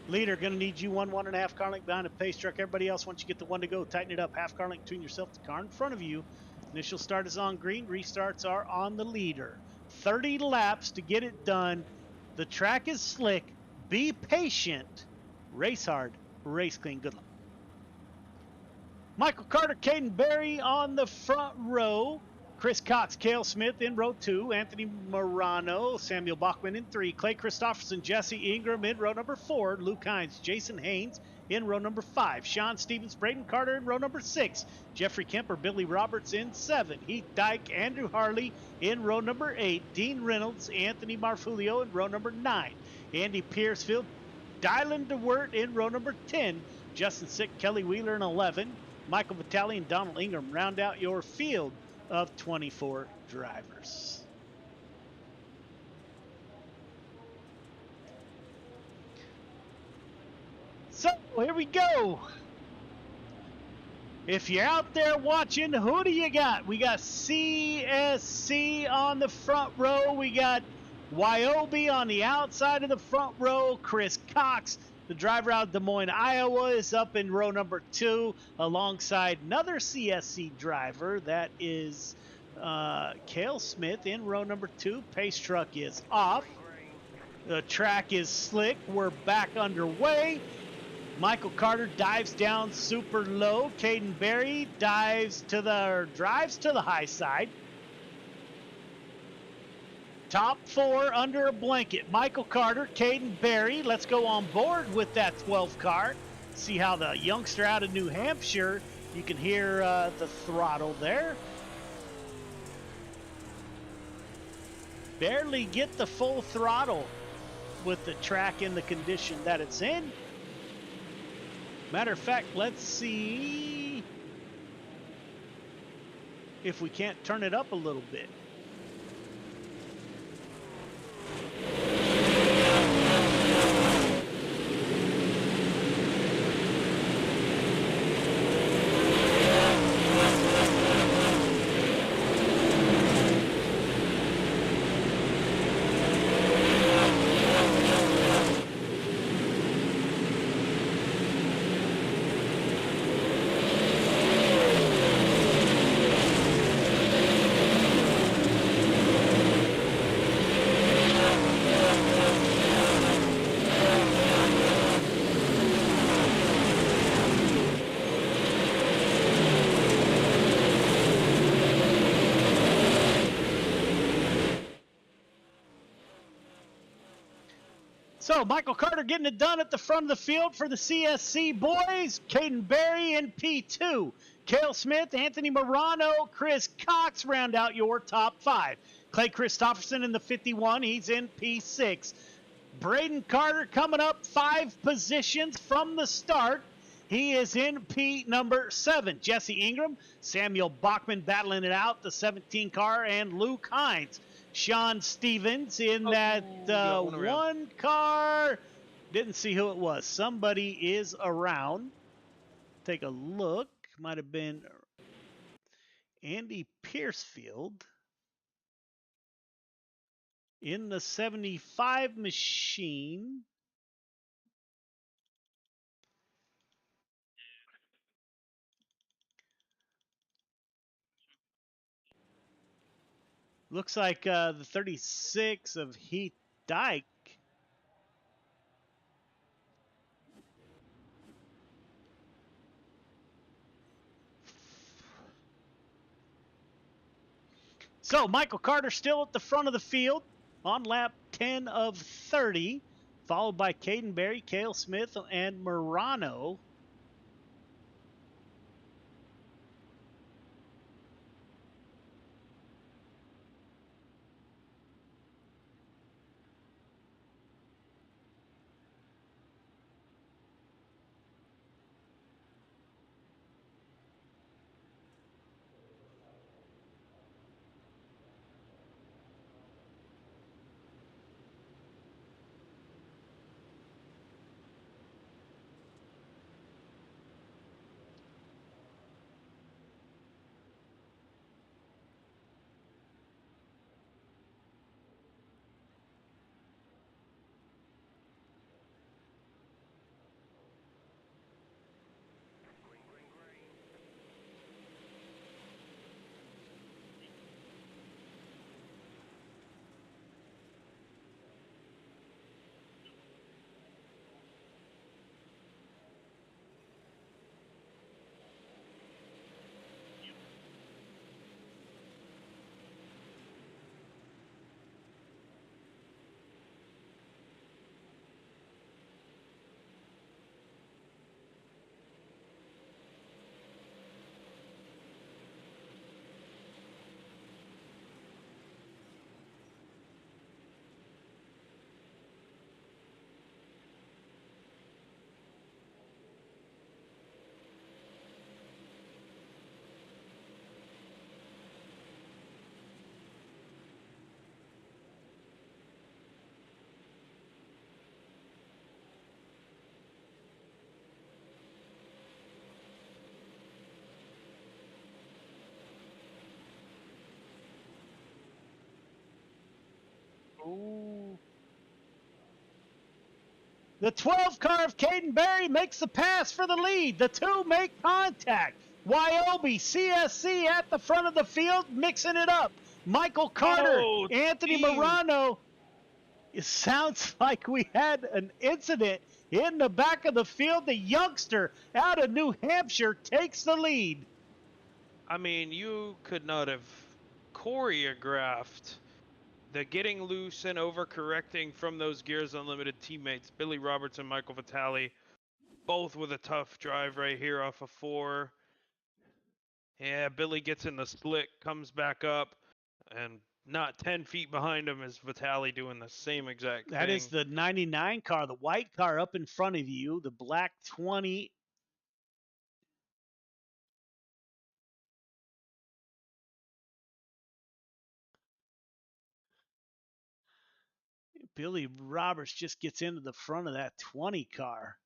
Leader, going to need you 1.5 car length behind a pace truck. Everybody else, once you get the one to go, tighten it up. Half car length between yourself and the car in front of you. Initial start is on green. Restarts are on the leader. 30 laps to get it done. The track is slick. Be patient. Race hard. Race clean. Good luck. Michael Carter, Caden Berry on the front row. Chris Cox, Cale Smith in row 2. Anthony Morano, Samuel Bachman in 3. Clay Christopherson, Jesse Ingram in row number 4. Luke Hines, Jason Haynes in row number 5. Sean Stevens, Braden Carter in row number 6. Jeffrey Kemper, Billy Roberts in 7. Heath Dyke, Andrew Harley in row number 8. Dean Reynolds, Anthony Marfulio in row number 9. Andy Piercefield, Dylan DeWert in row number 10. Justin Sick, Kelly Wheeler in 11. Michael Vitale and Donald Ingram round out your field of 24 drivers. So here we go. If you're out there watching, who do you got? We got CSC on the front row. We got Wyobe on the outside of the front row. Chris Cox, the driver out of Des Moines, Iowa, is up in row number 2 alongside another CSC driver. That is Cale Smith in row number 2. Pace truck is off. The track is slick. We're back underway. Michael Carter dives down super low. Caden Berry drives to the high side. Top 4 under a blanket. Michael Carter, Caden Berry. Let's go on board with that 12 car. See how the youngster out of New Hampshire, you can hear the throttle there. Barely get the full throttle with the track in the condition that it's in. Matter of fact, let's see if we can't turn it up a little bit. So Michael Carter getting it done at the front of the field for the CSC boys. Caden Berry in P2. Cale Smith, Anthony Morano, Chris Cox round out your top 5. Clay Christopherson in the 51. He's in P6. Braden Carter coming up 5 positions from the start. He is in P number 7. Jesse Ingram, Samuel Bachman battling it out, the 17 car, and Luke Hines. Sean Stevens in that one car. Didn't see who it was. Somebody is around. Take a look. Might have been Andy Piercefield in the 75 machine. Looks like the 36 of Heath Dyke. So Michael Carter still at the front of the field on lap 10 of 30, followed by Caden Berry, Cale Smith, and Morano. Ooh. The 12 car of Caden Berry makes the pass for the lead. The two make contact. Wyobi, CSC at the front of the field, mixing it up. Michael Carter, Oh, Anthony geez. Morano. It sounds like we had an incident in the back of the field. The youngster out of New Hampshire takes the lead. I mean, you could not have choreographed the getting loose and overcorrecting from those Gears Unlimited teammates, Billy Roberts and Michael Vitale, both with a tough drive right here off of 4. Yeah, Billy gets in the slick, comes back up, and not 10 feet behind him is Vitale doing the same exact That thing. is the 99 car, the white car up in front of you, the black 20. Billy Roberts just gets into the front of that 20 car.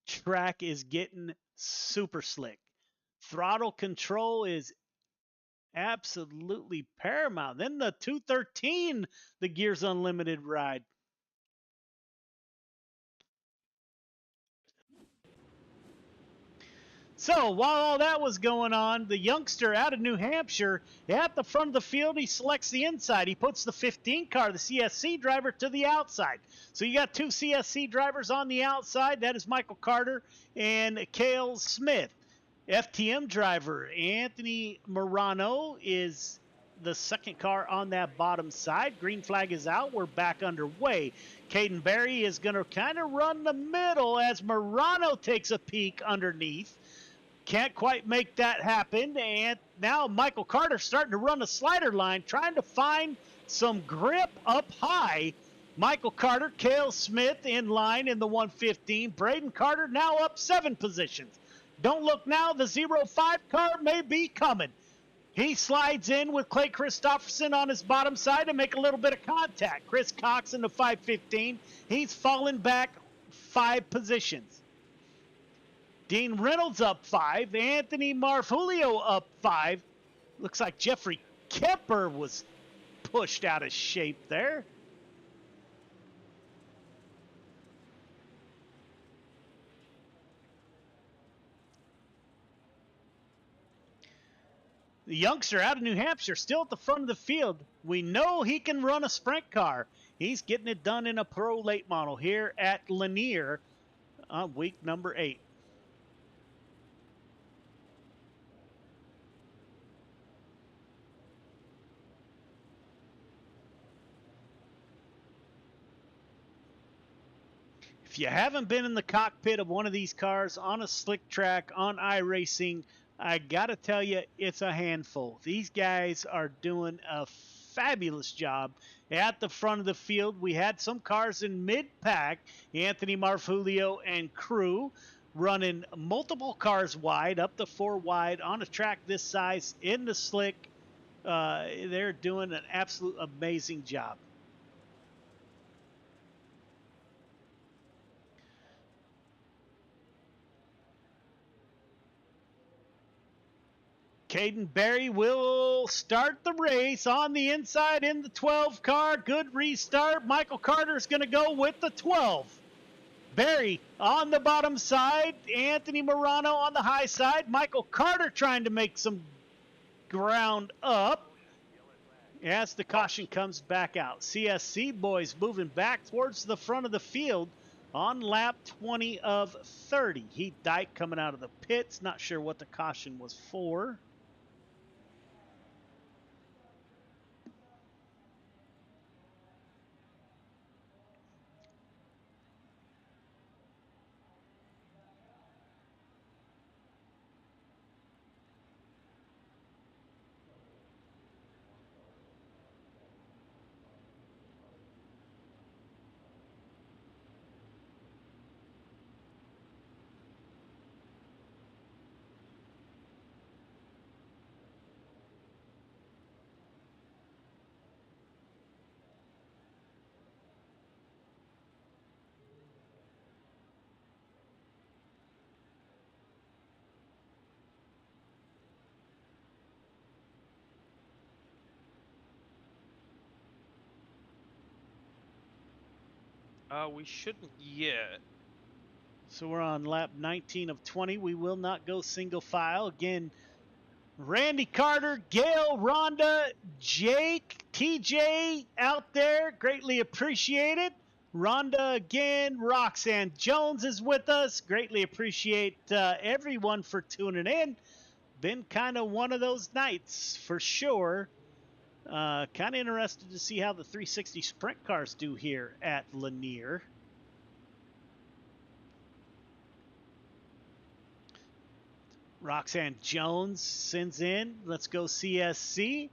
Track is getting super slick. Throttle control is absolutely paramount. Then the 213, the Gears Unlimited ride. So while all that was going on, the youngster out of New Hampshire at the front of the field, he selects the inside. He puts the 15 car, the CSC driver, to the outside. So you got two CSC drivers on the outside. That is Michael Carter and Cale Smith. FTM driver Anthony Morano is the second car on that bottom side. Green flag is out. We're back underway. Caden Berry is going to kind of run the middle as Morano takes a peek underneath. Can't quite make that happen. And now Michael Carter starting to run a slider line, trying to find some grip up high. Michael Carter, Cale Smith in line in the 115. Braden Carter now up 7 positions. Don't look now, the 05 car may be coming. He slides in with Clay Christopherson on his bottom side to make a little bit of contact. Chris Cox in the 515. He's fallen back 5 positions. Dean Reynolds up 5. Anthony Marfulio up 5. Looks like Jeffrey Kemper was pushed out of shape there. The youngster out of New Hampshire still at the front of the field. We know he can run a sprint car. He's getting it done in a pro late model here at Lanier on week number 8. If you haven't been in the cockpit of one of these cars on a slick track, on iRacing, I got to tell you, it's a handful. These guys are doing a fabulous job at the front of the field. We had some cars in mid-pack, Anthony Marfulio and crew, running multiple cars wide, up to 4 wide, on a track this size, in the slick. They're doing an absolute amazing job. Caden Berry will start the race on the inside in the 12 car. Good restart. Michael Carter's going to go with the 12. Berry on the bottom side. Anthony Morano on the high side. Michael Carter trying to make some ground up as the caution comes back out. CSC boys moving back towards the front of the field on lap 20 of 30. Heath Dyke coming out of the pits. Not sure what the caution was for. We shouldn't yet. So we're on lap 19 of 20. We will not go single file. Again, Randy Carter, Gail, Rhonda, Jake, TJ out there. Greatly appreciated. Rhonda again. Roxanne Jones is with us. Greatly appreciate everyone for tuning in. Been kind of one of those nights for sure. Kind of interested to see how the 360 sprint cars do here at Lanier. Roxanne Jones sends in, let's go CSC.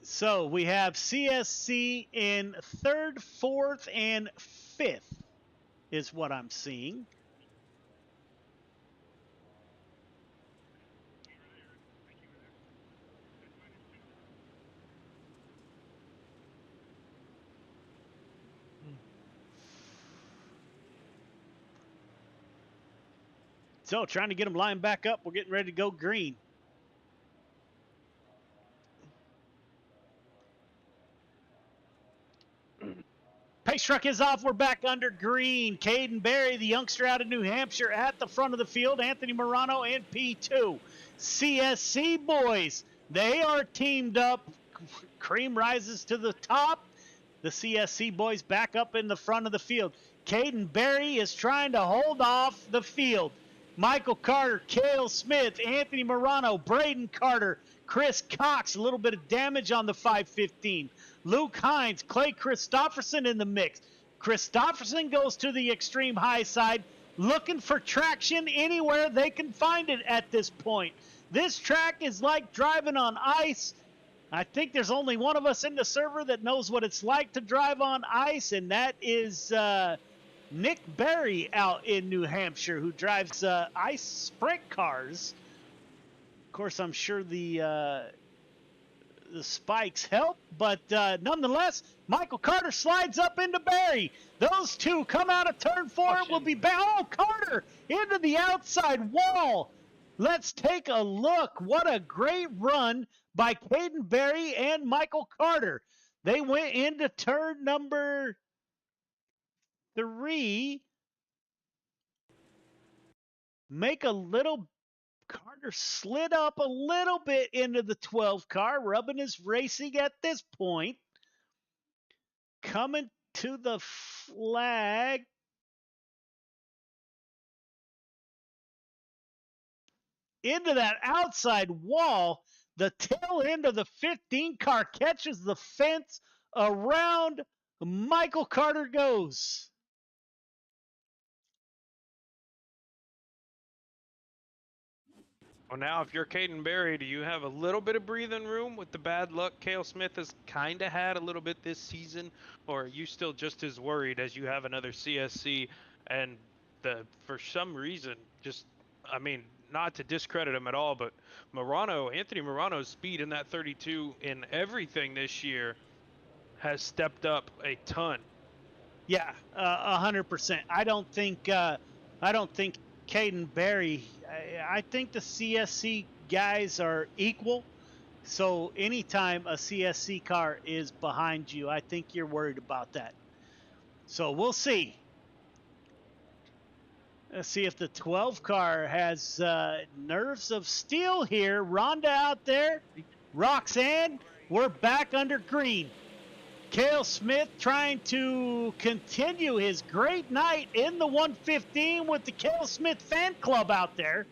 So we have CSC in 3rd, 4th, and 5th is what I'm seeing. So trying to get them lined back up. We're getting ready to go green. Pace truck is off. We're back under green. Caden Berry, the youngster out of New Hampshire, at the front of the field. Anthony Morano in P2. CSC boys, they are teamed up. Cream rises to the top. The CSC boys back up in the front of the field. Caden Berry is trying to hold off the field. Michael Carter, Cale Smith, Anthony Morano, Braden Carter, Chris Cox, a little bit of damage on the 515. Luke Hines, Clay Christopherson in the mix. Christopherson goes to the extreme high side, looking for traction anywhere they can find it at this point. This track is like driving on ice. I think there's only one of us in the server that knows what it's like to drive on ice, and that is Nick Berry out in New Hampshire, who drives ice sprint cars. Of course, I'm sure the spikes help, but nonetheless, Michael Carter slides up into Berry. Those two come out of turn 4. It will be back. Oh, Carter into the outside wall. Let's take a look. What a great run by Caden Berry and Michael Carter. They went into turn number 3. Carter slid up a little bit into the 12 car. Rubbin is racing at this point. Coming to the flag. Into that outside wall. The tail end of the 15 car catches the fence. Around Michael Carter goes. Well, now if you're Caden Berry, do you have a little bit of breathing room with the bad luck Cale Smith has kind of had a little bit this season? Or are you still just as worried as you have another CSC and for some reason, not to discredit him at all, but Anthony Morano's speed in that 32 in everything this year has stepped up a ton. Yeah, 100%. I don't think Caden Berry. I think the CSC guys are equal. So anytime a CSC car is behind you, I think you're worried about that. So we'll see. Let's see if the 12 car has nerves of steel here. Rhonda out there. Roxanne, we're back under green. Cale Smith trying to continue his great night in the 115 with the Cale Smith fan club out there.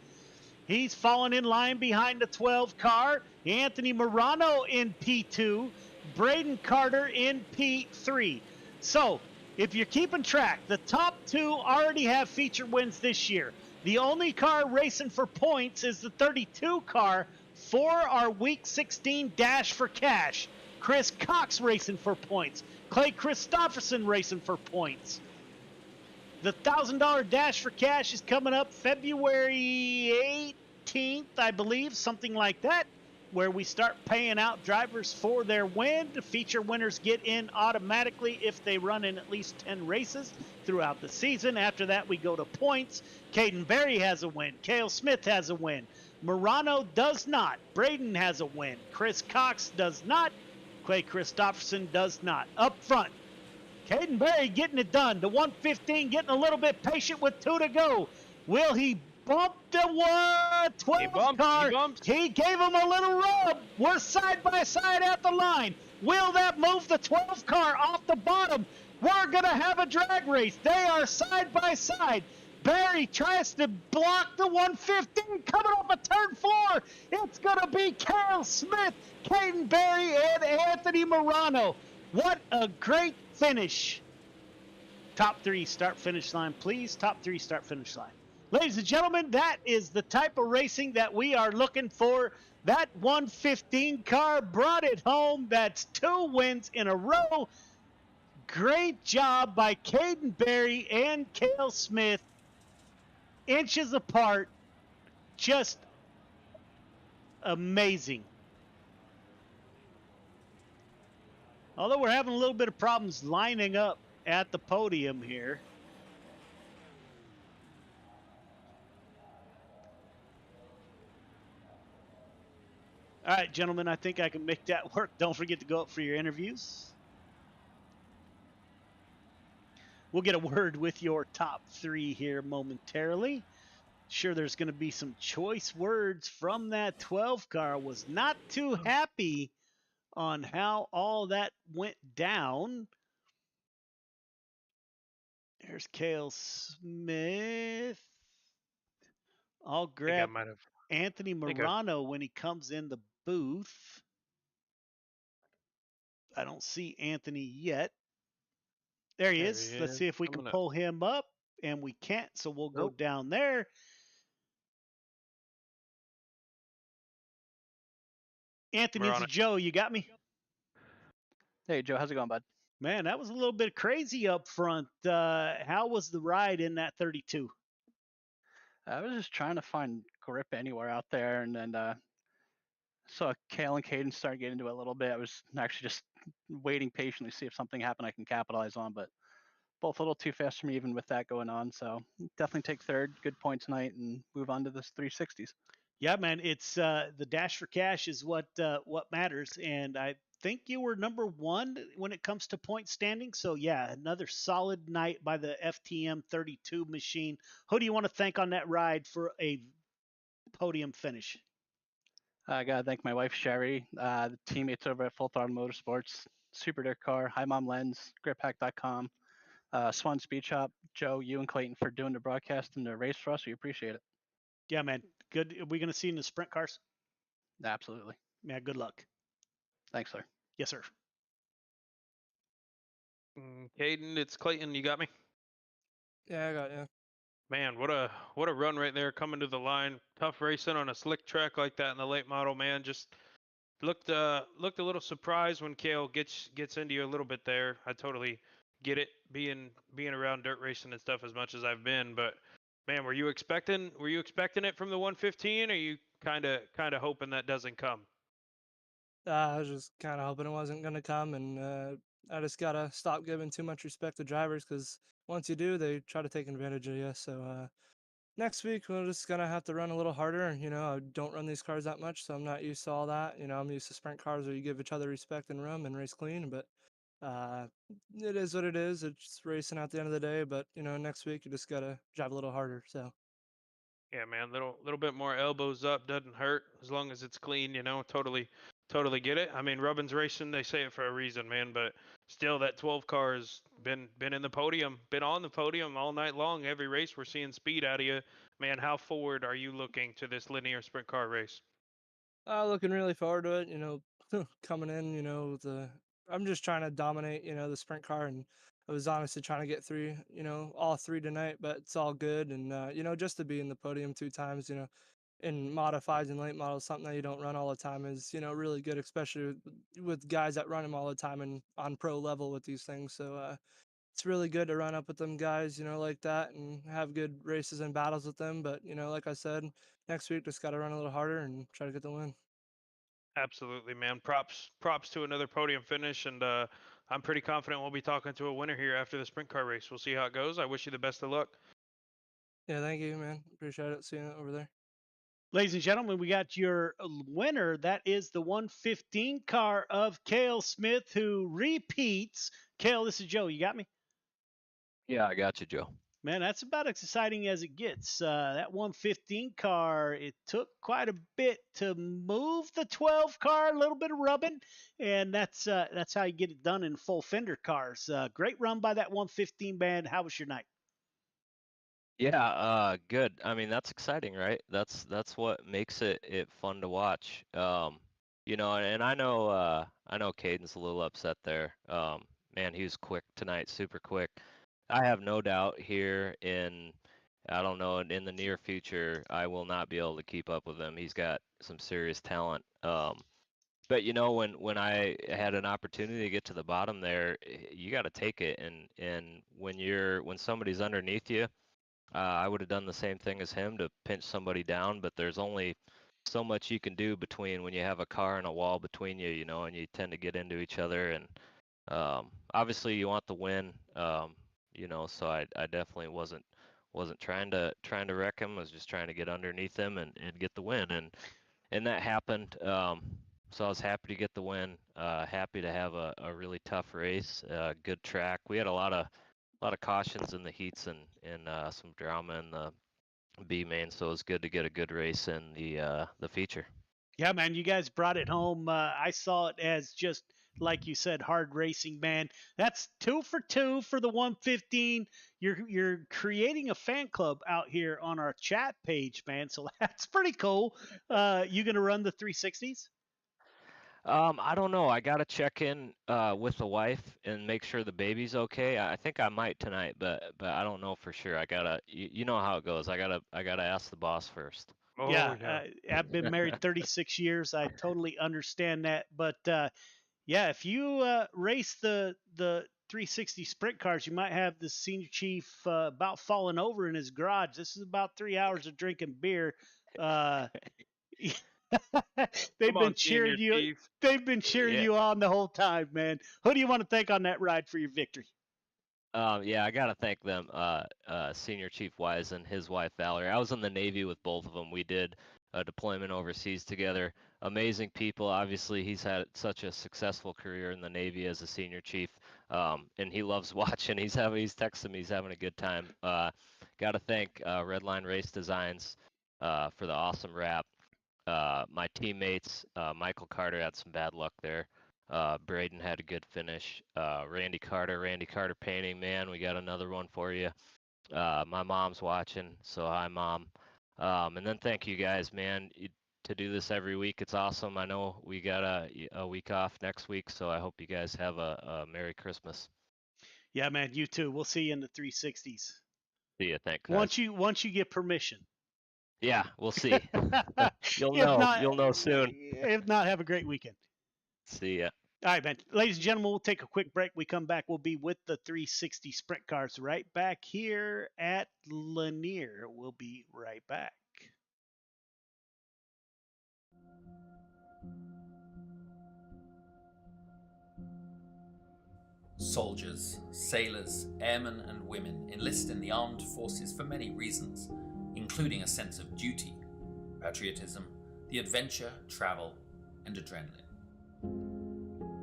He's fallen in line behind the 12 car. Anthony Morano in P2. Braden Carter in P3. So, if you're keeping track, the top 2 already have feature wins this year. The only car racing for points is the 32 car for our Week 16 Dash for Cash. Chris Cox racing for points. Clay Christopherson racing for points. The $1,000 Dash for Cash is coming up February 18th, I believe, something like that, where we start paying out drivers for their win. The feature winners get in automatically if they run in at least 10 races throughout the season. After that, we go to points. Caden Berry has a win. Cale Smith has a win. Morano does not. Braden has a win. Chris Cox does not. Clay Christopherson does not. Up front, Caden Berry getting it done. The 115 getting a little bit patient with 2 to go. Will he bump the 12 car? He bumped. He gave him a little rub. We're side by side at the line. Will that move the 12 car off the bottom? We're going to have a drag race. They are side by side. Barry tries to block the 115 coming off a turn 4. It's going to be Kale Smith, Caden Barry, and Anthony Morano. What a great finish. Top 3 start finish line, please. Top 3 start finish line. Ladies and gentlemen, that is the type of racing that we are looking for. That 115 car brought it home. That's 2 wins in a row. Great job by Caden Barry and Cale Smith. Inches apart. Just amazing. Although we're having a little bit of problems lining up at the podium here. All right, gentlemen, I think I can make that work. Don't forget to go up for your interviews. We'll get a word with your top 3 here momentarily. Sure, there's going to be some choice words from that 12 car. Was not too happy on how all that went down. There's Cale Smith. I'll grab Anthony Morano when he comes in the booth. I don't see Anthony yet. There he is. Let's see if we can pull him up. And we can't, so we'll go down there. Anthony, it's Joe. You got me? Hey, Joe. How's it going, bud? Man, that was a little bit crazy up front. How was the ride in that 32? I was just trying to find grip anywhere out there, and then saw Kale and Caden start getting into it a little bit. I was actually just waiting patiently to see if something happened I can capitalize on, but both a little too fast for me even with that going on. So definitely take third, good point tonight, and move on to this 360s. Yeah, man, it's the dash for cash is what matters, and I think you were number 1 when it comes to point standing. So yeah, another solid night by the FTM 32 machine. Who do you want to thank on that ride for a podium finish? I gotta thank my wife Sherry, the teammates over at Full Throttle Motorsports, Super Dirt Car, Hi Mom Lens, GripHack.com, Swan Speed Shop, Joe, you and Clayton for doing the broadcast and the race for us. We appreciate it. Yeah, man. Good. Are we going to see you in the sprint cars? Absolutely. Yeah, good luck. Thanks, sir. Yes, sir. Caden, it's Clayton. You got me? Yeah, I got you. Man, what a run right there coming to the line. Tough racing on a slick track like that in the late model, man. Just looked a little surprised when Cale gets into you a little bit there. I totally get it, being around dirt racing and stuff as much as I've been, but man, were you expecting it from the 115? Or are you kind of hoping that doesn't come? I was just kind of hoping it wasn't going to come, and I just got to stop giving too much respect to drivers, because once you do, they try to take advantage of you. So next week, we're just going to have to run a little harder. And, I don't run these cars that much, so I'm not used to all that. I'm used to sprint cars where you give each other respect and room and race clean, but it is what it is. It's racing at the end of the day, but, next week, you just got to drive a little harder, so. Yeah, man, little bit more elbows up doesn't hurt as long as it's clean, totally get it. I mean, Rubbin's racing, they say it for a reason, man, but still that 12 car has been in the podium, been on the podium all night long. Every race we're seeing speed out of you. Man, how forward are you looking to this linear sprint car race? Looking really forward to it, coming in, I'm just trying to dominate, the sprint car, and I was honestly trying to get through, all 3 tonight, but it's all good. And, just to be in the podium 2 times, in modifieds and late models, something that you don't run all the time is, really good, especially with guys that run them all the time and on pro level with these things. So, it's really good to run up with them guys, like that, and have good races and battles with them. But, like I said, next week just got to run a little harder and try to get the win. Absolutely, man. Props to another podium finish, and I'm pretty confident we'll be talking to a winner here after the sprint car race. We'll see how it goes. I wish you the best of luck. Yeah, thank you, man. Appreciate it. Seeing it over there. Ladies and gentlemen, we got your winner. That is the 115 car of Cale Smith, who repeats. Cale, this is Joe. You got me? Yeah, I got you, Joe. Man, that's about as exciting as it gets. That 115 car, it took quite a bit to move the 12 car, a little bit of rubbing, and that's how you get it done in full fender cars. Great run by that 115 band. How was your night? Yeah, good. I mean, that's exciting, right? That's what makes it fun to watch. And I know Caden's a little upset there. Man, he was quick tonight, super quick. I have no doubt here I don't know, in the near future, I will not be able to keep up with him. He's got some serious talent. But when I had an opportunity to get to the bottom there, you got to take it. And when somebody's underneath you, I would have done the same thing as him to pinch somebody down. But there's only so much you can do between when you have a car and a wall between you, and you tend to get into each other. And obviously you want the win, so I definitely wasn't trying to wreck him. I was just trying to get underneath him and get the win, and that happened. So I was happy to get the win. Happy to have a really tough race. Good track. We had a lot of cautions in the heats and some drama in the B main, so it was good to get a good race in the feature. Yeah, man, you guys brought it home. I saw it as just like you said, hard racing, man. That's 2 for 2 for the 115. You're creating a fan club out here on our chat page, man. So that's pretty cool. You gonna run the 360s? I don't know. I gotta check in with the wife and make sure the baby's okay. I think I might tonight, but I don't know for sure. I gotta, you know how it goes. I gotta ask the boss first. Oh, Yeah, I've been married 36 years. I totally understand that. But yeah, if you race the 360 sprint cars, you might have the senior chief about falling over in his garage. This is about 3 hours of drinking beer. They've been cheering you. Chief. They've been cheering you on the whole time, man. Who do you want to thank on that ride for your victory? Yeah, I gotta thank them. Senior Chief Wise and his wife Valerie. I was in the Navy with both of them. We did a deployment overseas together. Amazing people. Obviously, he's had such a successful career in the Navy as a senior chief, and he loves watching. He's texting me. He's having a good time. Gotta thank Redline Race Designs for the awesome wrap. My teammates, Michael Carter had some bad luck there. Braden had a good finish. Randy Carter Painting, man, we got another one for you. My mom's watching, so hi, Mom. And then thank you guys, man. To do this every week, it's awesome. I know we got a week off next week, so I hope you guys have a Merry Christmas. Yeah, man, you too. We'll see you in the 360s. See you. Thanks. Once you get permission. Yeah, we'll see. You'll know soon. If not, have a great weekend. See ya. All right, man. Ladies and gentlemen, we'll take a quick break. We come back. We'll be with the 360 sprint cars right back here at Lanier. We'll be right back. Soldiers, sailors, airmen and women enlist in the armed forces for many reasons, including a sense of duty, patriotism, the adventure, travel, and adrenaline.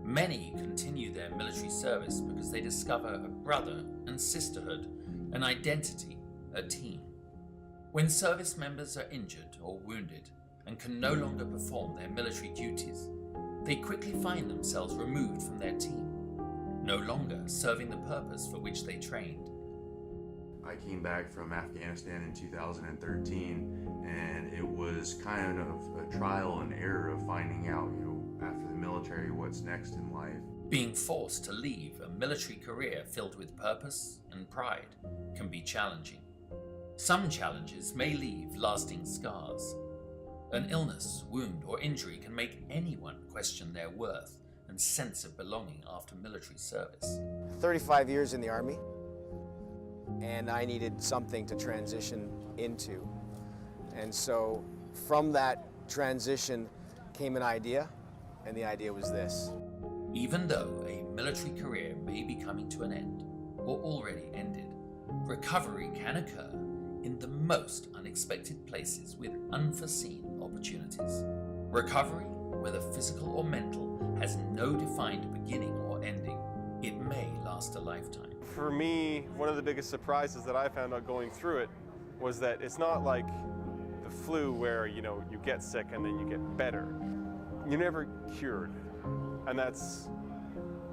Many continue their military service because they discover a brother and sisterhood, an identity, a team. When service members are injured or wounded and can no longer perform their military duties, they quickly find themselves removed from their team, no longer serving the purpose for which they trained. I came back from Afghanistan in 2013, and it was kind of a trial and error of finding out, after the military, what's next in life. Being forced to leave a military career filled with purpose and pride can be challenging. Some challenges may leave lasting scars. An illness, wound, or injury can make anyone question their worth and sense of belonging after military service. 35 years in the Army, and I needed something to transition into. And so from that transition came an idea, and the idea was this. Even though a military career may be coming to an end or already ended, recovery can occur in the most unexpected places with unforeseen opportunities. Recovery, whether physical or mental, has no defined beginning or ending. It may last a lifetime. For me, one of the biggest surprises that I found out going through it was that it's not like the flu where, you get sick and then you get better. You're never cured. And that's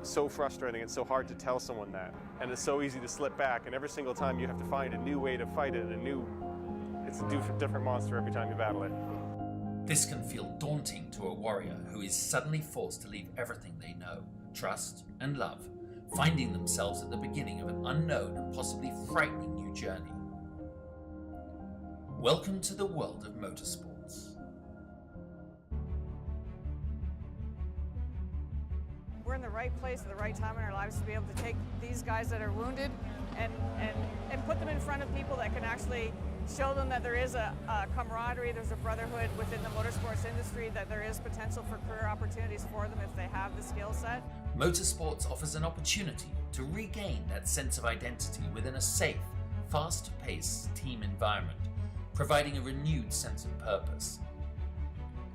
so frustrating. It's so hard to tell someone that. And it's so easy to slip back, and every single time you have to find a new way to fight it, it's a different monster every time you battle it. This can feel daunting to a warrior who is suddenly forced to leave everything they know, trust, and love, finding themselves at the beginning of an unknown and possibly frightening new journey. Welcome to the world of motorsports. We're in the right place at the right time in our lives to be able to take these guys that are wounded and put them in front of people that can actually show them that there is a camaraderie, there's a brotherhood within the motorsports industry, that there is potential for career opportunities for them if they have the skill set. Motorsports offers an opportunity to regain that sense of identity within a safe, fast-paced team environment, providing a renewed sense of purpose.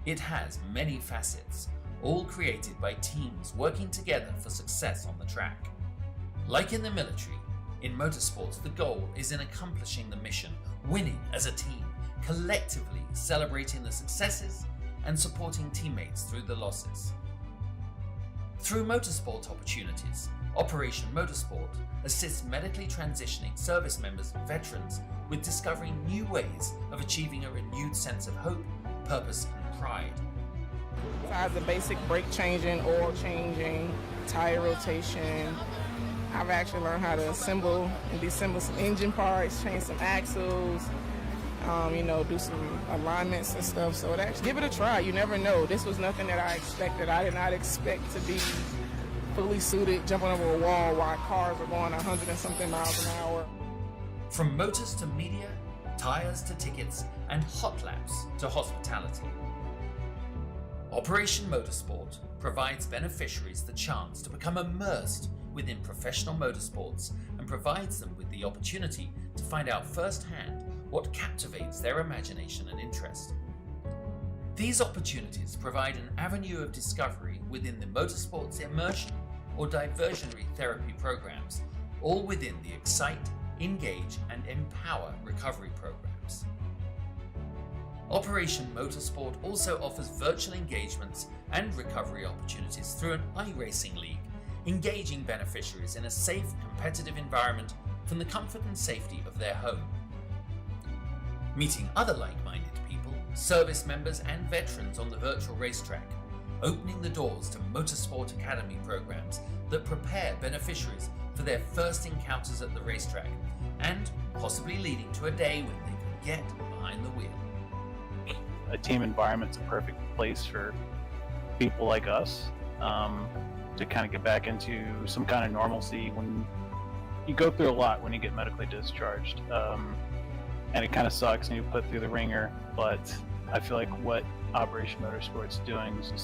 It has many facets, all created by teams working together for success on the track. Like in the military, in motorsports the goal is in accomplishing the mission, winning as a team, collectively celebrating the successes and supporting teammates through the losses. Through motorsport opportunities, Operation Motorsport assists medically transitioning service members and veterans with discovering new ways of achieving a renewed sense of hope, purpose and pride. Besides the basic brake changing, oil changing, tire rotation, I've actually learned how to assemble and disassemble some engine parts, change some axles, do some alignments and stuff. So give it a try. You never know. This was nothing that I expected. I did not expect to be fully suited, jumping over a wall while cars are going 100 and something miles an hour. From motors to media, tires to tickets, and hot laps to hospitality. Operation Motorsport provides beneficiaries the chance to become immersed within professional motorsports and provides them with the opportunity to find out firsthand what captivates their imagination and interest. These opportunities provide an avenue of discovery within the motorsports immersion or diversionary therapy programs, all within the Excite, Engage, and Empower recovery programs. Operation Motorsport also offers virtual engagements and recovery opportunities through an iRacing league, engaging beneficiaries in a safe, competitive environment from the comfort and safety of their home. Meeting other like-minded people, service members and veterans on the virtual racetrack, opening the doors to Motorsport Academy programs that prepare beneficiaries for their first encounters at the racetrack, and possibly leading to a day when they can get behind the wheel. A team environment's a perfect place for people like us to kind of get back into some kind of normalcy when you go through a lot when you get medically discharged. And it kind of sucks and you put through the ringer, but I feel like what Operation Motorsport's doing is